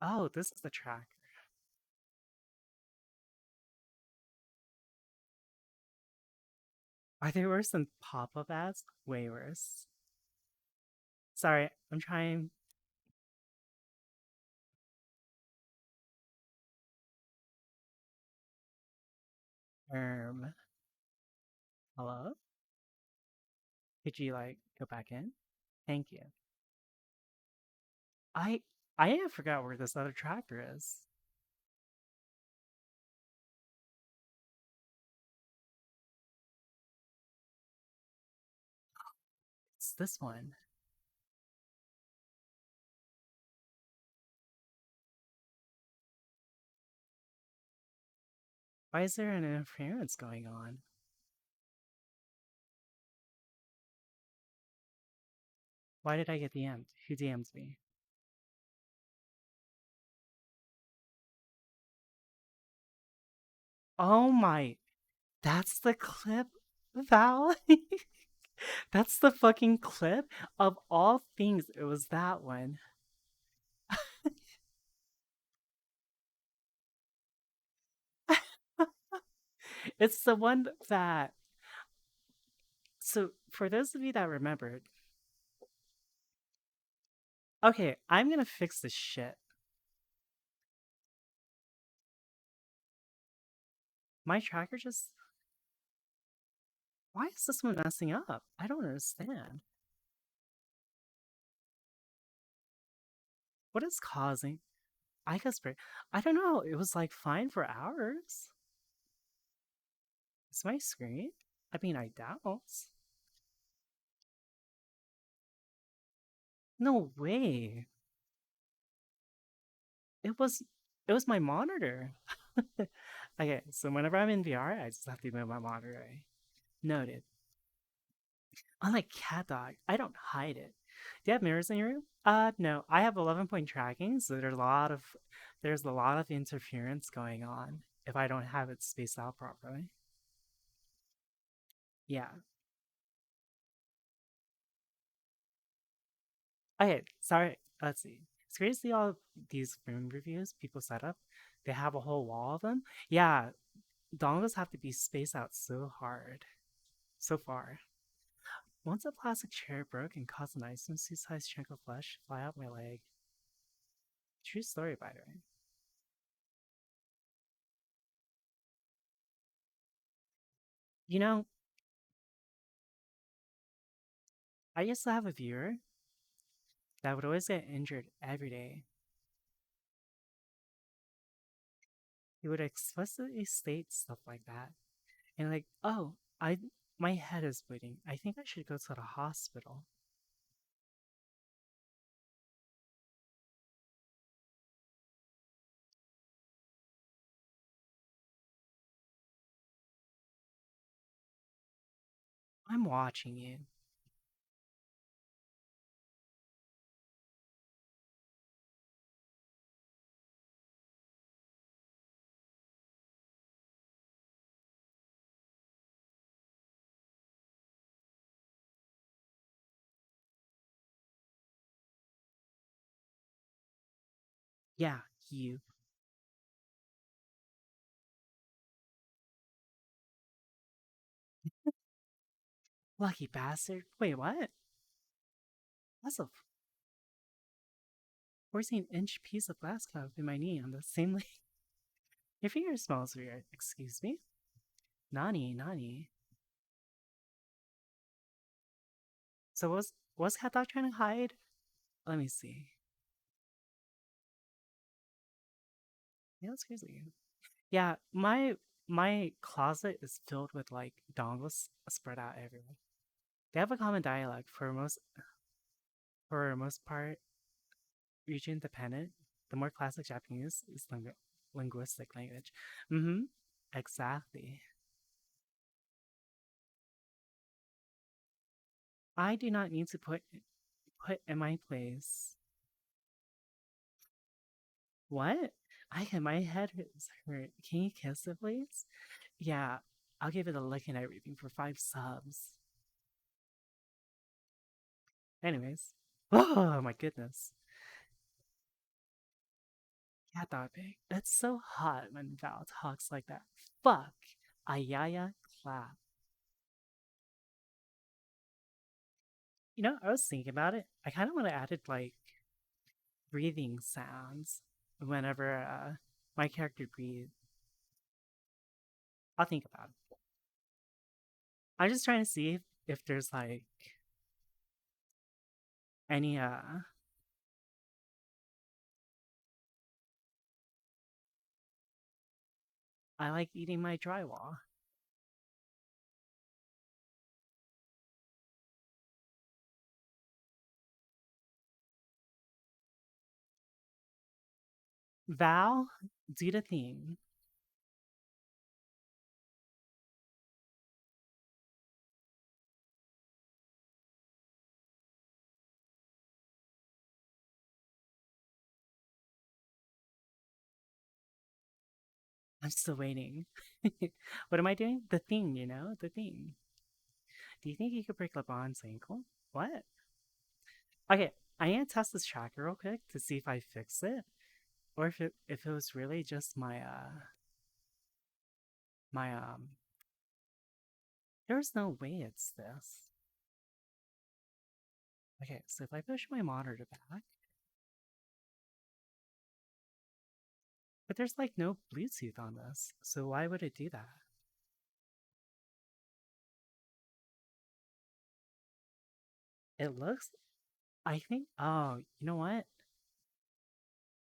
Oh, this is the track. Are they worse than pop-up ads? Way worse. Sorry, I'm trying. Hello? Could you like go back in? Thank you. I I forgot where this other tractor is. It's this one. Why is there an interference going on? Why did I get DM'd? Who DM'd me? Oh my, that's the clip, Val? That's the fucking clip? Of all things, it was that one. It's the one that. So, for those of you that remembered, okay, I'm gonna fix this shit. My tracker just. Why is this one messing up? I don't understand. What is causing? I guess I don't know. It was like fine for hours. Is my screen? I mean, I doubt. No way. It was it was my monitor. Okay, so whenever I'm in VR, I just have to move my monitor. Noted. Unlike Cat Dog, I don't hide it. Do you have mirrors in your room? No. I have 11-point tracking, so there's a lot of interference going on if I don't have it spaced out properly. Yeah. Okay, sorry. Let's see. It's crazy to see all these room reviews people set up. They have a whole wall of them. Yeah, dongles have to be spaced out so hard. So far. Once a plastic chair broke and caused an ice sized chunk of flesh fly out my leg. True story, by the way. You know, I used to have a viewer that would always get injured every day. He would explicitly state stuff like that. And like, oh, my head is bleeding. I think I should go to the hospital. I'm watching you. Yeah, you. Lucky bastard. Wait, what? That's a 14-inch piece of glass cup in my knee on the same leg. Your finger smells weird. Excuse me? Nani. So was Cat Dog trying to hide? Let me see. Yeah, that's crazy. Yeah, my closet is filled with like dongles spread out everywhere. They have a common dialect for most part, region dependent. The more classic Japanese is linguistic language. Mm-hmm. Exactly. I do not need to put in my place. What? My head is hurt. Can you kiss it, please? Yeah, I'll give it a lick and everything for 5 subs. Anyways. Oh my goodness. Cat dog pig. It's so hot when Val talks like that. Fuck. Ayaya clap. You know, I was thinking about it. I kind of want to add it like breathing sounds whenever my character breathes. I'll think about it. I'm just trying to see if there's like any I like eating my drywall. Val, do the thing. I'm still waiting. What am I doing? The thing, you know? The thing. Do you think you could break LeBron's ankle? What? Okay, I need to test this tracker real quick to see if I fix it. Or if it was really just my there's no way it's this. Okay, so if I push my monitor back, but there's like no Bluetooth on this, so why would it do that? It looks, I think, oh, you know what?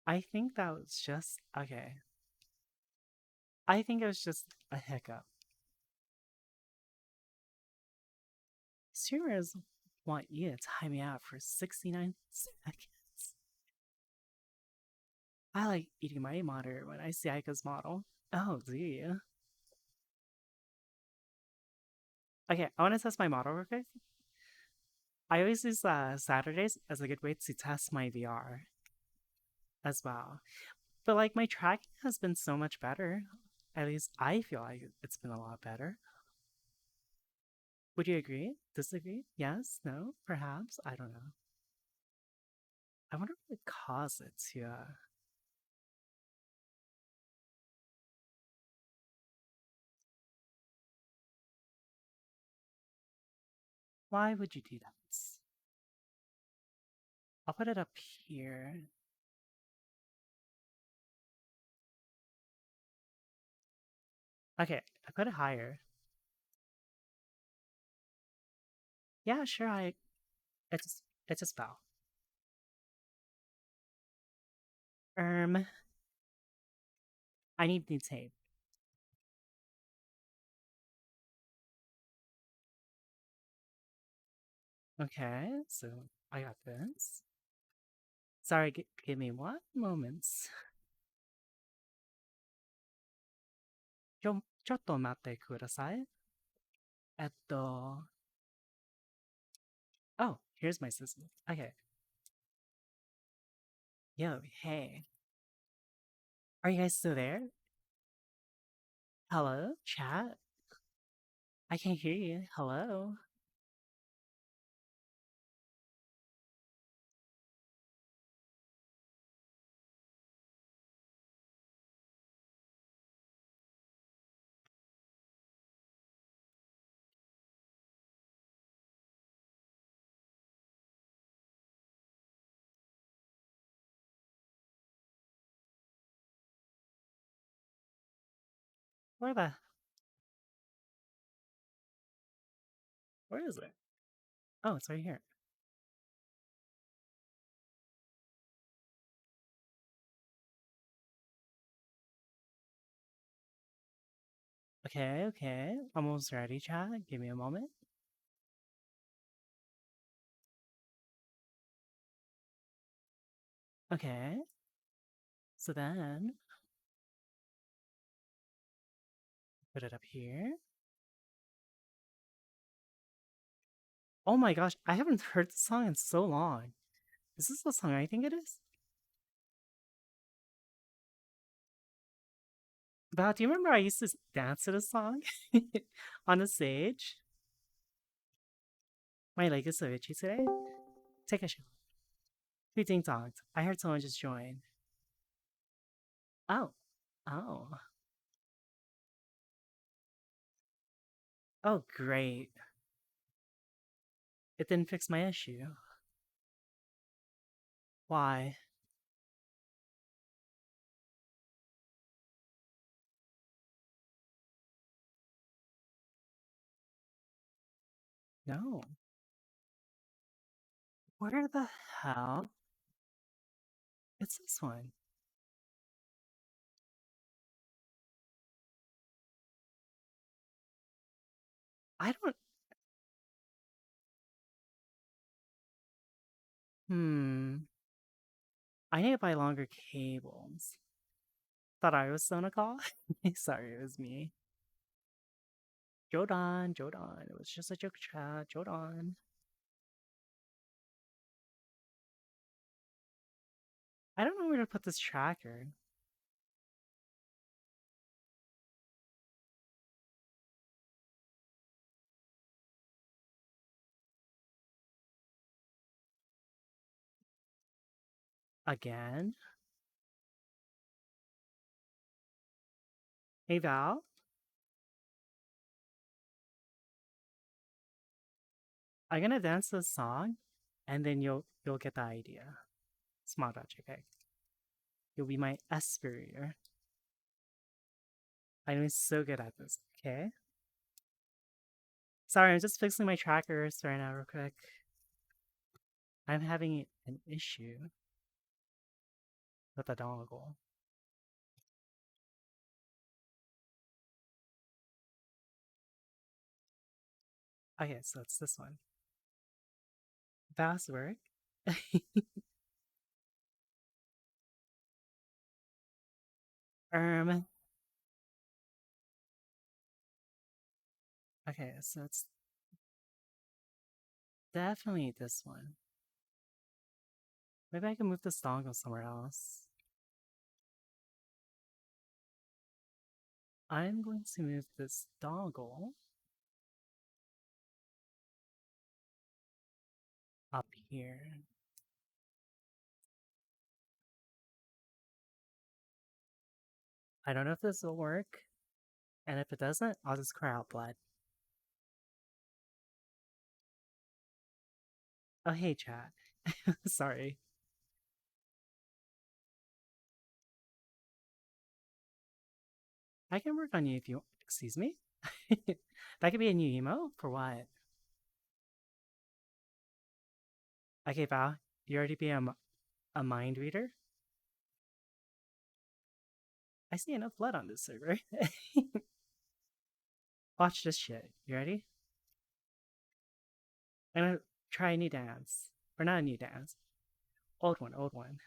I think that was just, okay. I think it was just a hiccup. Streamers want you to time me out for 69 seconds. I like eating my monitor when I see Aika's model. Oh, do you? Okay, I want to test my model real quick. I always use Saturdays as a good way to test my VR as well. But like my tracking has been so much better. At least I feel like it's been a lot better. Would you agree? Disagree? Yes? No? Perhaps? I don't know. I wonder what would cause it to why would you do that? I'll put it up here. Okay, I put it higher. Yeah, sure, it's a spell. I need new tape. Okay, so I got this. Sorry, give me 1 moment. ちょっと待ってください。Oh, here's my system. Okay. Yo, hey. Are you guys still there? Hello? Chat? I can't hear you. Hello? Where the... Where is it? Oh, it's right here. Okay, okay. Almost ready, chat. Give me a moment. Okay. So then... Put it up here. Oh my gosh, I haven't heard this song in so long. Is this the song I think it is? Val, do you remember I used to dance to this song on the stage? My leg is so itchy today. Take a shot. Who ding donged? I heard someone just join. Oh. Oh. Oh, great. It didn't fix my issue. Why? No. Where the hell? It's this one. I don't... I need to buy longer cables. Thought I was gonna call? Sorry, it was me. Jodan, Jodan. It was just a joke chat. Jodan. I don't know where to put this tracker. Again? Hey, Val? I'm gonna dance this song, and then you'll get the idea. Small dot JK. You'll be my superior. I'm so good at this, okay? Sorry, I'm just fixing my trackers right now real quick. I'm having an issue with the dongle. Okay, so it's this one. Fast work. um. Okay, so it's definitely this one. Maybe I can move this dongle somewhere else. I'm going to move this dongle up here. I don't know if this will work, and if it doesn't, I'll just cry out blood. Oh, hey, chat. Sorry. I can work on you if you... Excuse me? That could be a new emo? For what? Okay, Val, you already be a mind reader? I see enough blood on this server. Watch this shit. You ready? I'm gonna try a new dance. Or not a new dance. Old one, old one.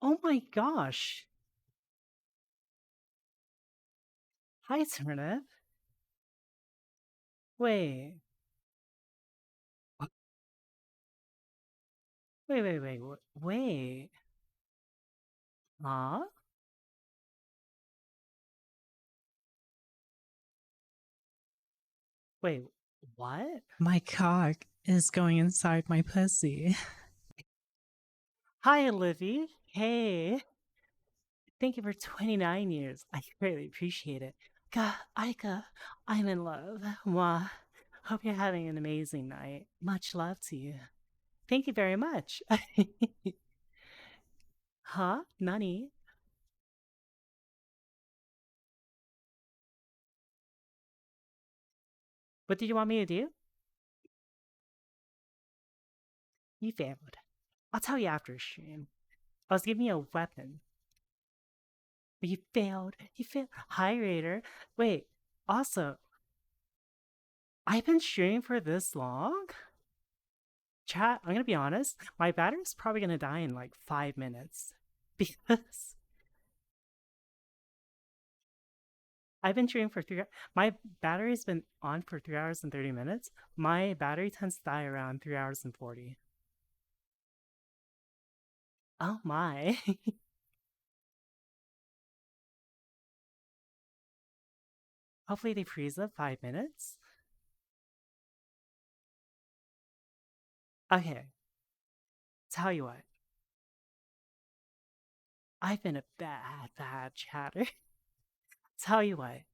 Oh my gosh. Hi, Turnip. Wait. Wait. Huh? Wait, what? My cock is going inside my pussy. Hi, Livy. Hey. Thank you for 29 years. I greatly appreciate it. Aika, I'm in love. Mwah. Hope you're having an amazing night. Much love to you. Thank you very much. Huh? Nani? What did you want me to do? You failed. I'll tell you after stream. I was giving you a weapon. But you failed. You failed. Hi, Raider. Wait, also, I've been streaming for this long? Chat, I'm gonna be honest, my battery's probably gonna die in like 5 minutes. Because I've been streaming for 3 hours. My battery's been on for 3 hours and 30 minutes. My battery tends to die around 3 hours and 40. Oh my. Hopefully they freeze up 5 minutes. Okay. Tell you what. I've been a bad chatter. Tell you what. I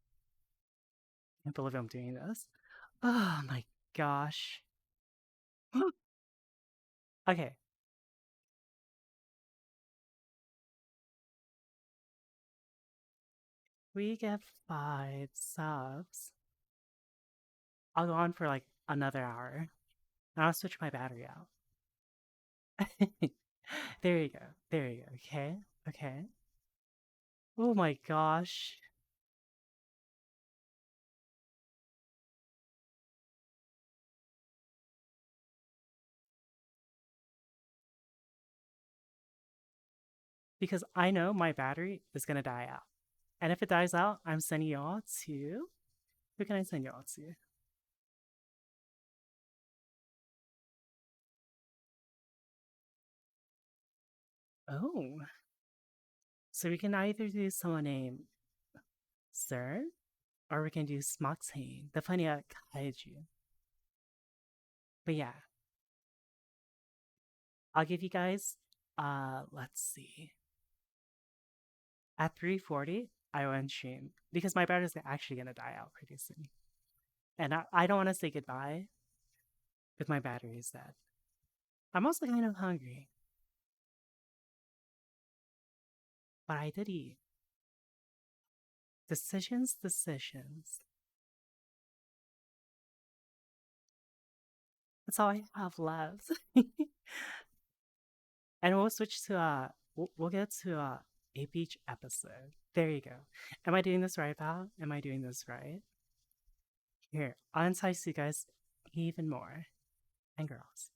can't believe I'm doing this. Oh my gosh. Okay. We get 5 subs. I'll go on for like another hour. And I'll switch my battery out. There you go. There you go. Okay. Okay. Oh my gosh. Because I know my battery is gonna die out. And if it dies out, I'm sending y'all to... Who can I send y'all to? Oh. So we can either do someone named Sir, or we can do Smoxane, the funny kaiju. But yeah. I'll give you guys, let's see. At 3:40, I will end stream because my battery's actually gonna die out pretty soon. And I don't want to say goodbye with my batteries dead. I'm also kind of hungry. But I did eat. Decisions. That's all I have left. And we'll switch to, we'll get to a beach episode. There you go. Am I doing this right, Val? Am I doing this right? Here, I'll entice you guys even more. And girls.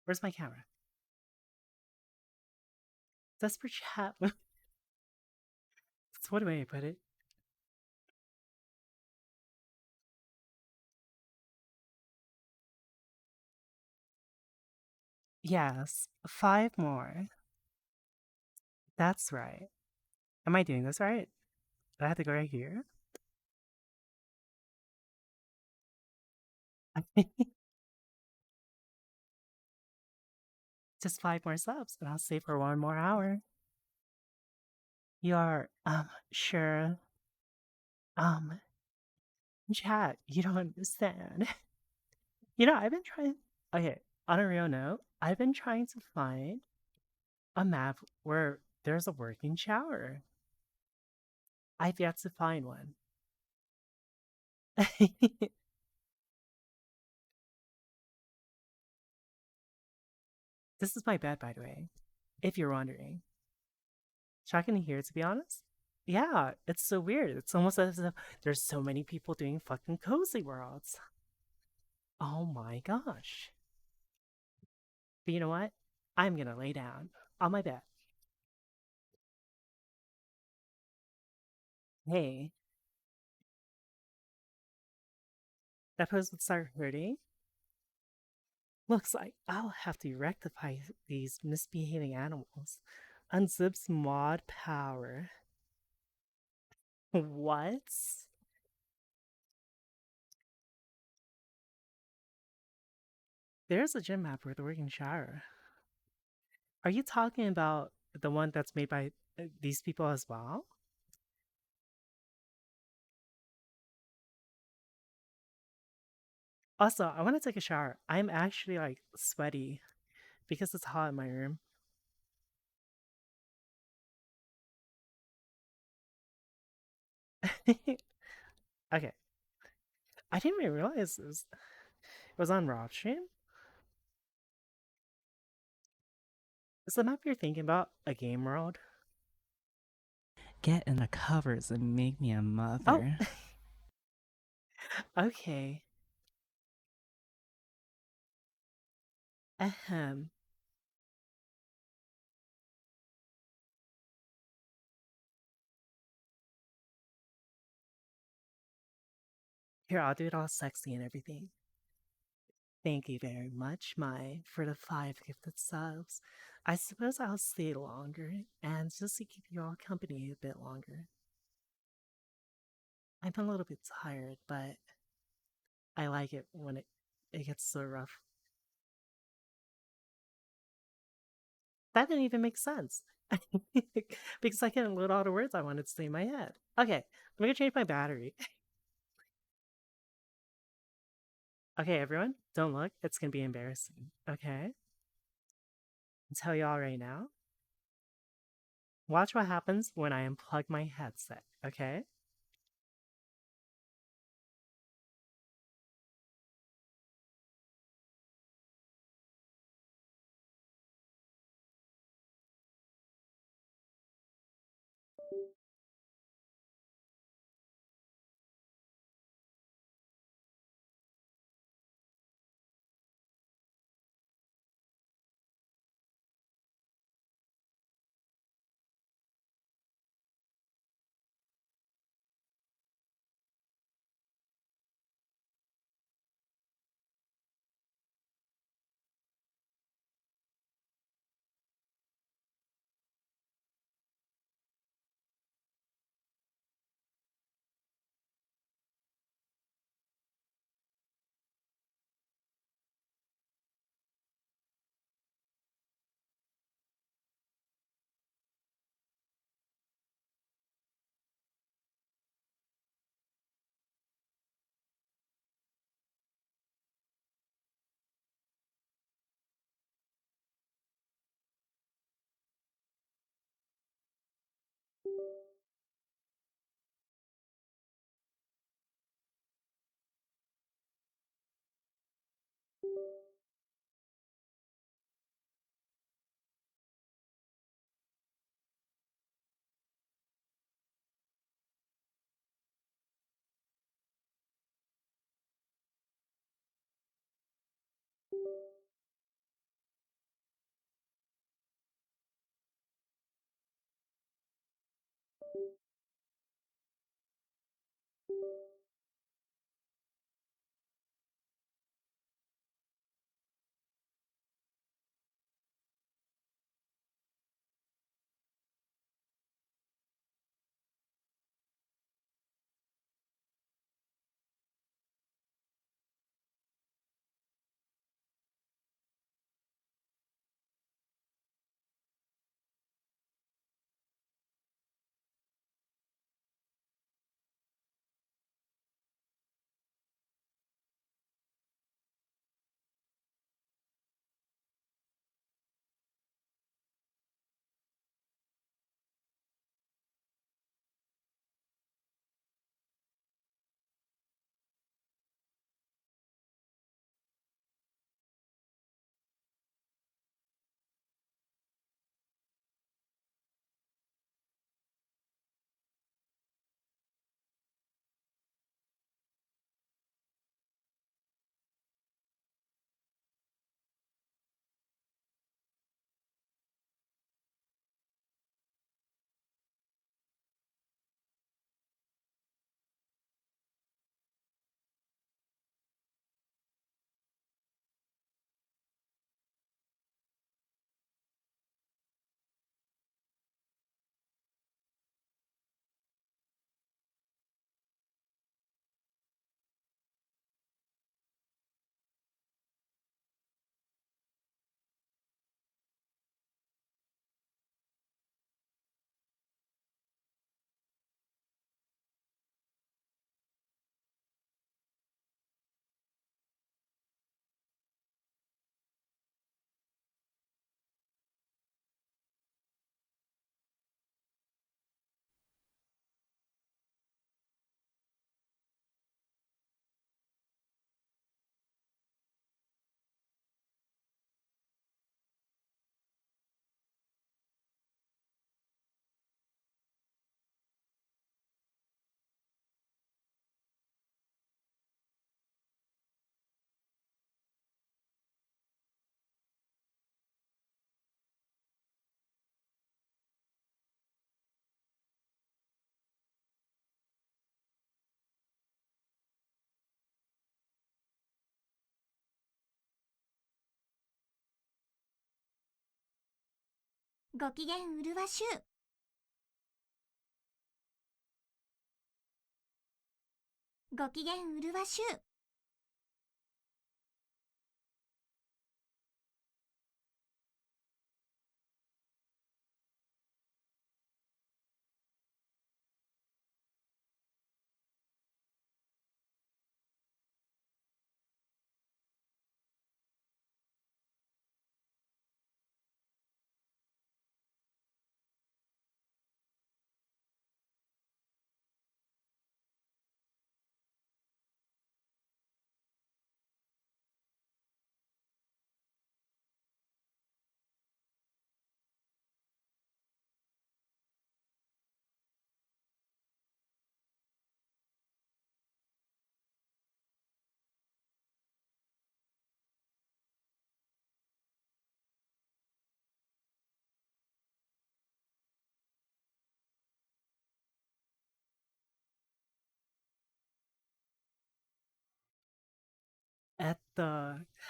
Where's my camera? Desperate chat. That's one way I put it. Yes, 5 more. That's right. Am I doing this right? Do I have to go right here? Just 5 more subs, and I'll stay for 1 more hour. You're, sure. Chat, you don't understand. You know, I've been trying. Okay, on a real note, I've been trying to find a map where there's a working shower. I've yet to find one. This is my bed, by the way, if you're wondering. Shocking to hear, to be honest. Yeah, it's so weird. It's almost as if there's so many people doing fucking cozy worlds. Oh my gosh. But you know what? I'm gonna lay down on my bed. Hey, that pose would start hurting. Looks like I'll have to rectify these misbehaving animals. Unzips mod power. What? There's a gym map with a working shower. Are you talking about the one that's made by these people as well? Also, I want to take a shower. I'm actually like sweaty because it's hot in my room. Okay. I didn't even realize it was on Rob stream. Is the map you're thinking about a game world? Get in the covers and make me a Oh, mother. okay. Ahem. Here, I'll do it all sexy and everything. Thank you very much, Mai, for the 5 gifted subs. I suppose I'll stay longer and just to keep you all company a bit longer. I'm a little bit tired, but I like it when it gets so rough. That didn't even make sense. Because I couldn't load all the words I wanted to say in my head. Okay, I'm gonna change my battery. Okay, everyone, don't look. It's gonna be embarrassing. Okay? I'll tell y'all right now. Watch what happens when I unplug my headset, okay? ご機嫌うるわしゅう。ご機嫌うるわしゅう。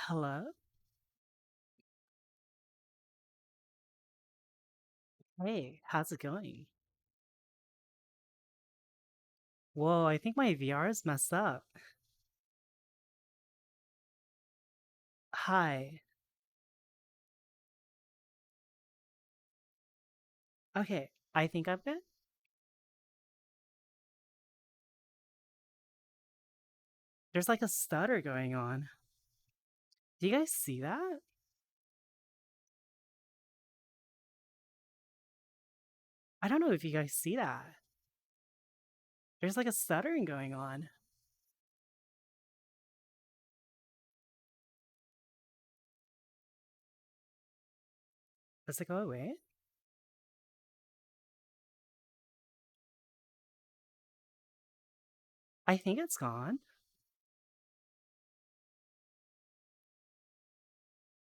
Hello? Hey, how's it going? Whoa, I think my VR is messed up. Hi. Okay, I think I'm good. There's like a stutter going on. Do you guys see that? I don't know if you guys see that. There's like a stuttering going on. Does it go away? I think it's gone.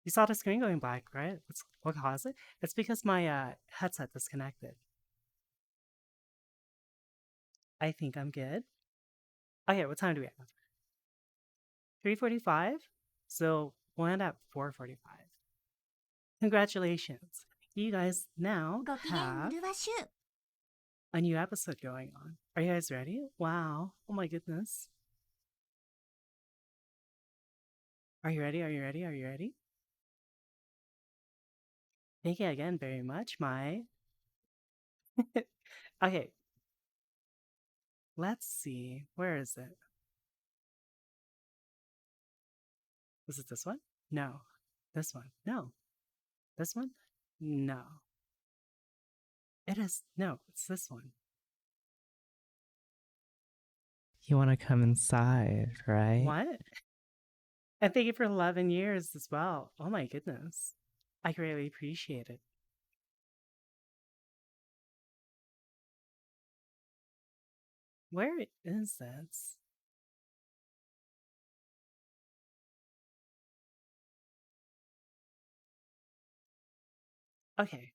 You saw the screen going black, right? What caused it? It's because my headset disconnected. I think I'm good. Okay, what time do we have? 3:45? So we'll end at 4:45. Congratulations. You guys now ご機嫌う have るわしゅう。 a new episode going on. Are you guys ready? Wow. Oh my goodness. Are you ready? Are you ready? Are you ready? Thank you again very much, my. Okay. Let's see. Where is it? Was it this one? No. This one? No. This one? No. It is. No, it's this one. You want to come inside, right? What? And thank you for 11 years as well. Oh my goodness. I greatly appreciate it. Where is this? Okay.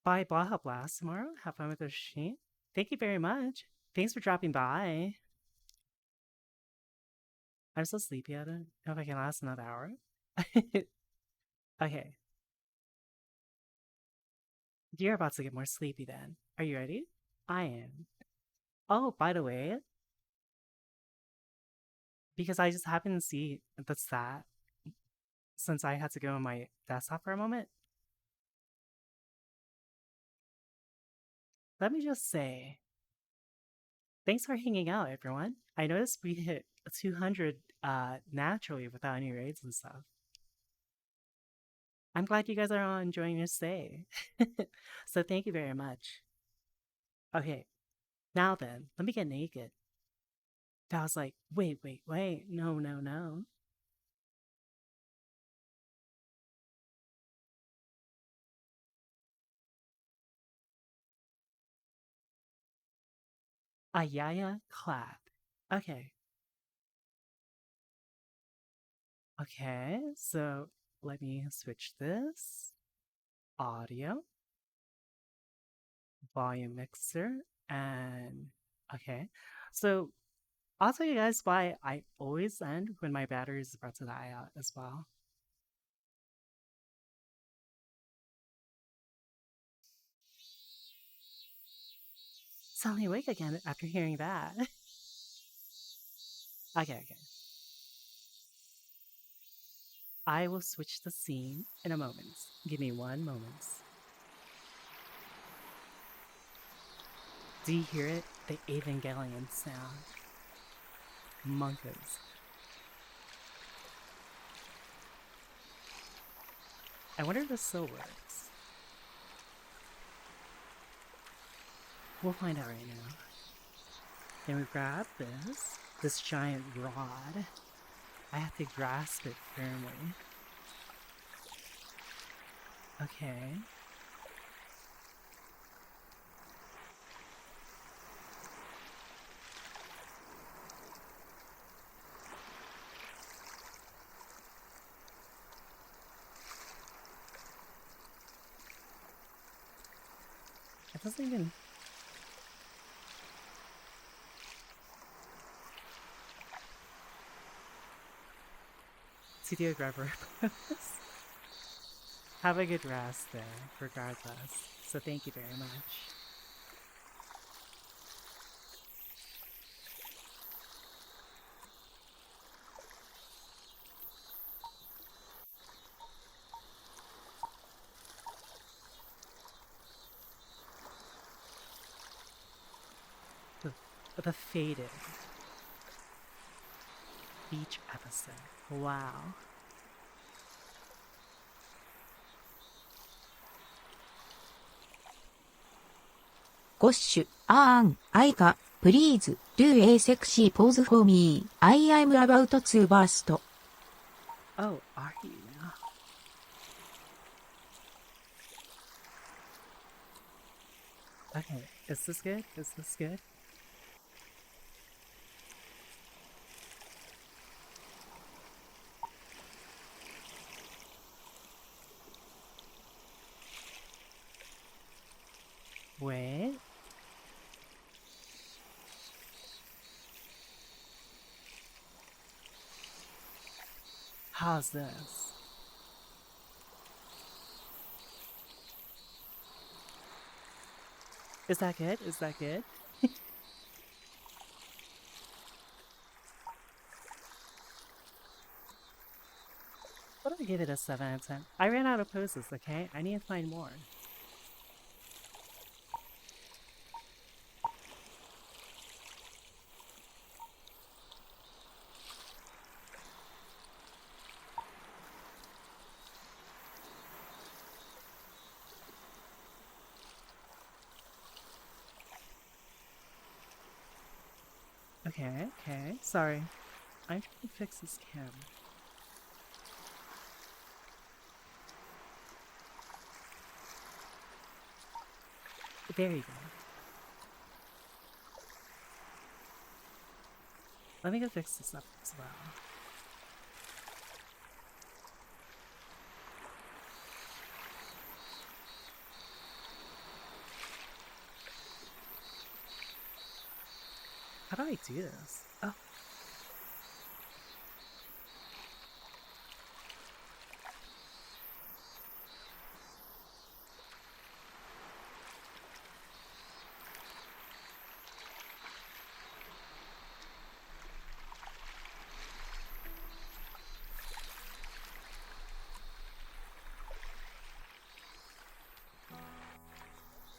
Bye, Baja Blast tomorrow. Have fun with the machine. Thank you very much. Thanks for dropping by. I'm so sleepy. I don't know if I can last another hour. Okay. You're about to get more sleepy then. Are you ready? I am. Oh, by the way, because I just happened to see the stat since I had to go on my desktop for a moment. Let me just say, thanks for hanging out, everyone. I noticed we hit 200 naturally without any raids and stuff. I'm glad you guys are all enjoying your stay. So thank you very much. Okay, now then, let me get naked. I was like, wait, no, no, no. Ayaya clap. Okay. Okay, so let me switch this. Audio. Volume mixer. And okay. So I'll tell you guys why I always end when my battery is about to die out as well. suddenly awake again after hearing that. Okay. I will switch the scene in a moment. Give me 1 moment. Do you hear it? The Evangelion sound. Monkeys. I wonder if this still works. We'll find out right now. Then we grab this giant rod. I have to grasp it firmly. Okay. It doesn't even... CDO grabber. Have a good rest there, regardless. So thank you very much. The faded beach episode. Wow. ゴッシュ、アーン、アイカ、please, do a sexy pose for me. I am about to burst. Oh, are you now? Okay, is this good? Is this good? Wait. How's this? Is that good? Is that good? What do I give it a 7 out of 10? I ran out of poses, okay? I need to find more. Okay. Sorry. I'm trying to fix this camera. There you go. Let me go fix this up as well. How do I do this? Oh.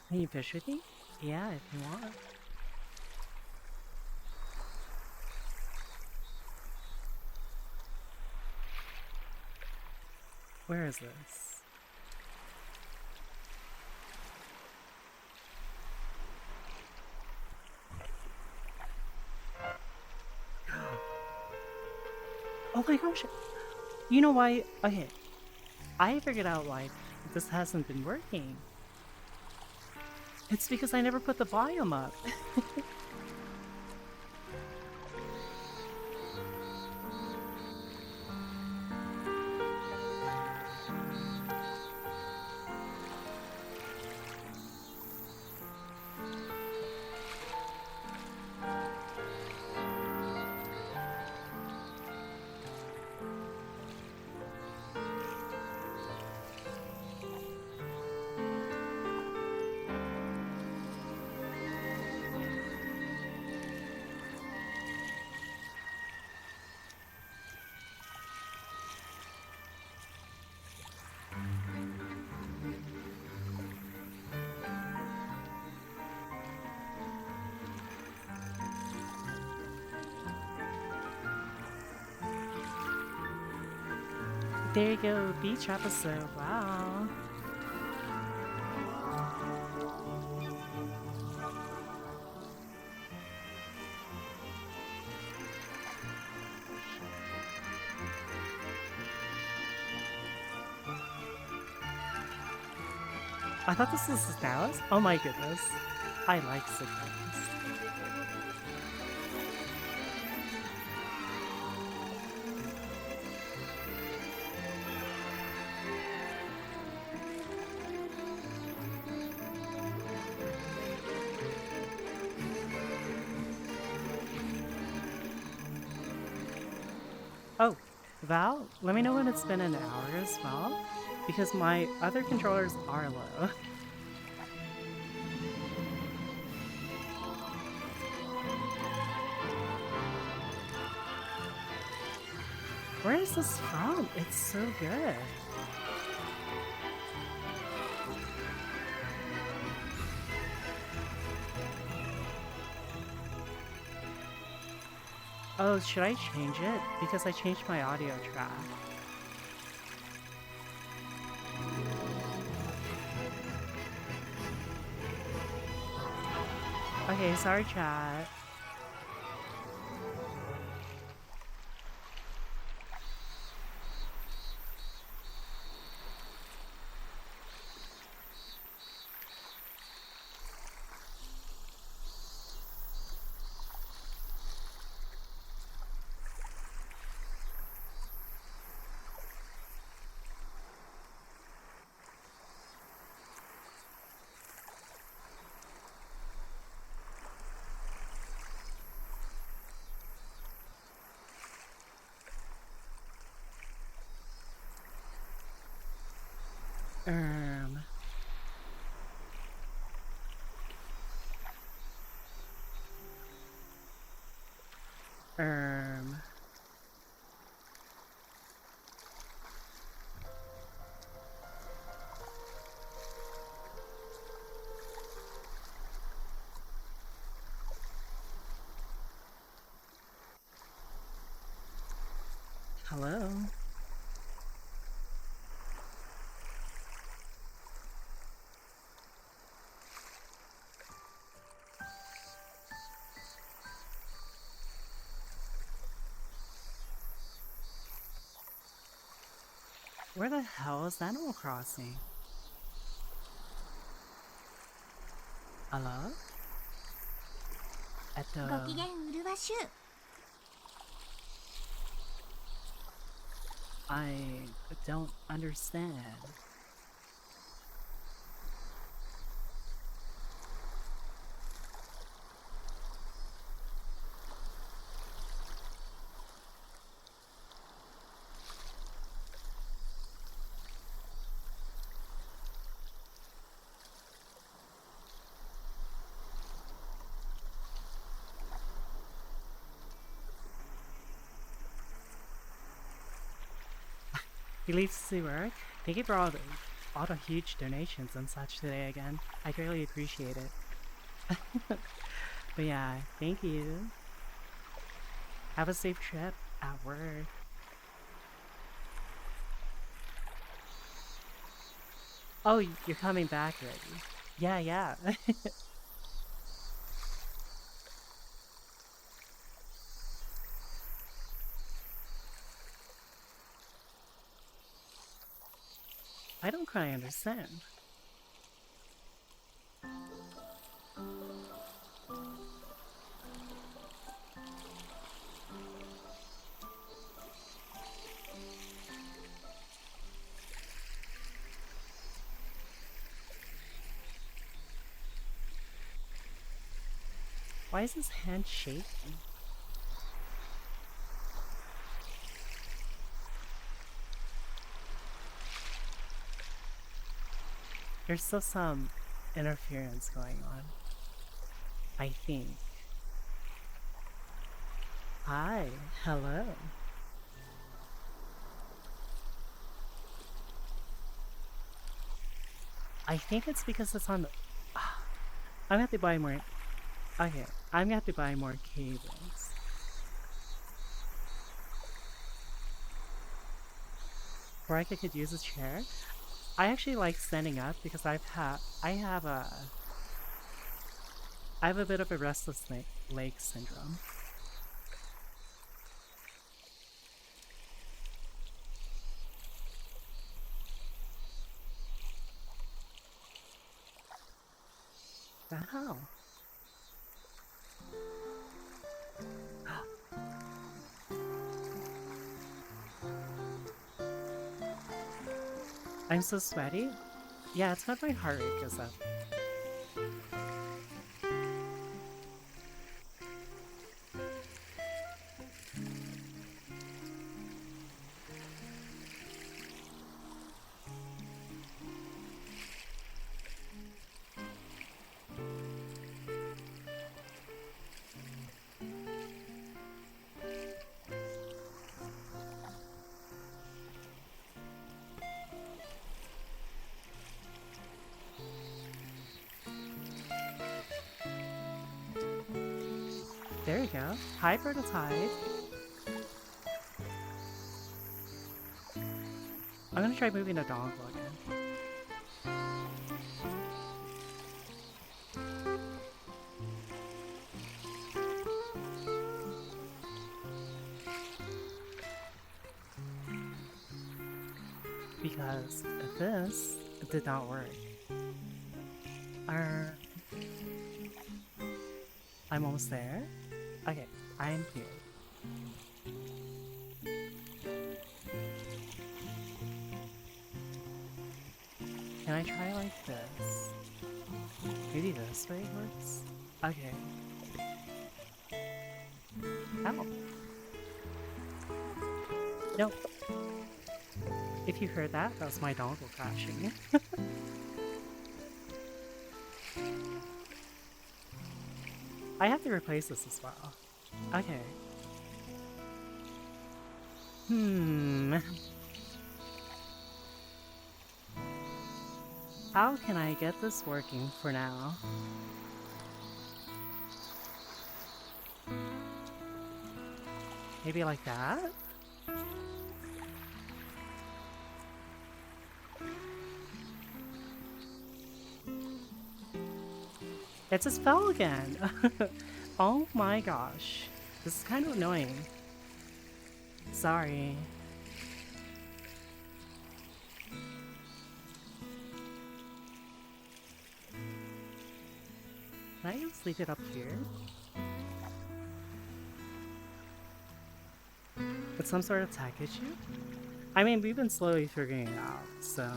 Can you fish with me? Yeah, if you want. Where is this? Oh my gosh! You know why? Okay, I figured out why this hasn't been working. It's because I never put the volume up. There you go, beach episode. Wow. I thought this was Dallas. Oh my goodness. I like sitcoms. Oh, Val, let me know when it's been an hour as well, because my other controllers are low. Where is this from? It's so good. Oh, should I change it? Because I changed my audio track. Okay, sorry chat. Um. Um. Hello? Where the hell is Animal Crossing? Hello? At the... ご機嫌うるわしゅう I don't understand. He leaves to work. Thank you for all the huge donations and such today again. I greatly appreciate it. But yeah, thank you. Have a safe trip at work. Oh, you're coming back already. Yeah, yeah. I don't quite understand. Why is his hand shaking? There's still some interference going on, I think. Hi, hello. I think it's because it's on the... I'm gonna have to buy more... Okay, I'm gonna have to buy more cables. before I could use a chair. I actually like standing up because I have a bit of a restless leg syndrome. The hell? I'm so sweaty. Yeah, it's not my heart rate goes up. There you go. Hi, Bertotide. I'm gonna try moving the dongle again. Because this did not work. I'm almost there. Okay, I'm here. Can I try like this? Maybe this way works? Okay. Ow. Nope. If you heard that, that was my dongle crashing. I have to replace this as well. Okay. How can I get this working for now? Maybe like that? It just fell again! Oh my gosh. This is kind of annoying. Sorry. Can I just leave it up here? It's some sort of tech issue? I mean, we've been slowly figuring it out, so...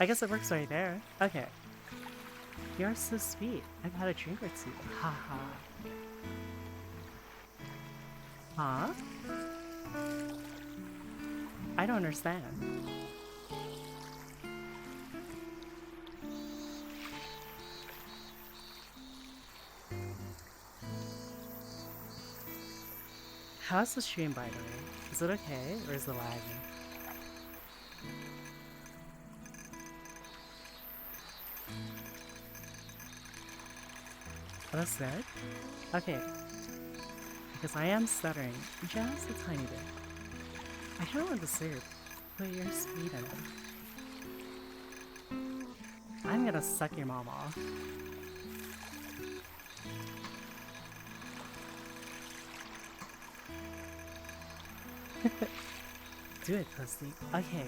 I guess it works right there. Okay. You're so sweet. I've had a drink or two. Haha. Huh? I don't understand. How's the stream, by the way? Is it okay, or is it lagging? Oh, that's good? Okay. Because I am stuttering just a tiny bit. I don't want the syrup, but you're sweet enough. I'm gonna suck your mom off. Do it, pussy. Okay.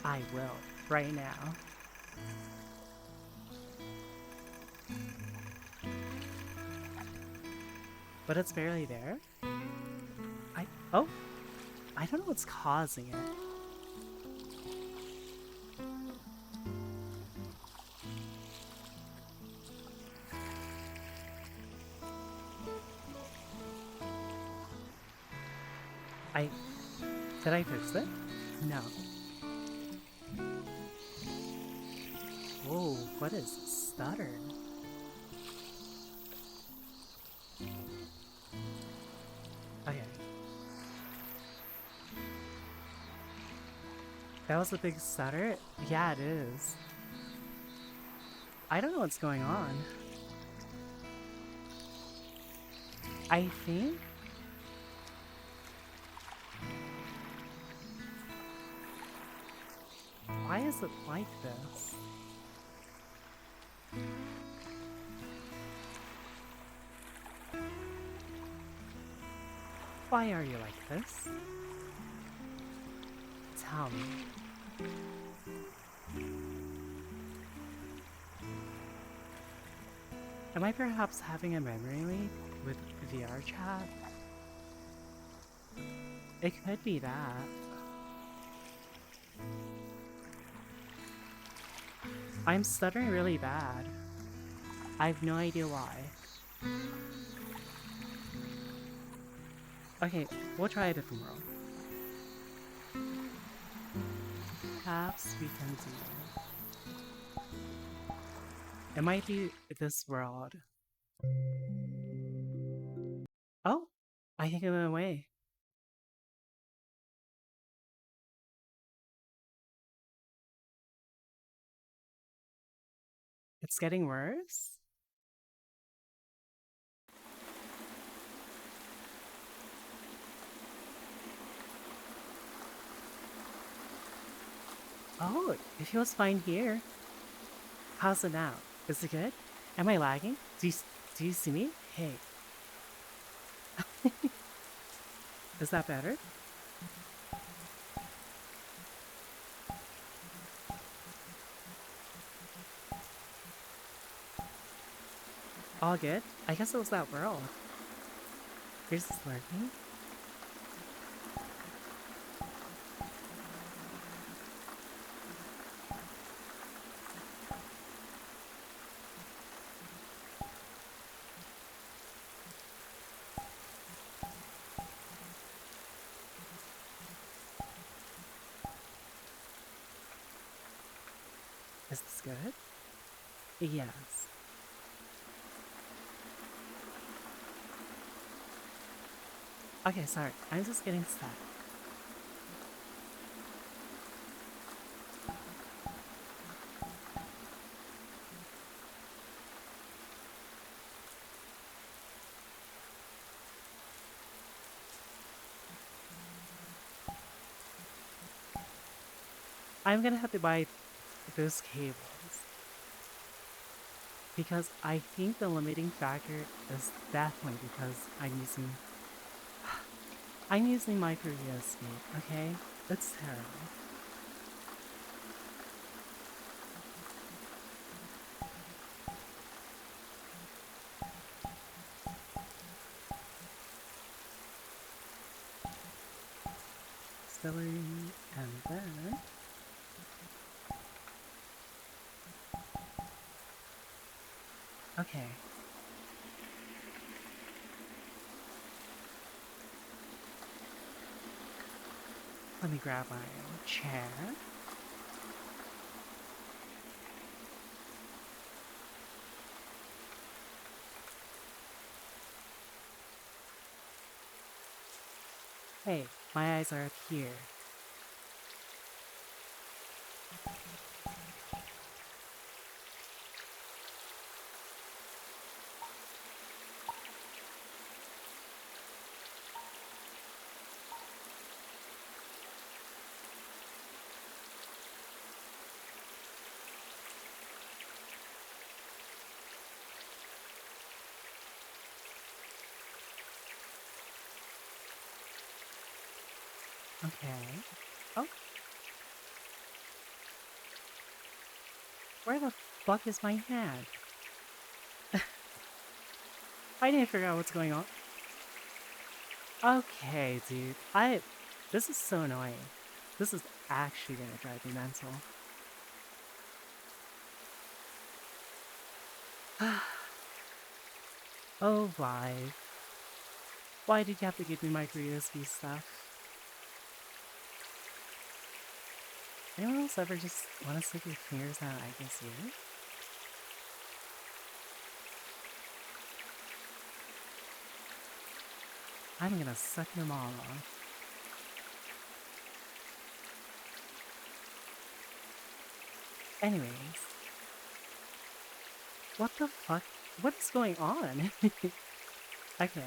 I will. Right now. But it's barely there? Oh! I don't know what's causing it. Did I fix it? No. Whoa, what is stutter? Okay. That was a big stutter? Yeah, it is. I don't know what's going on. I think Why is it like this? Why are you like this? Tell me. Am I perhaps having a memory leak with VR chat? It could be that. I'm stuttering really bad. I have no idea why. Okay, we'll try a different world. Perhaps we can do... It might be this world. Oh! I think it went away. It's getting worse? Oh, it feels fine here. How's it now? Is it good? Am I lagging? Do you see me? Hey. Is that better? All good? I guess it was that world. Here's this lurking. Is this good? Yes. Okay, sorry. I'm just getting stuck. I'm gonna have to buy those cables. Because I think the limiting factor is definitely because I'm using micro USB, okay? It's terrible. Celery, and then... Okay. Let me grab my chair. Hey, my eyes are up here. Okay. Oh. Where the fuck is my hand? I didn't figure out what's going on. Okay, dude. This is so annoying. This is actually gonna drive me mental. Oh, Vive. Why did you have to give me micro USB stuff? Anyone else ever just want to stick your fingers out I can see it? I'm gonna suck them all off. Anyways. What the fuck? What is going on? Okay.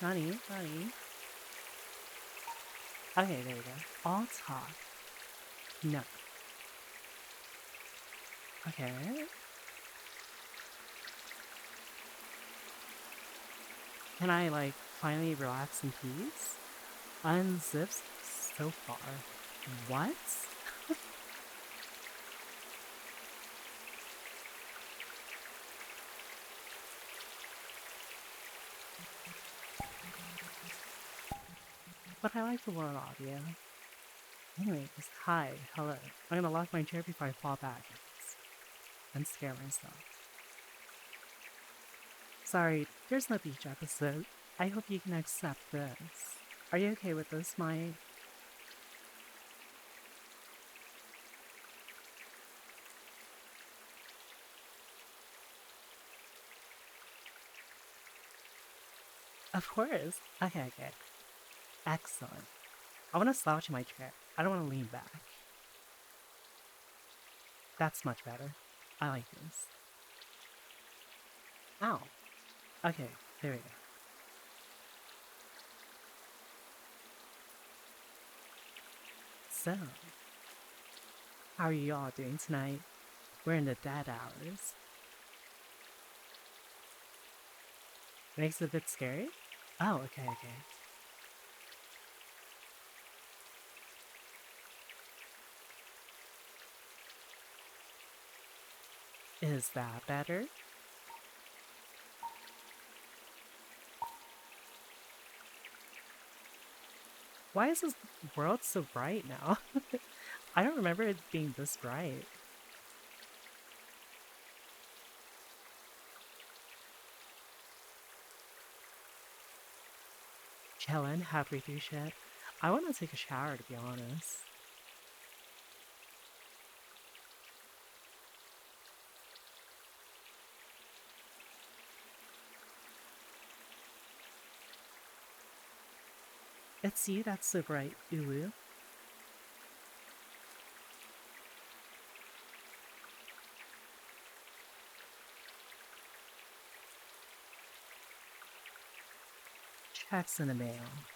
Nani? Okay, there we go. All talk. No. Okay. Can I, like, finally relax in peace? Unzips so far. What? But I like the world audio. Anyways, hi, hello. I'm gonna lock my chair before I fall back and scare myself. Sorry, there's no beach episode. I hope you can accept this. Are you okay with this, Mike? Of course. Okay. Excellent. I want to slouch in my chair. I don't want to lean back. That's much better. I like this. Ow. Okay, there we go. So, how are you all doing tonight? We're in the dead hours. Makes it a bit scary? Oh, okay. Is that better? Why is this world so bright now? I don't remember it being this bright. Chillin', halfway through shit. I want to take a shower, to be honest. It's you that's so bright, Ulu. Checks in the mail.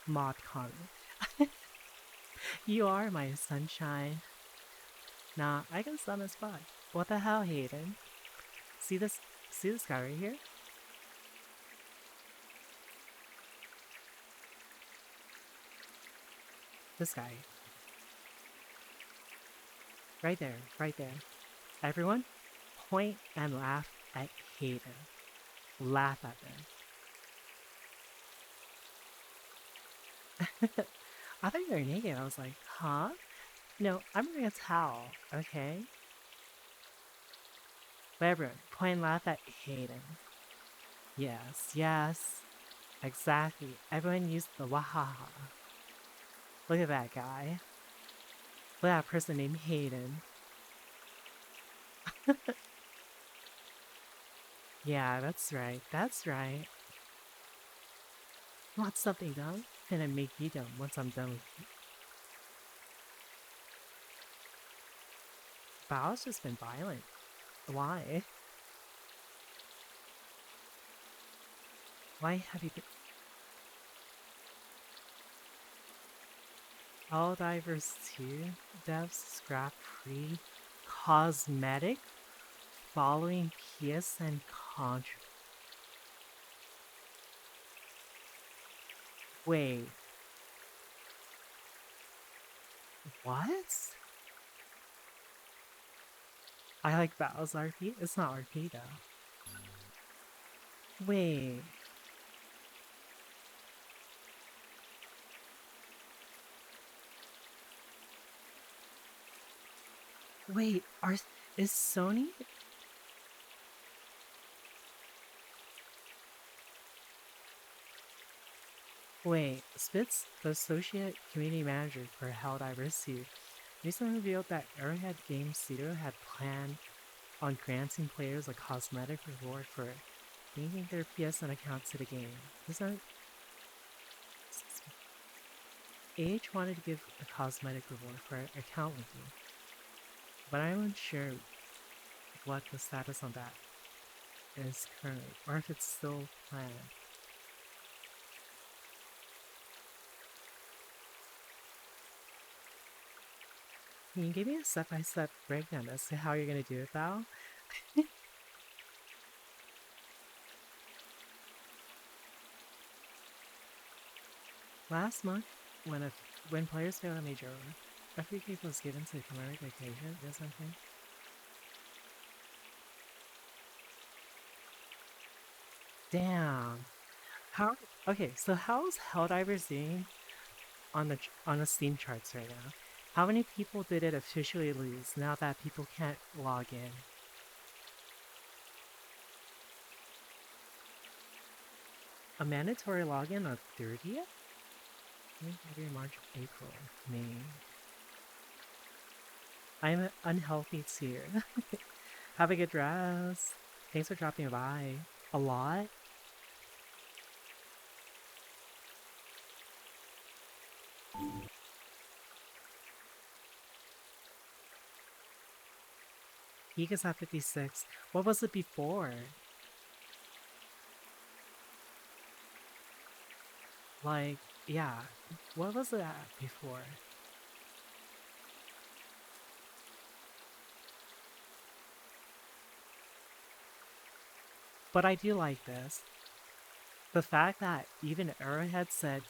Mod comment. You are my sunshine. Nah, I can sun as fuck. What the hell, Hayden? See this guy right here? This guy. Right there. Everyone, point and laugh at Hayden. Laugh at them. I thought you were naked. I was like, huh? No, I'm wearing a towel, okay? But everyone, point and laugh at Hayden. Yes. Exactly. Everyone use the wahaha. Look at that guy. Look at that person named Hayden. Yeah, that's right. You want something dumb? Finna make you dumb once I'm done with you. Bao's just been violent. Why? Why have you been... Helldivers 2 devs scrap free cosmetic following PSN contra. Wait. What? I like Bao's RP? It's not RP though. Wait. Wait, is Sony? Wait, Spitz, the associate community manager for Helldivers 2, recently revealed that Arrowhead Game Studio had planned on granting players a cosmetic reward for linking their PSN account to the game. AH wanted to give a cosmetic reward for an account linking, but I'm unsure what the status on that is currently, or if it's still planned. Can you give me a step-by-step breakdown as to how you're gonna do it, Val? Last month, when players failed a major order, a free cake was given to commemorate the occasion or something. Damn. How? Okay, so how's Helldivers doing on the Steam charts right now? How many people did it officially lose now that people can't log in? A mandatory login on 30th? February, March, April, May. I'm unhealthy too. Have a good rest. Thanks for dropping by. A lot? Peak is at 56. What was it before? Like, yeah. What was it at before? But I do like this. The fact that even Arrowhead said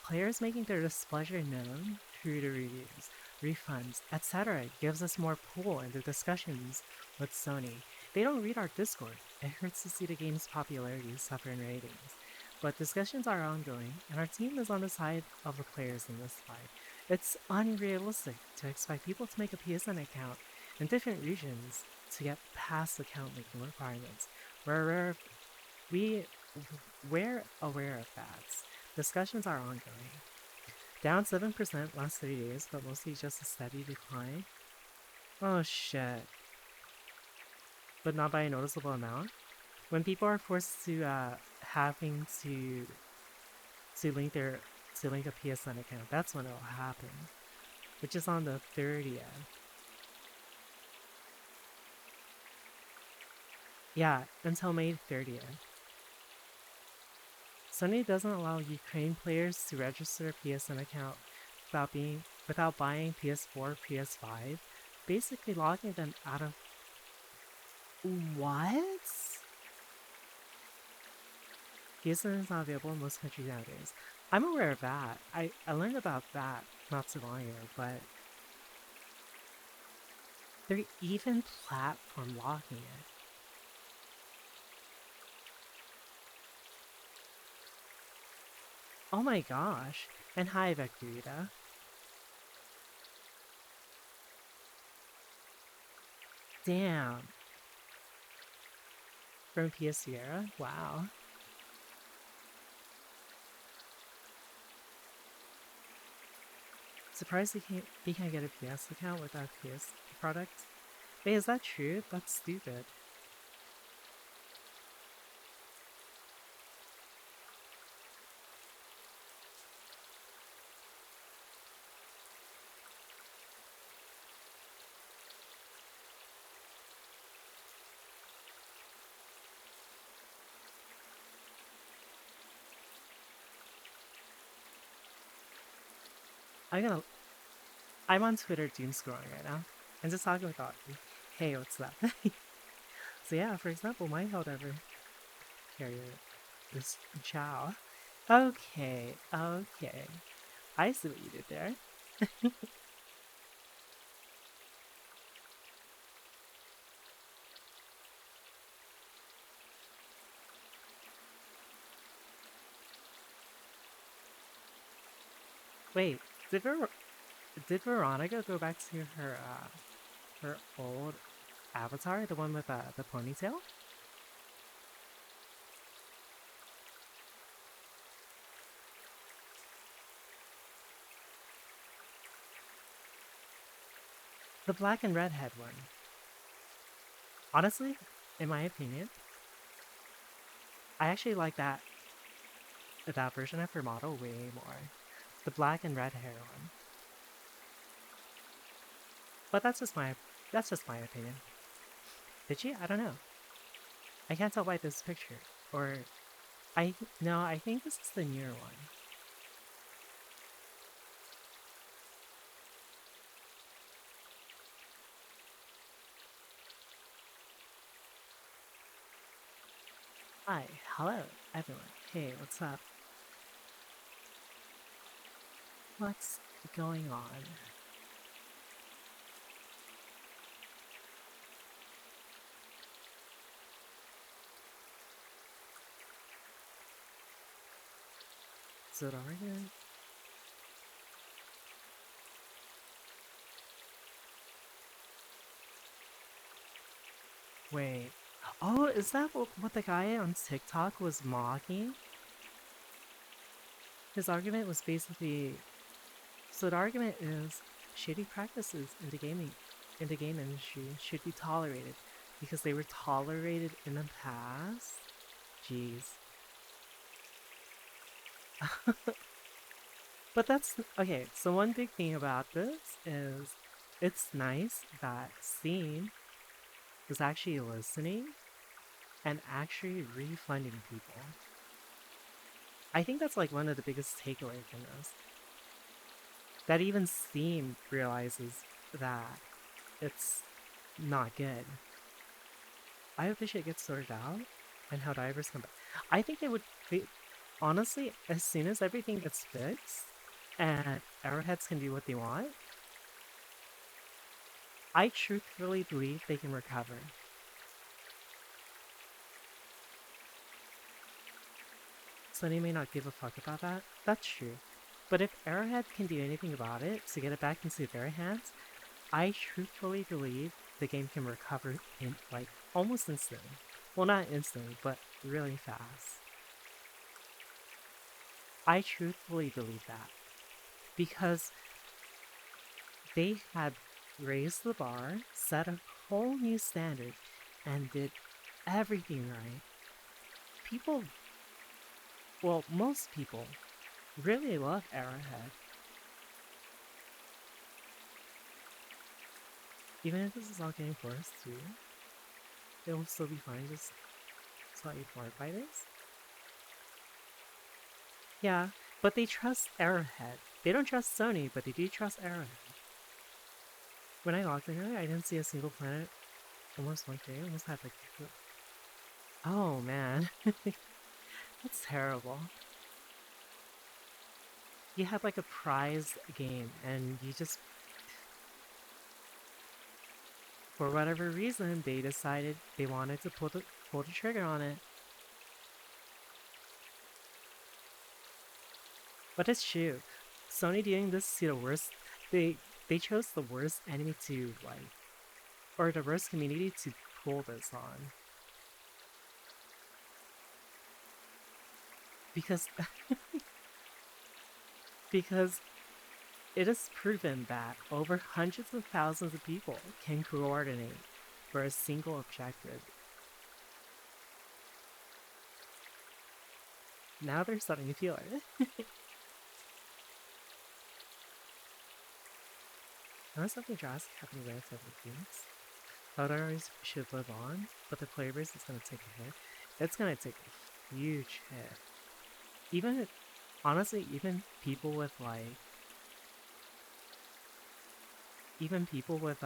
players making their displeasure known through the reviews, refunds, etc. gives us more pull in the discussions with Sony. They don't read our Discord. It hurts to see the game's popularity suffer in ratings. But discussions are ongoing, and our team is on the side of the players in this fight. It's unrealistic to expect people to make a PSN account in different regions to get past account making requirements. We're aware of that. Discussions are ongoing. Down 7% last 30 days, but mostly just a steady decline. Oh shit. But not by a noticeable amount. When people are forced to having to link a PSN account, that's when it'll happen. Which is on the 30th. Yeah, until May 30th. Sony doesn't allow Ukraine players to register a PSN account without buying PS4 or PS5, basically logging them out of... What? PSN is not available in most countries nowadays. I'm aware of that. I learned about that not too long ago, but they're even platform locking it. Oh my gosh. And hi, Vectorita. Damn. From PS Sierra? Wow. Surprised he can't get a PS account without PS product. Wait, is that true? That's stupid. I'm on Twitter doom scrolling right now. And just talking with Audrey. Hey, what's that? So yeah, for example, my Helldivers carrier is Chow. Okay. I see what you did there. Wait, did Veronica go back to her old avatar, the one with the ponytail? The black and red head one. Honestly, in my opinion, I actually like that version of her model way more. The black and red hair one. But that's just my opinion. Did she? I don't know. I can't tell by this picture. Or I think this is the newer one. Hi, hello, everyone. Hey, what's up? What's going on? Is it already? Wait. Oh, is that what the guy on TikTok was mocking? His argument was basically, so the argument is shady practices in the game industry should be tolerated because they were tolerated in the past. Jeez. But that's okay. So one big thing about this is it's nice that Steam is actually listening and actually refunding people. I think that's like one of the biggest takeaways from this. That even Steam realizes that it's not good. I hope this shit gets sorted out and how divers come back. I think honestly, as soon as everything gets fixed and arrowheads can do what they want, I truthfully believe they can recover. Sony may not give a fuck about that. That's true. But if Arrowhead can do anything about it to get it back into their hands, I truthfully believe the game can recover in, like, almost instantly. Well, not instantly, but really fast. I truthfully believe that. Because they had raised the bar, set a whole new standard, and did everything right. People, well, most people, really love Arrowhead. Even if this is all getting forced too, it will still be fine, just slightly bored by this. Yeah, but they trust Arrowhead. They don't trust Sony, but they do trust Arrowhead. When I logged in earlier, I didn't see a single planet. Almost one day, almost had like... Oh man. That's terrible. You had like a prize game, and you just... For whatever reason, they decided they wanted to pull the trigger on it. But it's true. Sony doing this to the worst... They chose the worst enemy to, like... Or the worst community to pull this on. Because... because it is proven that over hundreds of thousands of people can coordinate for a single objective. Now they're starting to feel it. Now something drastic happening with the Phoenix. Photos should live on, but the player base is going to take a hit. It's going to take a huge hit. Even, honestly, even people with like... Even people with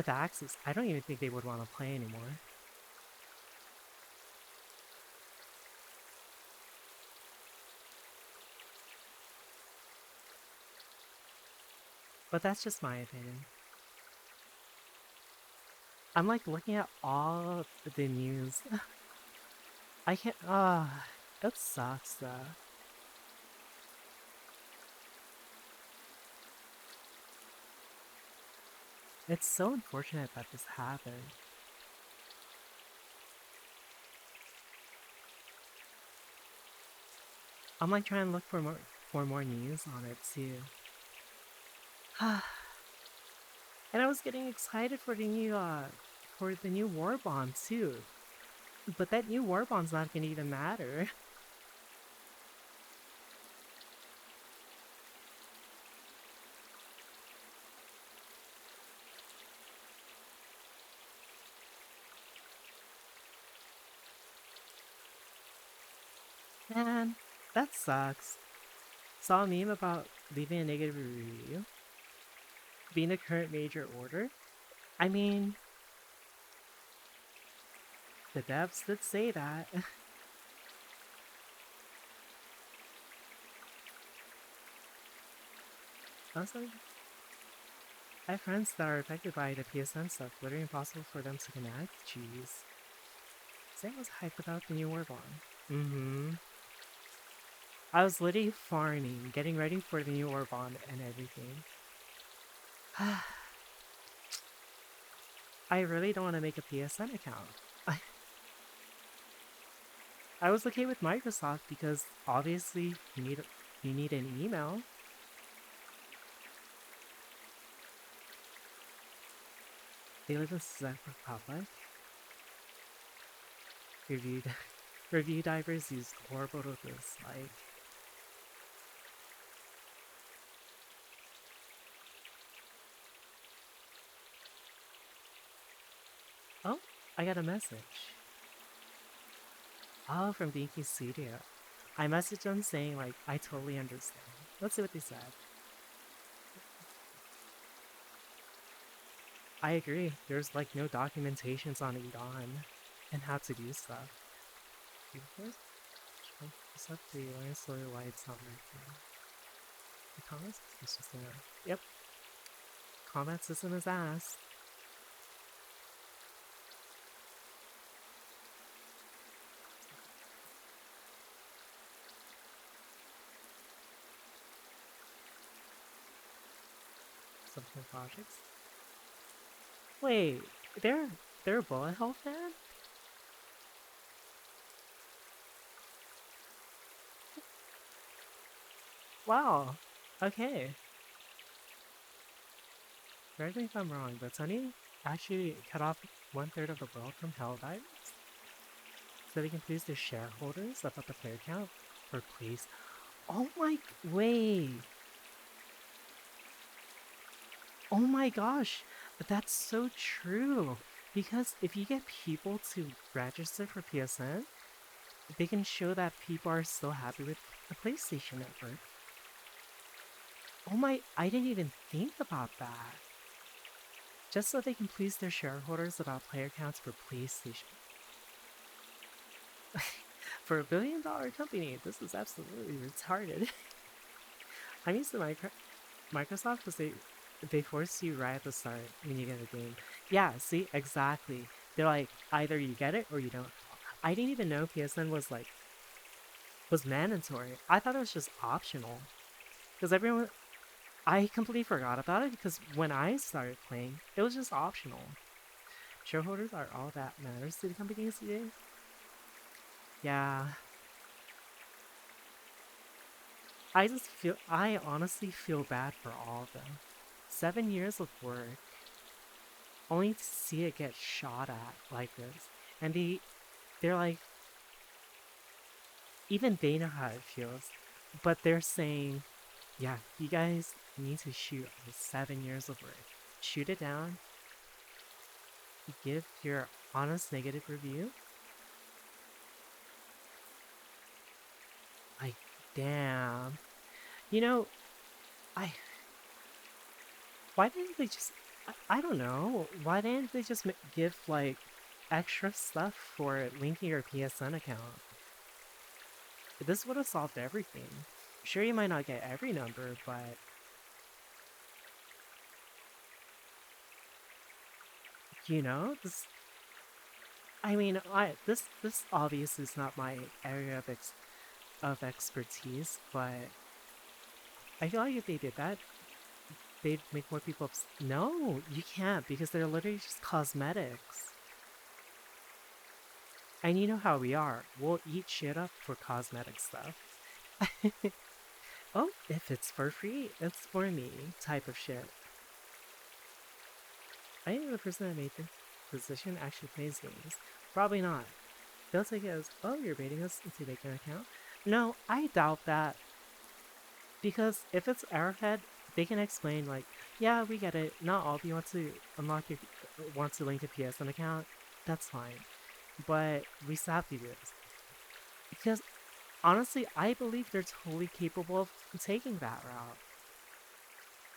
access, I don't even think they would want to play anymore. But that's just my opinion. I'm like looking at all the news. I can't, that sucks though. It's so unfortunate that this happened. I'm like trying to look for more news on it too. And I was getting excited for the new war bond too. But that new war bond's not gonna even matter. Man, that sucks. Saw a meme about leaving a negative review. Being the current major order. I mean... The devs did say that. Also, I have friends that are affected by the PSN stuff. Literally impossible for them to connect. Jeez. Sam was hyped about the new Warbond. Mm-hmm. I was literally farming, getting ready for the new Warbond and everything. I really don't want to make a PSN account. I was okay with Microsoft because obviously you need an email. They live in Czech Republic. Review divers use horrible to dislike. Oh, I got a message. Oh, from Dinky Studio. I messaged them saying, like, I totally understand. Let's see what they said. I agree. There's, like, no documentations on Iran and how to do stuff. It's up to you. I slowly why it's not working. The combat system is just Yep. Combat system is ass. Something projects. Wait, they're a bullet hell fan? Wow. Okay. Correct me if I'm wrong, but Sunny actually cut off 1/3 of the world from Helldivers so they can please their shareholders about the player count for please. Oh my wait. Oh my gosh, that's so true. Because if you get people to register for PSN, they can show that people are still happy with the PlayStation Network. Oh my, I didn't even think about that. Just so they can please their shareholders about player counts for PlayStation. For $1 billion company, this is absolutely retarded. I'm used to Microsoft because they force you right at the start when you get a game. Yeah, see, exactly. They're like, either you get it or you don't. I didn't even know PSN was mandatory. I thought it was just optional. Because I completely forgot about it because when I started playing, it was just optional. Shareholders are all that matters to the companies today. Yeah. I honestly feel bad for all of them. 7 years of work, only to see it get shot at like this. And they're like, even they know how it feels, but they're saying, yeah, you guys need to shoot 7 years of work. Shoot it down, give your honest negative review. Like, damn. You know, why didn't they just, I don't know, why didn't they just give, like, extra stuff for linking your PSN account? This would have solved everything. Sure, you might not get every number, but you know, this obviously is not my area of expertise, but I feel like if they did that, they'd make more people No, you can't, because they're literally just cosmetics. And you know how we are. We'll eat shit up for cosmetic stuff. Oh, if it's for free, it's for me type of shit. I think the person that made the position actually plays games. Probably not. They'll take it as, oh, you're baiting us into making an account? No, I doubt that. Because if it's Arrowhead, they can explain, like, yeah, we get it. Not all of you want to want to link a PSN account. That's fine. But we still have to do this. Because, honestly, I believe they're totally capable of taking that route.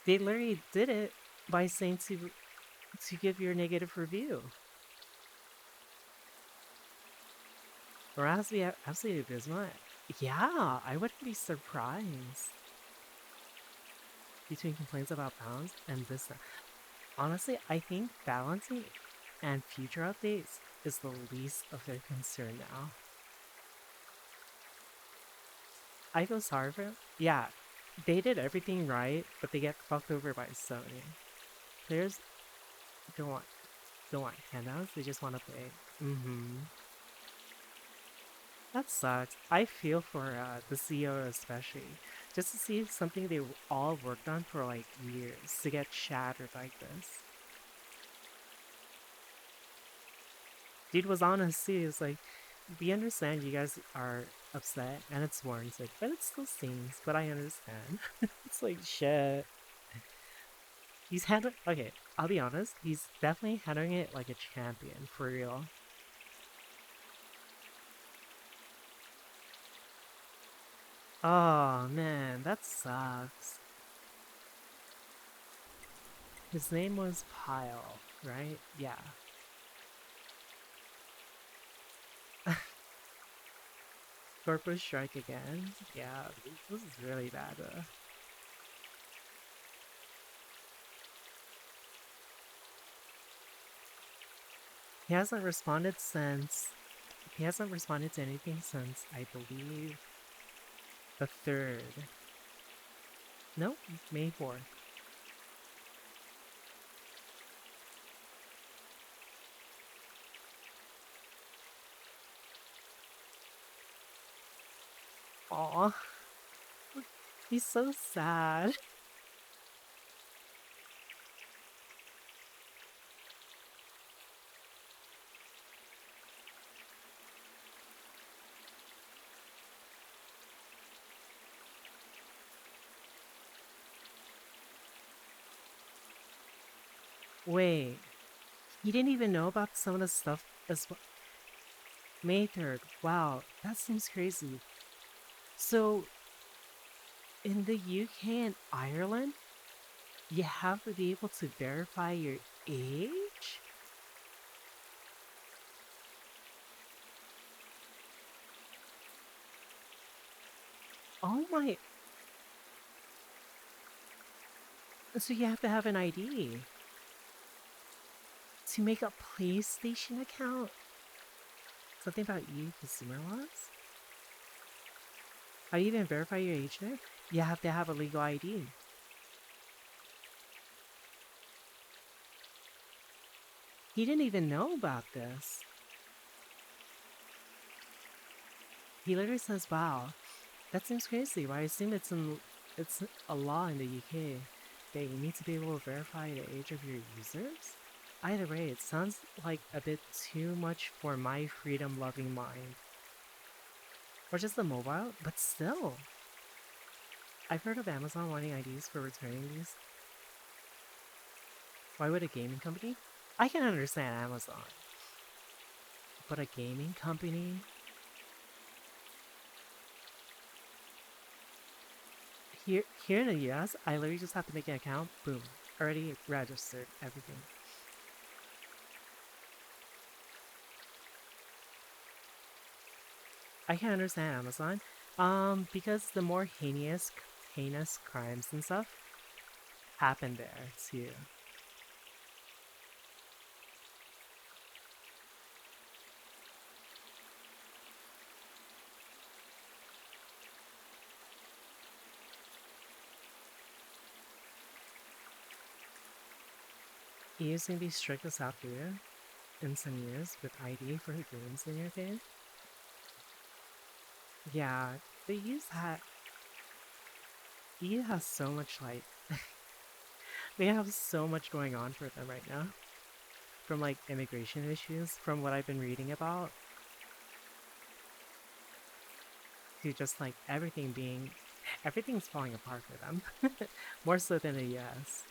They literally did it by saying to give your negative review. Raspy absolutely abysmal. Yeah, I wouldn't be surprised. Between complaints about balance and this, honestly, I think balancing and future updates is the least of their concern now. I feel sorry for them. Yeah, they did everything right, but they get fucked over by Sony. Players don't want handouts, they just want to play. That sucks. I feel for the CEO especially. Just to see something they all worked on for like years to get shattered like this. Dude was honest too. It's like, we understand you guys are upset and it's warranted, but it still stings. But I understand. It's like shit. He's handling. Okay, I'll be honest. He's definitely handling it like a champion for real. Oh man, that sucks. His name was Pyle, right? Yeah. Corporate strike again? Yeah, this is really bad. He hasn't responded since... He hasn't responded to anything since, I believe, the 3rd. Nope, May 4th. Aw. He's so sad. Wait, he didn't even know about some of the stuff as well. May 3rd. Wow, that seems crazy. So, in the UK and Ireland, you have to be able to verify your age? Oh my... So you have to have an ID to make a PlayStation account? Something about you, consumer laws? How do you even verify your age there? You have to have a legal ID. He didn't even know about this. He literally says, wow, that seems crazy. Well, I assume it's a law in the UK that you need to be able to verify the age of your users? Either way, it sounds like a bit too much for my freedom-loving mind. Or just the mobile, but still. I've heard of Amazon wanting IDs for returning these. Why would a gaming company? I can understand Amazon. But a gaming company? Here in the US, I literally just have to make an account, boom, already registered, everything. I can understand Amazon, because the more heinous crimes and stuff happen there too. EU's gonna be strict as South Korea in some years with ID for games in your game. Yeah, the EU has so much like they have so much going on for them right now. From like immigration issues, from what I've been reading about, to just like everything's falling apart for them. More so than the US.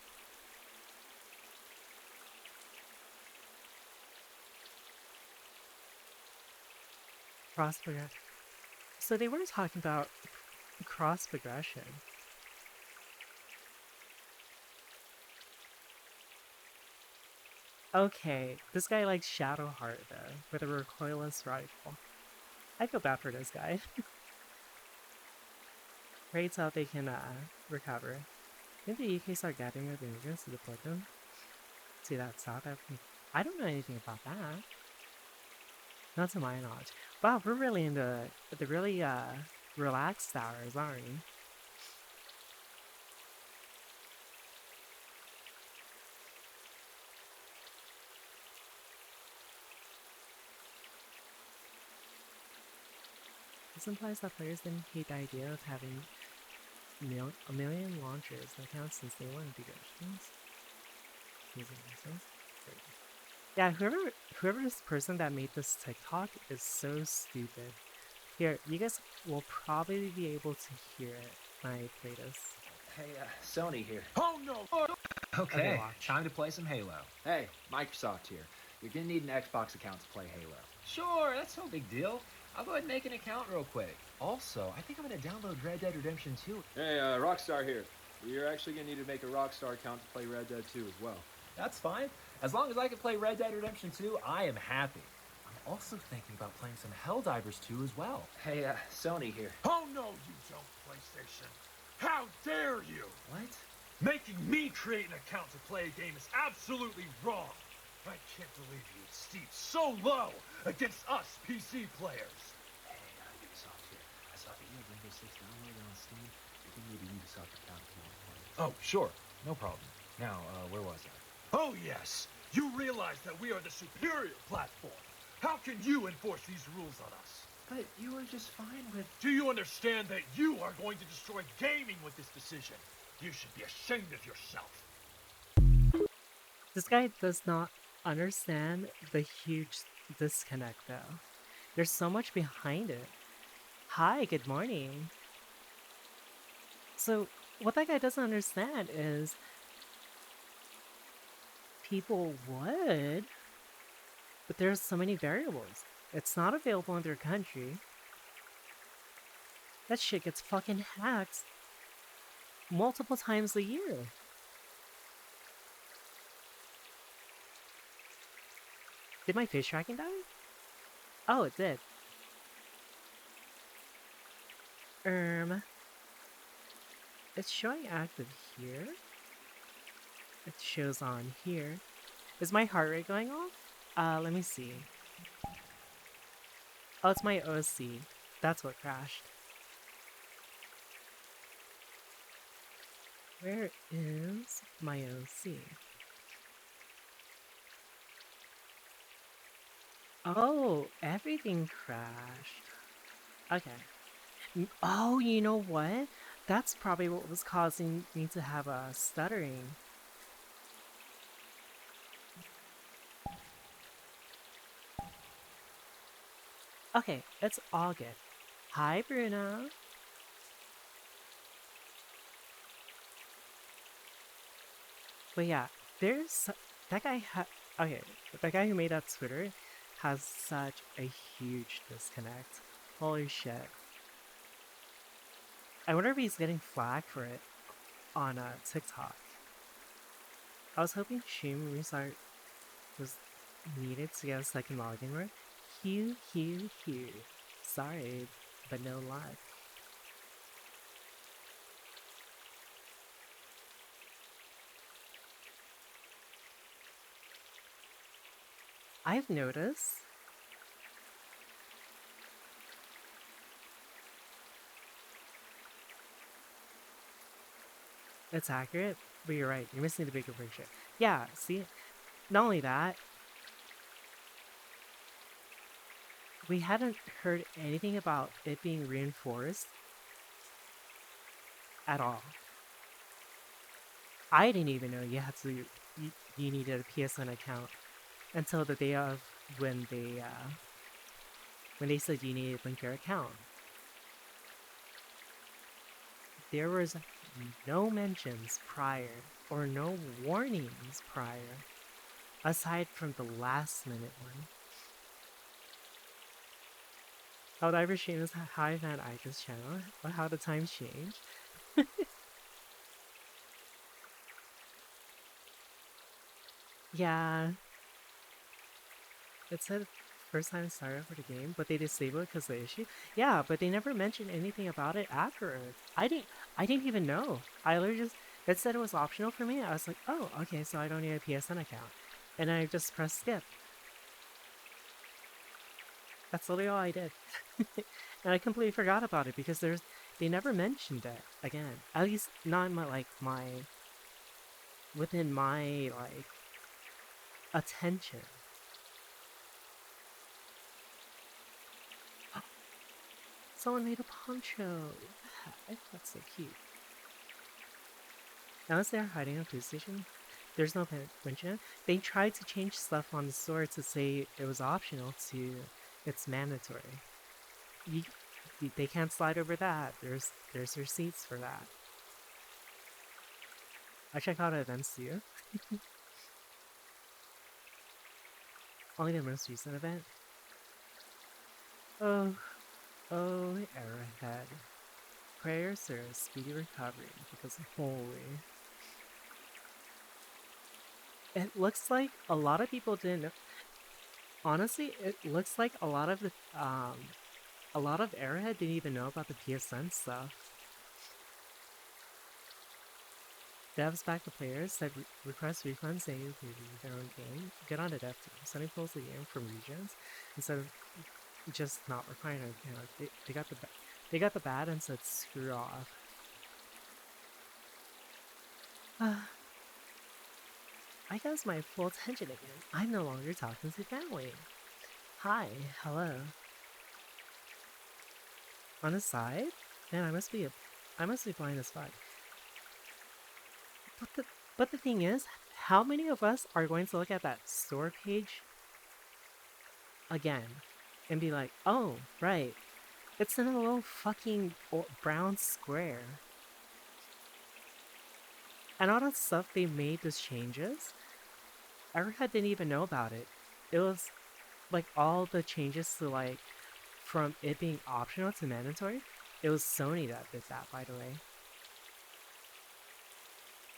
Cross progression. So they were talking about cross progression. Okay, this guy likes Shadowheart though, with a recoilless rifle. I feel bad for this guy. Pray till they can recover. Didn't the UK start gathering up immigrants to deport them to that South African? I don't know anything about that. Not to my knowledge. Wow, we're really in the really relaxed hours, aren't we? This implies that players didn't hate the idea of having a million launchers that count since they wanted to go. Yeah, whoever this person that made this TikTok is so stupid. Here, you guys will probably be able to hear it when I play this. Hey, Sony here. Oh no! Okay, watch. time to play some Halo. Hey, Microsoft here. You're gonna need an Xbox account to play Halo. Sure, that's no big deal. I'll go ahead and make an account real quick. Also, I think I'm gonna download Red Dead Redemption 2. Hey, Rockstar here. You're actually gonna need to make a Rockstar account to play Red Dead 2 as well. That's fine. As long as I can play Red Dead Redemption 2, I am happy. I'm also thinking about playing some Helldivers 2 as well. Hey, Sony here. Oh no, you don't, PlayStation! How dare you! What? Making me create an account to play a game is absolutely wrong. I can't believe you steeped so low against us PC players. Hey, Ubisoft here. I saw that you have Rainbow Six downloaded on Steam. You can need a Ubisoft account if you want to play it. Oh, sure. No problem. Now, where was I? Oh, yes. You realize that we are the superior platform. How can you enforce these rules on us? But you were just fine with... Do you understand that you are going to destroy gaming with this decision? You should be ashamed of yourself. This guy does not understand the huge disconnect, though. There's so much behind it. Hi, good morning. So, what that guy doesn't understand is people would, but there's so many variables. It's not available in their country. That shit gets fucking hacked multiple times a year. Did my face tracking die? Oh, it did. It's showing active here. It shows on here. Is my heart rate going off? Let me see. Oh, it's my OC. That's what crashed. Where is my OC? Oh, everything crashed. Okay. Oh, you know what? That's probably what was causing me to have a stuttering. Okay, it's all good. Hi, Bruno. But yeah, there's that guy. Okay, that guy who made that Twitter has such a huge disconnect. Holy shit! I wonder if he's getting flagged for it on TikTok. I was hoping stream restart was needed to get a second login word. Hugh. Sorry, but no luck. I've noticed it's accurate, but you're right, you're missing the bigger picture. Yeah, see, not only that, we hadn't heard anything about it being reinforced at all. I didn't even know you had to, you needed a PSN account until the day of when they said you needed to link your account. There was no mentions prior or no warnings prior aside from the last minute one. How would I ever stream this high fan Ika's channel? Or how the times change? Yeah. It said first time I started over the game, but they disabled it because of the issue. Yeah, but they never mentioned anything about it afterwards. I didn't even know. I literally just, it said it was optional for me. I was like, oh, okay, so I don't need a PSN account. And I just pressed skip. That's literally all I did. And I completely forgot about it because they never mentioned it again. At least not in within my, like, attention. Someone made a poncho. That's so cute. Unless they're hiding a police station, there's no mention. They tried to change stuff on the store to say it was optional to it's mandatory. They can't slide over that. There's receipts for that. I check out events too. Only the most recent event. Oh, Arrowhead. Prayers for a speedy recovery because holy. It looks like a lot of people didn't know. Honestly, it looks like a lot of Arrowhead didn't even know about the PSN stuff. Devs back to players said request refunds saying you can leave their own game. Get on the dev team. Sending pulls the game from regions instead of just not requiring it. You know, they got the bad and said screw off. I got my full attention again. I'm no longer talking to family. Hi, hello. On the side? Man, I must be blind as fuck. But the thing is, how many of us are going to look at that store page again and be like, oh, right, it's in a little fucking brown square. And all that stuff they made those changes, Erica didn't even know about it. It was like all the changes to like from it being optional to mandatory. It was Sony that did that, by the way.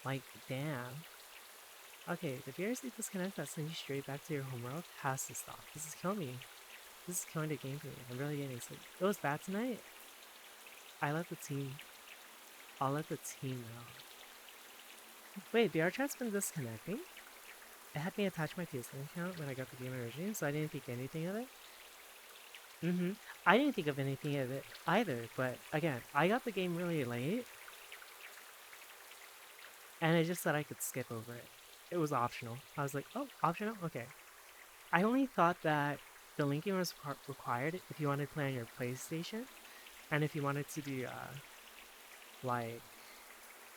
Like, damn. Okay, the VRC disconnect that sends you straight back to your homeworld has to stop. This is killing me. This is killing the game for me. I'm really getting sick. It was bad tonight. I'll let the team know. Wait, VR chat's been disconnecting? It had me attach my PSN account when I got the game originally, so I didn't think anything of it. I didn't think of anything of it either, but again, I got the game really late. And it just said I could skip over it. It was optional. I was like, oh, optional? Okay. I only thought that the linking was required if you wanted to play on your PlayStation. And if you wanted to do, like,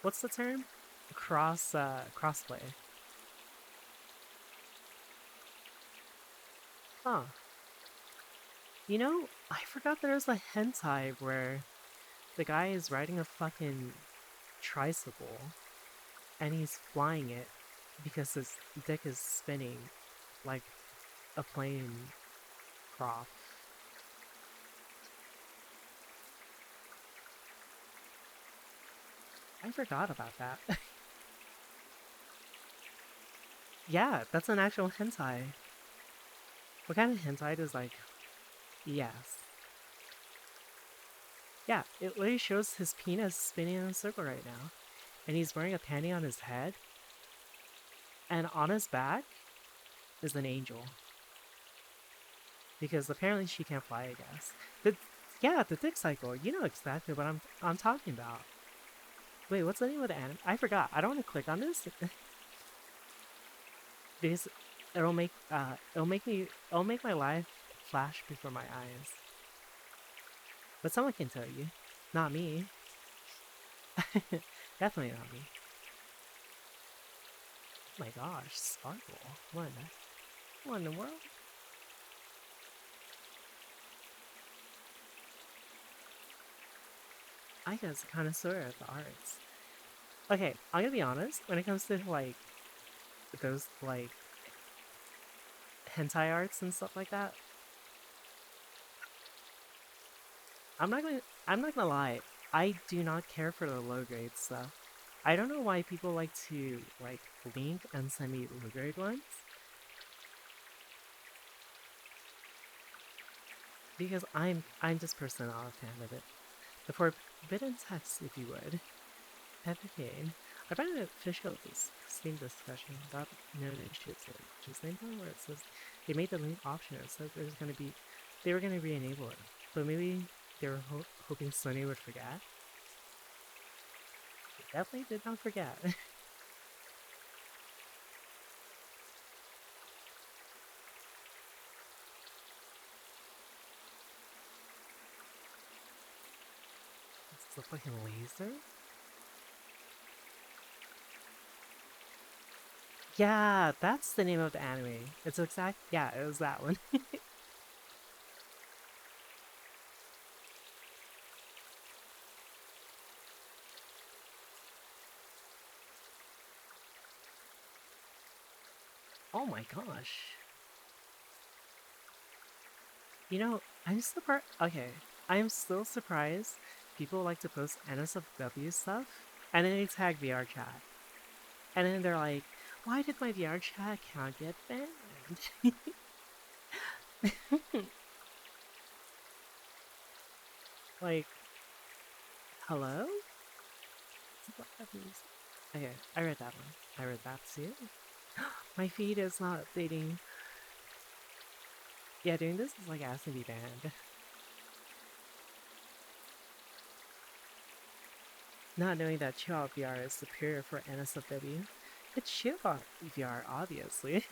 what's the term? Crossplay. Huh. You know, I forgot there was a hentai where the guy is riding a fucking tricycle and he's flying it because his dick is spinning like a plane prop. I forgot about that. Yeah, that's an actual hentai. What kind of hentai is like... Yes. Yeah, it literally shows his penis spinning in a circle right now. And he's wearing a panty on his head. And on his back is an angel. Because apparently she can't fly, I guess. Yeah, the dick cycle. You know exactly what I'm talking about. Wait, what's the name of the anime? I forgot. I don't want to click on this. Because it'll make my life flash before my eyes. But someone can tell you. Not me. Definitely not me. Oh my gosh, Sparkle. What in the world? I guess a connoisseur of the arts. Okay, I'm gonna be honest, when it comes to like those like hentai arts and stuff like that, I'm not gonna lie, I do not care for the low grade stuff. I don't know why people like to like link and send me low grade ones. because I'm just personally not a fan of it. The forbidden text, if you would. Peppercane. I find it official this Steam discussion got known issues like just name where it says they made the link optional. It said they were gonna re-enable it, but maybe they were hoping Sony would forget. They definitely did not forget. It's a fucking laser? Yeah, that's the name of the anime. It's exact. Yeah, it was that one. Oh my gosh. You know, I'm surprised. Okay, I'm still surprised people like to post NSFW stuff and then they tag VR chat. And then they're like, why did my VR chat account get banned? Like, hello? Okay, I read that one. I read that too. My feed is not updating. Yeah, doing this is like asking to be banned. Not knowing that chill VR is superior for NSFW. It's chill VR, obviously.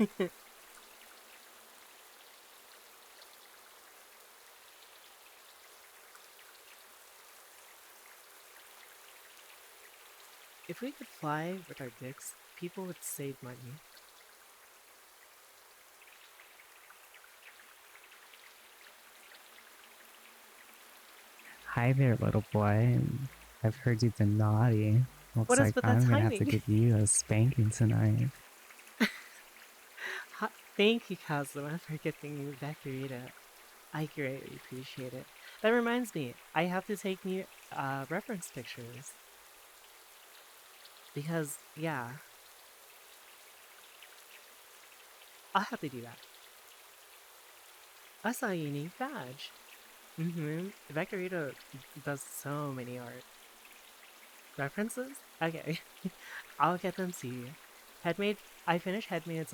If we could fly with our dicks, people would save money. Hi there, little boy. I've heard you've been naughty. What Looks is like with the I'm gonna have to timing? give you a spanking tonight. Thank you, Kazuma, for gifting Vectorita. I greatly appreciate it. That reminds me, I have to take new reference pictures. Because, yeah. I'll have to do that. I saw a unique badge. Vectorita does so many art. References? Okay. I'll get them to you. Headmaid, I finished Headmaid's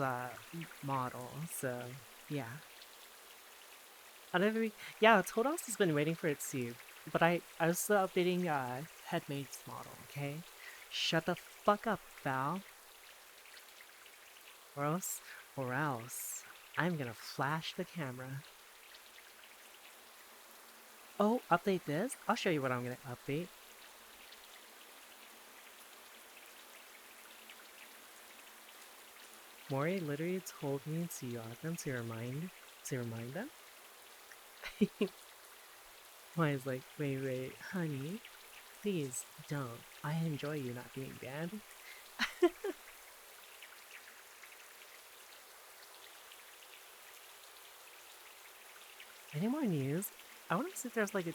model, so yeah. Another week, yeah, Todos has been waiting for it too, but I was still updating Headmaid's model, okay? Shut the fuck up, Val. Or else, I'm gonna flash the camera. Oh, update this? I'll show you what I'm gonna update. Mori literally told me to yell at them to remind them. Mori's like, wait, honey, please don't. I enjoy you not being banned. Any more news? I want to see if there's like a...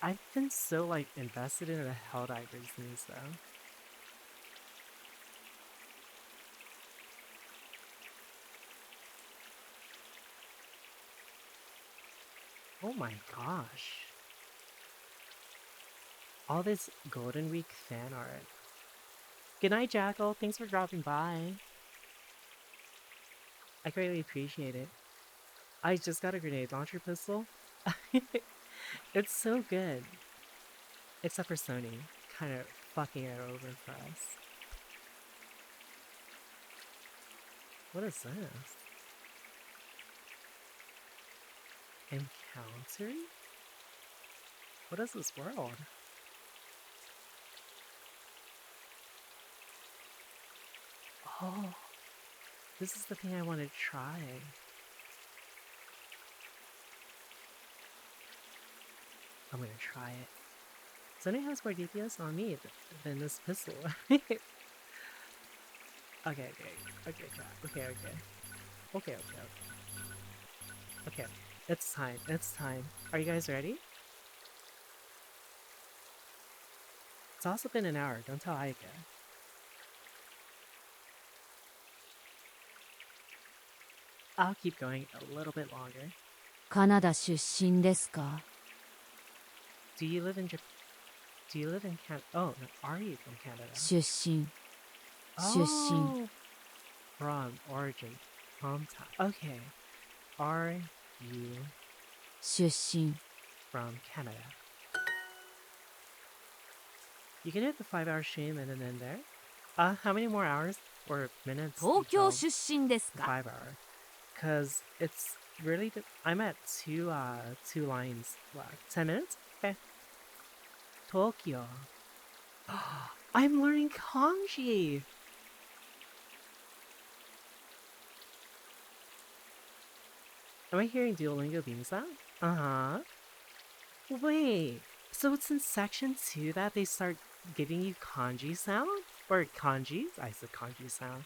I've been so like invested in the Helldivers news though. Oh my gosh. All this Golden Week fan art. Good night, Jackal. Thanks for dropping by. I greatly appreciate it. I just got a grenade launcher pistol. It's so good. Except for Sony. Kind of fucking it over for us. What is this? Encountering? What is this world? Oh, this is the thing I want to try. I'm gonna try it. Sony has more DPS on me than this pistol. Okay. Okay. It's time. Are you guys ready? It's also been an hour, don't tell Aika. I'll keep going a little bit longer. カナダ出身ですか？ Do you live in Japan? Do you live in Canada? Oh, no, are you from Canada? 出身。出身。 Oh, from origin, hometown. Okay. Are you 出身。 from Canada? You can hit the 5-hour stream and then end there. How many more hours or minutes? 東京 until 出身ですか？ 5 hour. Cause it's really. I'm at two lines left. 10 minutes. Okay. Tokyo. I'm learning kanji. Am I hearing Duolingo being sound? Uh-huh. Wait, so it's in section 2 that they start giving you kanji sound? Or kanjis? I said kanji sound.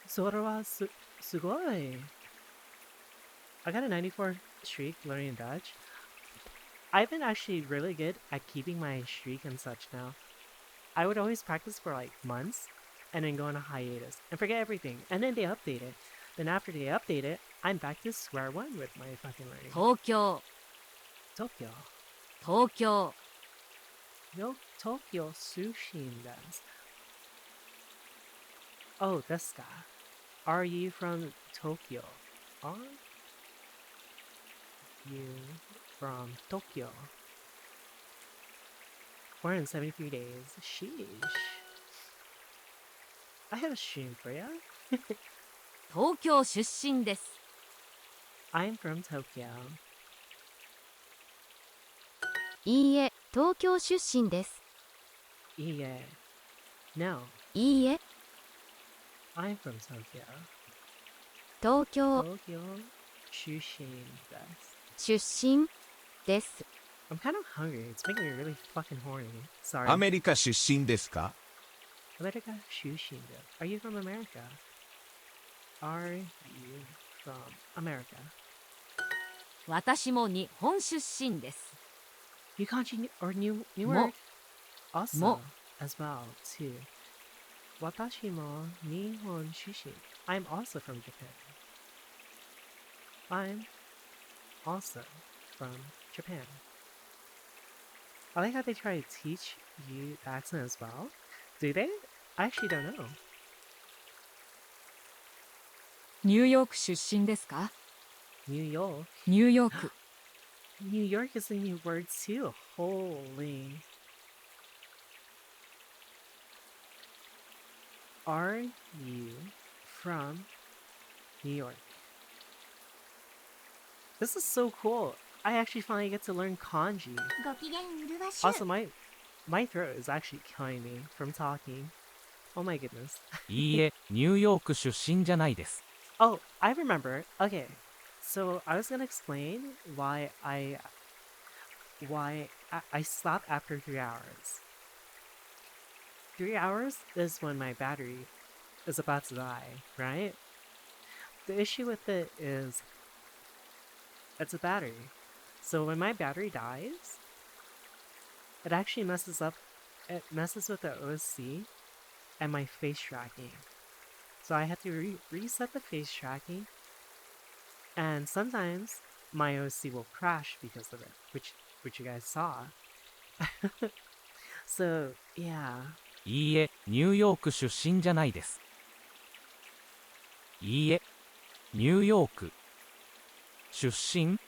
Sora wa sugoi. I got a 94 streak learning Dutch. I've been actually really good at keeping my streak and such now. I would always practice for like months and then go on a hiatus and forget everything. And then they update it. Then after they update it, I'm back to square one with my fucking learning. 東京。 Tokyo. 東京。 No Tokyo Sushin desu. Oh, desu ka. Are you from Tokyo? Are you from Tokyo? 473 days. Sheesh. I have a stream for ya. 東京出身です。 I'm from Tokyo. いいえ、東京出身です。 Yeah. No. いいえ、 I'm from Tokyo. 東京 Tokyo Shushin desu. 出身です。 I'm kind of hungry. It's making me really fucking horny. Sorry. アメリカ出身ですか？ America Shushin desu. Are you from America? Are you from America? 私も日本出身です。 Yukanji or Newark? も Also, も as well, too. Watashi mo Nihon Shushin. I'm also from Japan. I'm also from Japan. I like how they try to teach you the accent as well. Do they? I actually don't know. ニューヨーク出身ですか？ New York. ニューヨーク。 New York is a new word too. Holy. Are you from New York? This is so cool. I actually finally get to learn kanji. ご機嫌うるわしゅ Also, my throat is actually killing me from talking. Oh my goodness. いいえ、ニューヨーク出身じゃないです。 Oh, I remember. Okay, so I was gonna explain why I stop after 3 hours. 3 hours is when my battery is about to die, right? The issue with it is it's a battery. So when my battery dies, it actually messes with the OSC and my face tracking. So I had to reset the face tracking, and sometimes my OSC will crash because of it, which you guys saw. So yeah. いいえ、ニューヨーク出身じゃないです。いいえ、ニューヨーク出身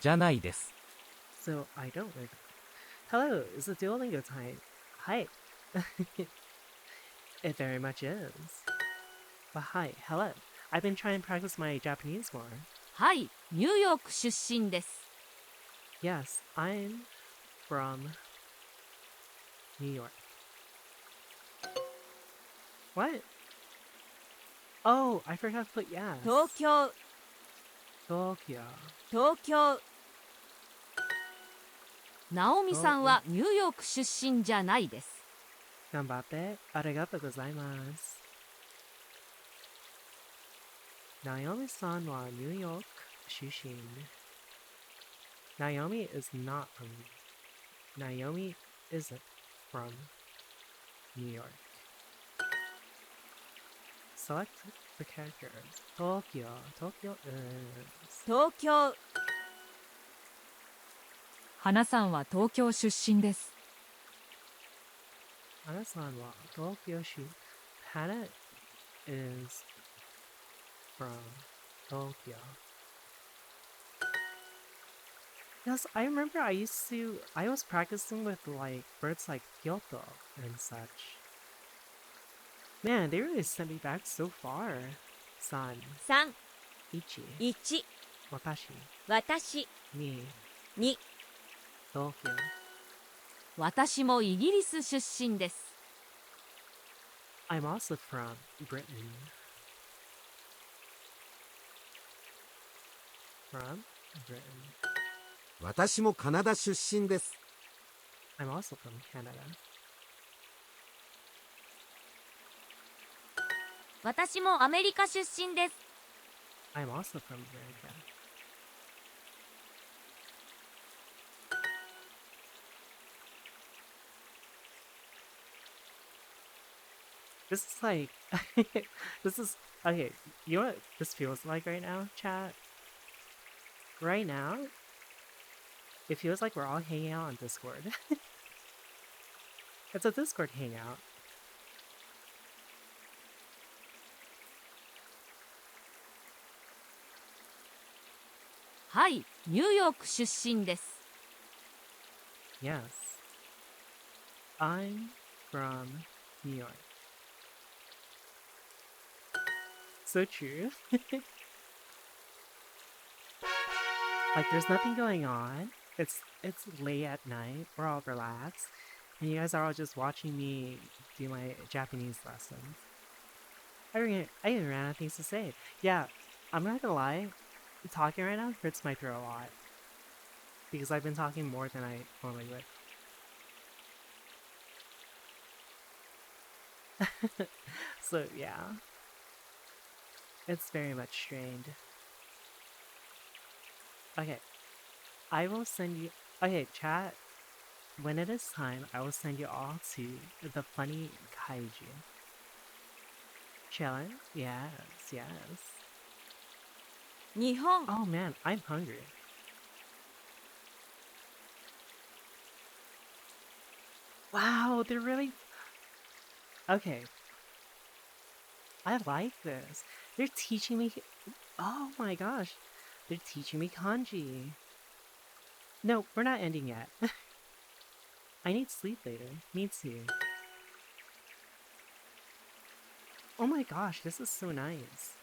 じゃないです。 So I don't live. Hello, it's the Duolingo time. Hi. It very much is. But hi, hello. I've been trying to practice my Japanese more. はい、ニューヨーク出身です。 Yes, I'm from New York. What? Oh, I forgot to put yes. 東京。 Tokyo. 東京。ナオミさんはニューヨーク出身じゃないです。 Ganbatte. Arigatou gozaimasu. Naomi-san wa New York Shushin. Naomi is not from. Naomi isn't from New York. Select the characters. Tokyo. Tokyo is... 東京。花さんは東京出身です。Hana-san wa Tokyo shu. Hana is from Tokyo. Yes, I remember I was practicing with like birds like Kyoto and such. Man, they really sent me back so far. San. 3、 Ichi. 1、 Watashi. 私、 Ni. 2、 Tokyo. 私もイギリス出身です。I'm also from Britain. From Britain. 私もカナダ出身です。I'm also from Canada. 私もアメリカ出身です。I'm also from America. This is like, this is, okay, you know what this feels like right now, chat? Right now, it feels like we're all hanging out on Discord. It's a Discord hangout.はい、ニューヨーク出身です。Yes. I'm from New York. So true. Like there's nothing going on. It's late at night. We're all relaxed. And you guys are all just watching me do my Japanese lesson. I even ran out of things to say. Yeah, I'm not gonna lie. Talking right now hurts my throat a lot. Because I've been talking more than I normally would. So yeah. It's very much strained. Okay. I will send you... Okay, chat. When it is time, I will send you all to the funny kaiju. Chillin'? Yes, yes. 日本、 Oh man, I'm hungry. Wow, they're really... Okay. I like this. They're teaching me... Oh my gosh. They're teaching me kanji. No, we're not ending yet. I need sleep later. Me too. Oh my gosh, this is so nice.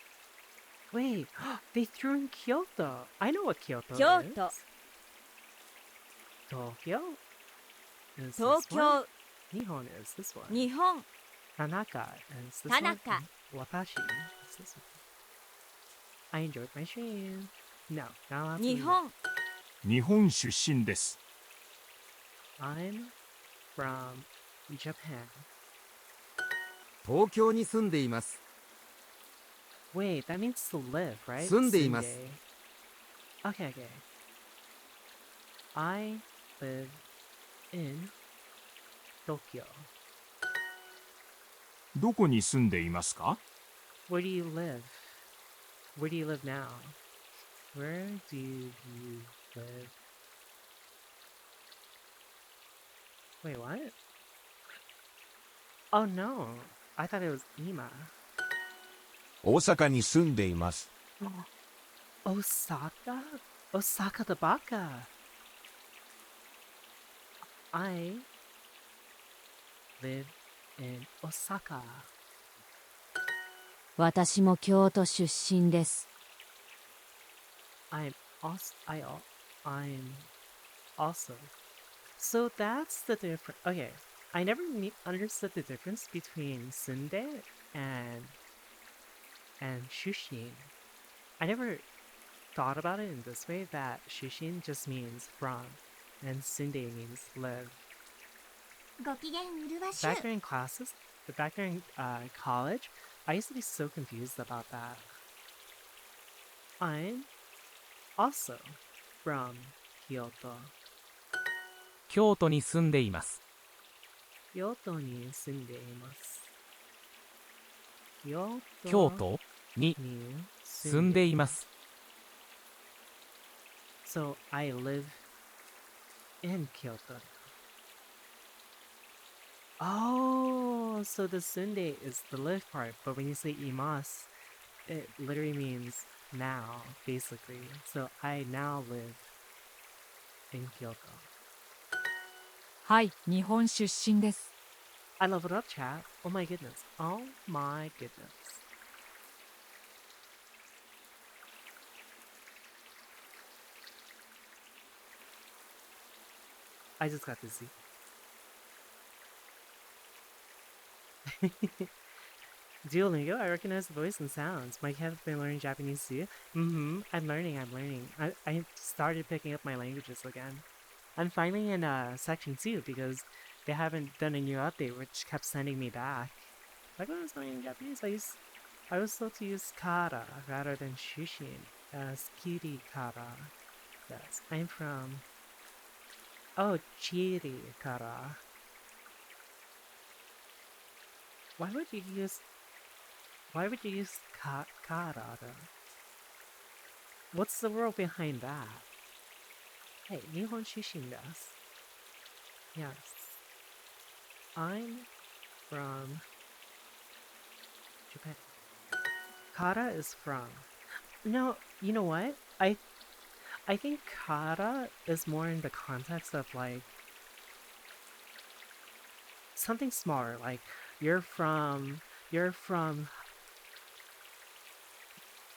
Wait, they threw in Kyoto. I know what Kyoto Kyoto. is. Tokyo is this 東 one. 京、 Nihon is this one. 日本、 Tanaka is this Tanaka. one. Watashi is this one. I enjoyed my stream. No, not allowed to 日 read it. 本、日本出身です。 I'm from Japan. 東京に住んでいます。 Wait, that means to live, right? 住んでいます。 Sunday. Okay, okay. I live in Tokyo. どこに住んでいますか？ Where do you live? Where do you live now? Where do you live? Wait, what? Oh no, I thought it was Ima. 大阪に住んでいます。 Osaka? Osaka the Baka. I live in Osaka. 私も京都出身です。I'm also. So that's the difference. Okay, I never understood the difference between sunde and shushin. I never thought about it in this way, that shushin just means from and sunde means live. ご機嫌うるわしゅ Back during classes, back during college, I used to be so confused about that. I'm also from Kyoto. 京都に住んでいます。Kyoto ni sundeimasu. 京京都にに住んでいます。 So I live in Kyoto. Oh, so the sunde is the live part, but when you say imasu, it literally means now, basically. So I now live in Kyoto. はい、日本出身です。 I leveled up, chat. Oh my goodness. Oh my goodness. I just got dizzy. Duolingo, I recognize the voice and sounds. Mike have been learning Japanese too? I'm learning. I started picking up my languages again. I'm finally in section 2 because they haven't done a new update which kept sending me back. Like when I was learning Japanese, I was told to use kara rather than shushin as kiri kara. Yes, I'm from... Oh, chiri kara. Why would you use kara though? What's the rule behind that? Hey, Nihon Shushin desu. Yes. I'm from Japan. Kara is from. No, you know what? I think kara is more in the context of like something smaller, like you're from the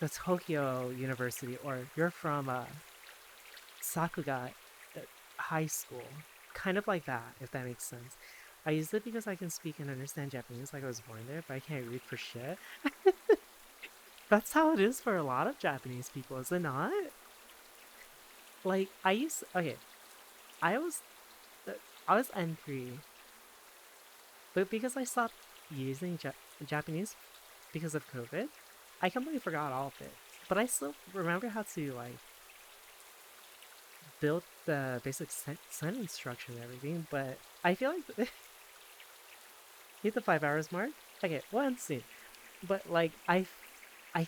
Tokyo University, or you're from Sakuga High School. Kind of like that, if that makes sense. I use it because I can speak and understand Japanese like I was born there, but I can't read for shit. That's how it is for a lot of Japanese people, is it not? Like, I was N3, but because I stopped using Japanese because of COVID, I completely forgot all of it. But I still remember how to, like, build the basic sentence structure and everything, but I feel like... Hit the 5 hours mark? Okay, well, let's see. But, like, I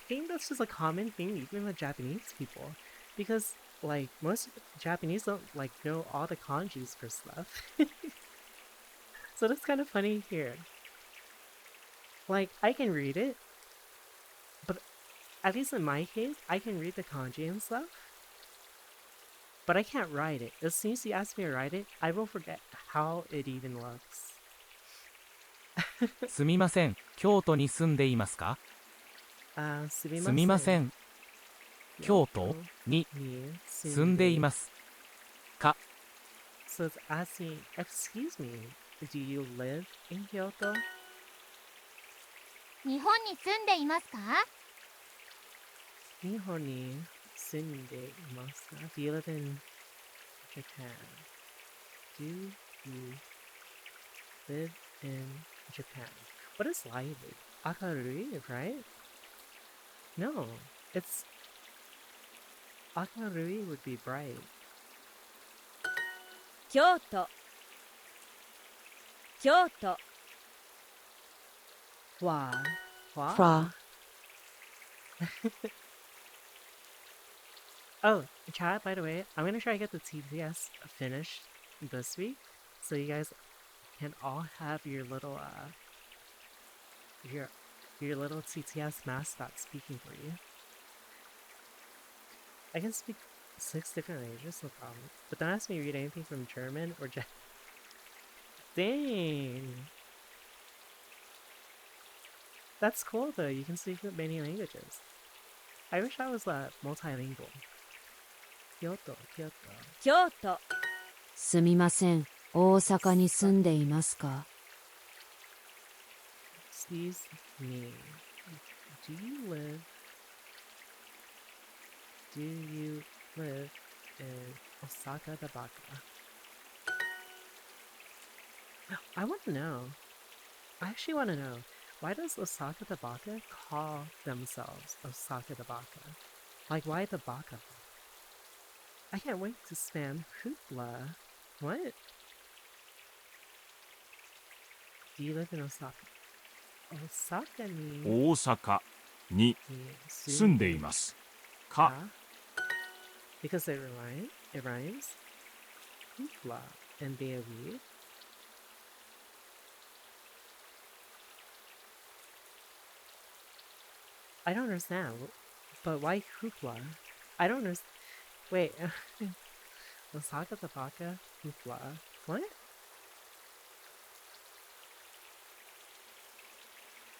think that's just a common thing even with Japanese people. Because, like, most Japanese don't, like, know all the kanjis for stuff. So that's kind of funny here. Like, I can read it, but at least in my case, I can read the kanji and stuff, but I can't write it. As soon as you ask me to write it, I will forget how it even looks. すみません、京都に住んでいますか？すみません、京都に住んでいますか？ So it's asking, excuse me, do you live in Kyoto? 日本に住んでいますか？日本に住んでいますか? Do you live in Japan? Do you live in Japan? What is lively? Akarui, right? No, it's... Akarui would be bright. 京都京都 Hua. Hua. Oh, chat, by the way, I'm gonna try to get the TTS finished this week, so you guys can all have your little, your little TTS mascot speaking for you. I can speak 6 different languages, no problem. But don't ask me to read anything from German or Dang! That's cool though, you can speak many languages. I wish I was multilingual. Kyoto. 京都すみません、大阪に住んでいますか？ Excuse me. Do you live in Osaka the Baka? I want to know. I actually want to know. Why does Osaka the Baka call themselves Osaka the Baka? Like, why the Baka? I can't wait to spam Hoopla. What? Do you live in Osaka? Osaka に大阪に住んでいますか？ Because it rhymes. Hoopla and Vive. I don't understand. But why hoopla? I don't understand. Wait. Osaka the baka hoopla. What?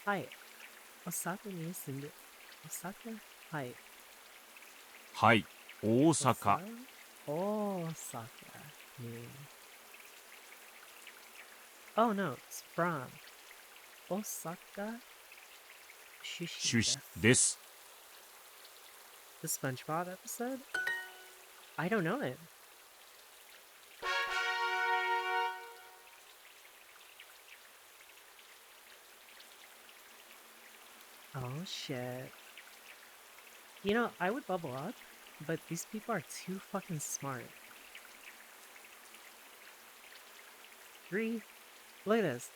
Hi. Osaka ni sunde. Osaka? Hi. はい、大阪。Osaka. Oh no, it's from Osaka. 出身です。The SpongeBob episode? I don't know it. Oh shit. You know, I would bubble up, but these people are too fucking smart. 3. Look at this.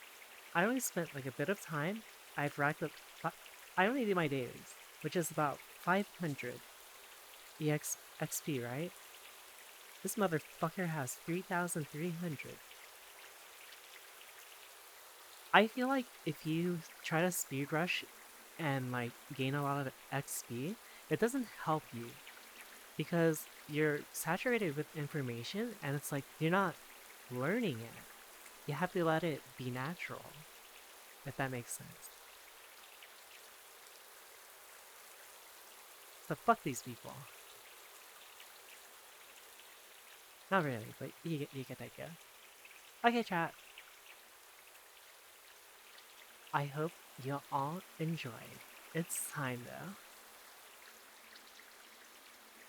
I only spent like a bit of time. I've racked up. I only do my dailies, which is about 500 XP, right? This motherfucker has 3,300. I feel like if you try to speed rush and like gain a lot of XP, it doesn't help you because you're saturated with information and it's like you're not learning it. You have to let it be natural, if that makes sense. So fuck these people. Not really, but you get that idea. Okay, chat. I hope you all enjoyed. It's time though.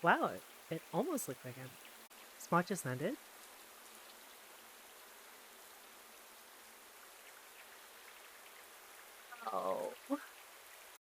Wow, it almost looked like a spot just ended. Oh.